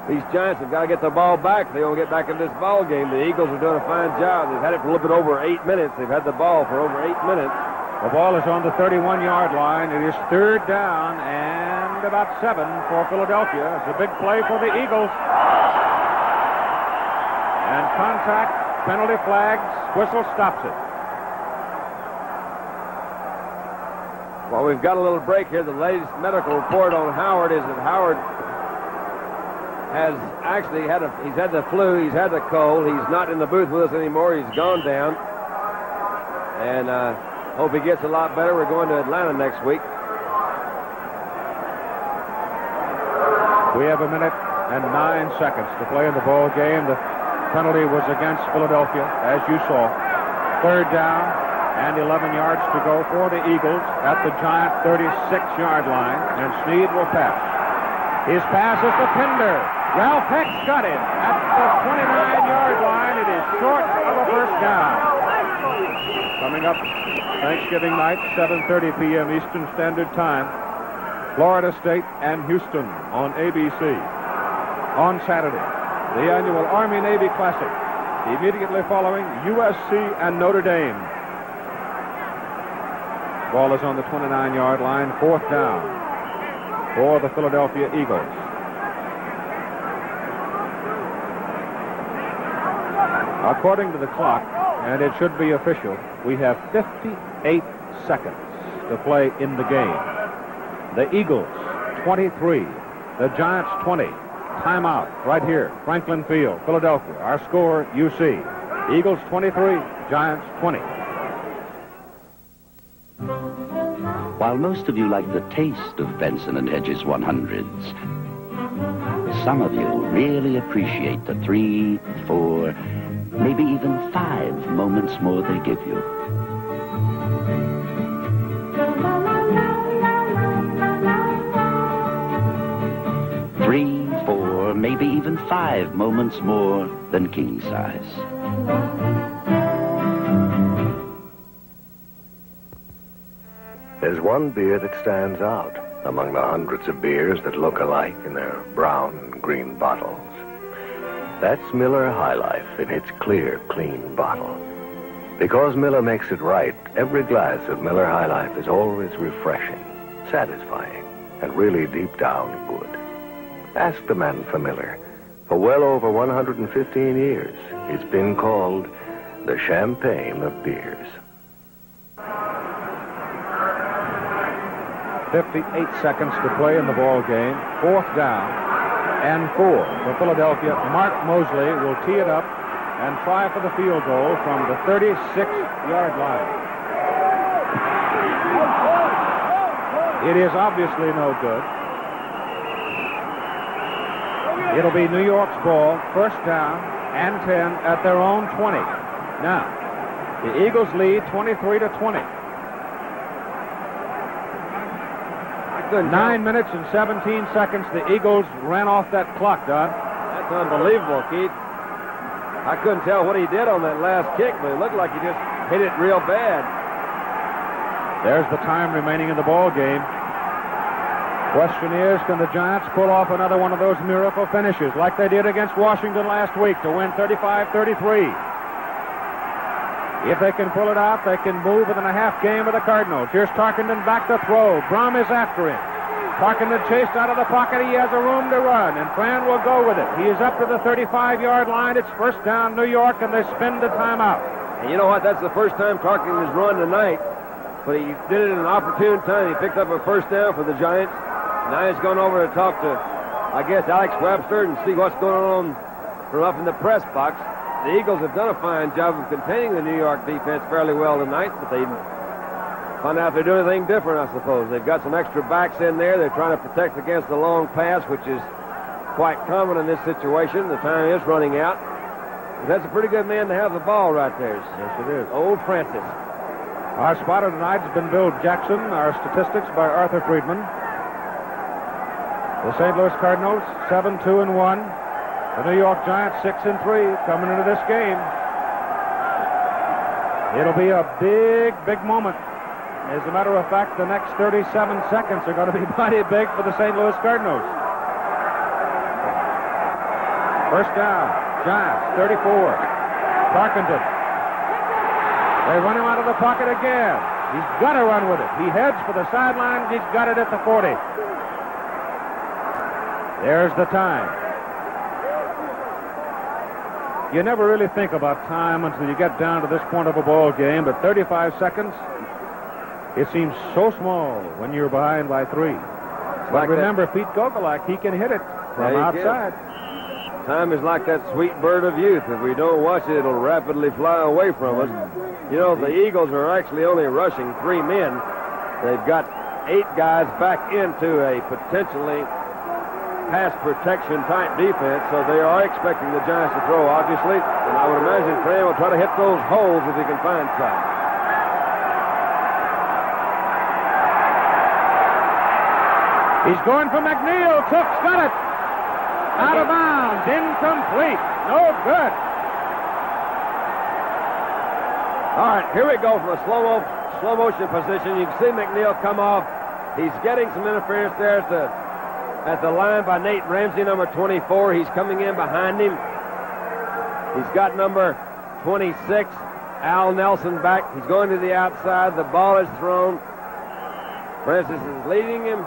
These Giants have got to get the ball back if they want to get back in this ball game. The Eagles are doing a fine job. They've had it for a little bit over 8 minutes. They've had the ball for over 8 minutes. The ball is on the 31-yard line. It is 3rd down and about 7 for Philadelphia. It's a big play for the Eagles. And contact, penalty flags, whistle stops it. Well, we've got a little break here. The latest medical report on Howard is that Howard has actually he's had the flu, he's had the cold. He's not in the booth with us anymore. He's gone down. And hope he gets a lot better. We're going to Atlanta next week. We have 1 minute and 9 seconds to play in the ball game. The penalty was against Philadelphia, as you saw. 3rd down and 11 yards to go for the Eagles at the Giant 36-yard line. And Snead will pass. His pass is to Pinder. Ralph Heck's got it at the 29-yard line. It is short of a first down. Coming up Thanksgiving night, 7:30 p.m. Eastern Standard Time, Florida State and Houston on ABC. On Saturday, the annual Army-Navy Classic, immediately following USC and Notre Dame. Ball is on the 29-yard line, 4th down for the Philadelphia Eagles. According to the clock, and it should be official, we have 58 seconds to play in the game. The Eagles, 23. The Giants, 20. Timeout right here, Franklin Field, Philadelphia. Our score, you see. Eagles, 23. Giants, 20. While most of you like the taste of Benson & Hedges 100s, some of you really appreciate the 3, 4, maybe even 5 moments more they give you. Three, 4, maybe maybe even 5 moments more than king size. There's one beer that stands out among the hundreds of beers that look alike in their brown and green bottles. That's Miller High Life in its clear, clean bottle. Because Miller makes it right, every glass of Miller High Life is always refreshing, satisfying, and really deep down good. Ask the man for Miller. For well over 115 years, it's been called the champagne of beers. 58 seconds to play in the ball game. 4th down and 4 for Philadelphia. Mark Mosley will tee it up and try for the field goal from the 36-yard line. It is obviously no good. It'll be New York's ball, 1st down and 10 at their own 20. Now, the Eagles lead 23-20. 9 minutes and 17 seconds. The Eagles ran off that clock, Don. That's unbelievable, Keith. I couldn't tell what he did on that last kick, but it looked like he just hit it real bad. There's the time remaining in the ball game. Question is, can the Giants pull off another one of those miracle finishes like they did against Washington last week to win 35-33? If they can pull it out, they can move within a half game of the Cardinals. Here's Tarkenton back to throw. Brum is after him. Tarkenton chased out of the pocket. He has a room to run, and Fran will go with it. He is up to the 35-yard line. It's 1st down, New York, and they spin the timeout. And you know what? That's the first time Tarkenton has run tonight, but he did it in an opportune time. He picked up a 1st down for the Giants. Now he's gone over to talk to, I guess, Alex Webster and see what's going on from up in the press box. The Eagles have done a fine job of containing the New York defense fairly well tonight, but they find out if they're doing anything different, I suppose. They've got some extra backs in there. They're trying to protect against the long pass, which is quite common in this situation. The time is running out. But that's a pretty good man to have the ball right there. Yes, it is. Old Francis. Our spotter tonight has been Bill Jackson. Our statistics by Arthur Friedman. The St. Louis Cardinals, 7-2-1. The New York Giants, 6-3, coming into this game. It'll be a big, big moment. As a matter of fact, the next 37 seconds are going to be mighty big for the St. Louis Cardinals. 1st down, Giants, 34. Tarkenton. They run him out of the pocket again. He's got to run with it. He heads for the sidelines. He's got it at the 40. There's the time. You never really think about time until you get down to this point of a ball game, but 35 seconds, it seems so small when you're behind by 3. But like remember, Pete Gogolak, he can hit it from outside. Time is like that sweet bird of youth. If we don't watch it, it'll rapidly fly away from us. You know, the Eagles are actually only rushing 3 men. They've got 8 guys back into a potentially pass protection type defense, so they are expecting the Giants to throw, obviously. And I would imagine Fran will try to hit those holes if he can find some. He's going for McNeil. Cook's got it. Out of bounds. Incomplete. No good. All right, here we go from a slow motion position. You can see McNeil come off. He's getting some interference there at the line by Nate Ramsey, number 24. He's coming in behind him. He's got number 26, Al Nelson, back. He's going to the outside. The ball is thrown. Francis is leading him.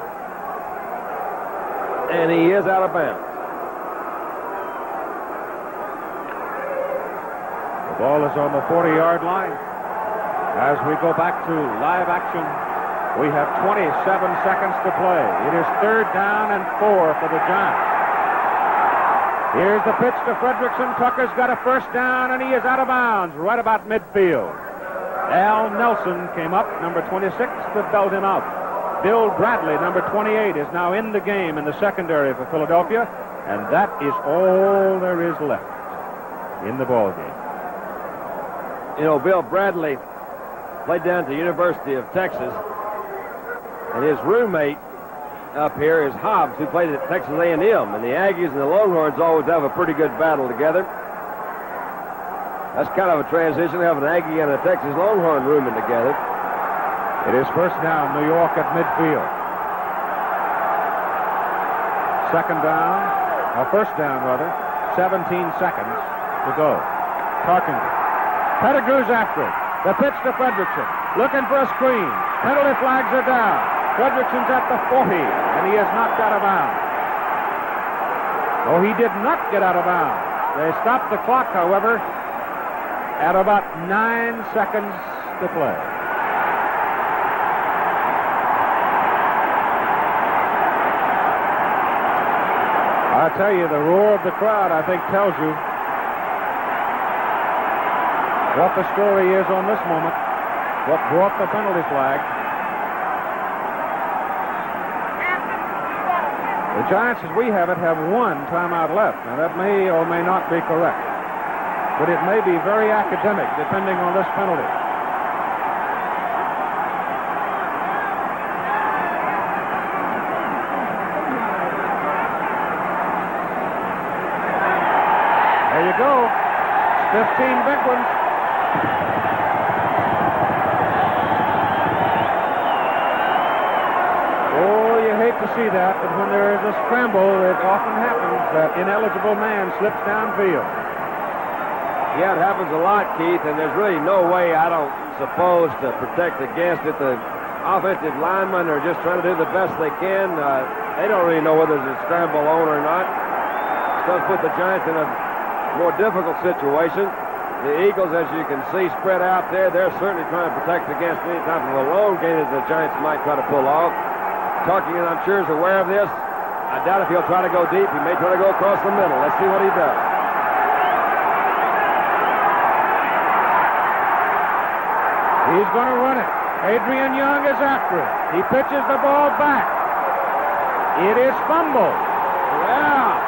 And he is out of bounds. The ball is on the 40-yard line. As we go back to live action, we have 27 seconds to play. It is 3rd down and 4 for the Giants. Here's the pitch to Fredrickson. Tucker's got a 1st down, and he is out of bounds right about midfield. Al Nelson came up, number 26, to belt him out. Bill Bradley, number 28, is now in the game in the secondary for Philadelphia, and that is all there is left in the ball game. You know, Bill Bradley played down at the University of Texas, and his roommate up here is Hobbs, who played at Texas A&M, and the Aggies and the Longhorns always have a pretty good battle together. That's kind of a transition to have an Aggie and a Texas Longhorn rooming together. It is first down, New York at midfield. First down, rather. 17 seconds to go. Tarkington. Pettigrew's after it. The pitch to Fredrickson. Looking for a screen. Penalty flags are down. Fredrickson's at the 40, and he is knocked out of bounds. Oh, he did not get out of bounds. They stopped the clock, however, at about 9 seconds to play. I tell you, the roar of the crowd, I think, tells you what the story is on this moment, what brought the penalty flag. The Giants, as we have it, have one timeout left. Now, that may or may not be correct, but it may be very academic, depending on this penalty. There you go. 15 big ones. Oh, you hate to see that, but when there is a scramble, it often happens that ineligible man slips downfield. Yeah, it happens a lot, Keith, and there's really no way, I don't suppose, to protect against it. The offensive linemen are just trying to do the best they can. They don't really know whether there's a scramble on or not. It does put the Giants in a more difficult situation. The Eagles, as you can see, spread out there. They're certainly trying to protect against any type of a long game that the Giants might try to pull off. Tarkington, I'm sure, is aware of this. I doubt if he'll try to go deep. He may try to go across the middle. Let's see what he does. He's going to run it. Adrian Young is after it. He pitches the ball back. It is fumbled. Yeah.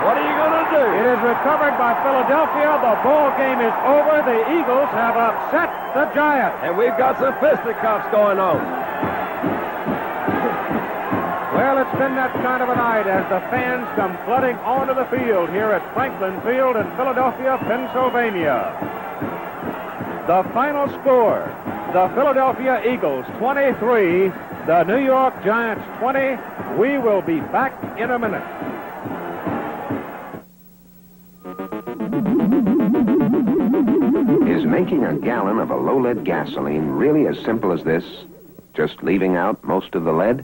What are you going to do? It is recovered by Philadelphia. The ball game is over. The Eagles have upset the Giants. And we've got some fisticuffs going on. Well, it's been that kind of a night as the fans come flooding onto the field here at Franklin Field in Philadelphia, Pennsylvania. The final score, the Philadelphia Eagles 23, the New York Giants 20. We will be back in a minute. Is making a gallon of a low-lead gasoline really as simple as this? Just leaving out most of the lead?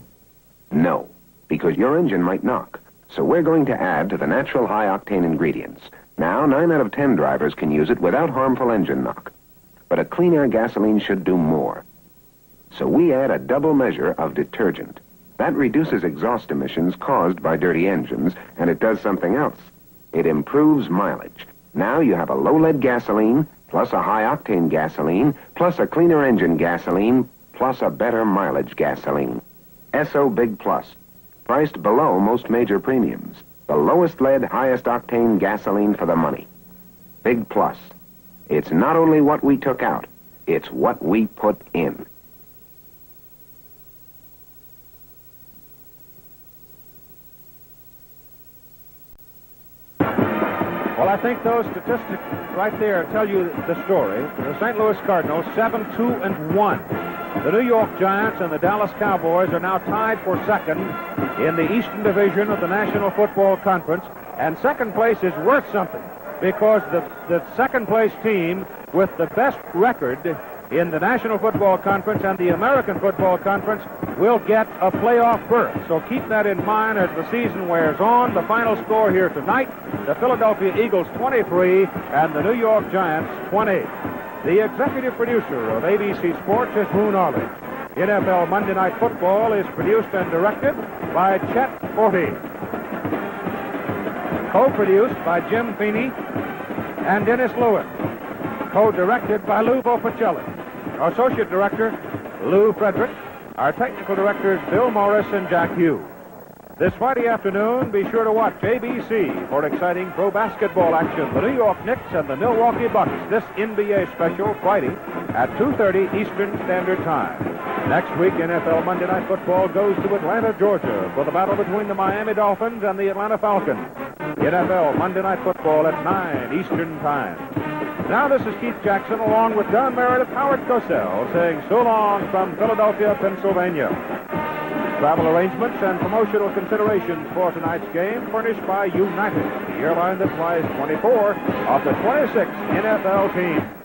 No, because your engine might knock. So we're going to add to the natural high-octane ingredients. Now, 9 out of 10 drivers can use it without harmful engine knock. But a clean air gasoline should do more. So we add a double measure of detergent. That reduces exhaust emissions caused by dirty engines, and it does something else. It improves mileage. Now you have a low-lead gasoline, plus a high-octane gasoline, plus a cleaner engine gasoline, plus a better mileage gasoline. SO Big Plus, priced below most major premiums. The lowest lead, highest octane gasoline for the money. Big Plus. It's not only what we took out, it's what we put in. Well, I think those statistics right there tell you the story. The St. Louis Cardinals, 7-2-1. The New York Giants and the Dallas Cowboys are now tied for second in the Eastern Division of the National Football Conference. And second place is worth something because the second place team with the best record in the National Football Conference and the American Football Conference will get a playoff berth. So keep that in mind as the season wears on. The final score here tonight, the Philadelphia Eagles 23 and the New York Giants 20. The executive producer of ABC Sports is Boone Arledge. NFL Monday Night Football is produced and directed by Chet Forte. Co-produced by Jim Feeney and Dennis Lewis. Co-directed by Lou Bopacelli. Our associate director, Lou Frederick. Our technical directors, Bill Morris and Jack Hughes. This Friday afternoon, be sure to watch ABC for exciting pro basketball action. The New York Knicks and the Milwaukee Bucks. This NBA special Friday at 2:30 Eastern Standard Time. Next week, NFL Monday Night Football goes to Atlanta, Georgia for the battle between the Miami Dolphins and the Atlanta Falcons. NFL Monday Night Football at 9 Eastern Time. Now this is Keith Jackson along with Don Meredith, Howard Cosell saying so long from Philadelphia, Pennsylvania. Travel arrangements and promotional considerations for tonight's game furnished by United, the airline that flies 24 of the 26 NFL teams.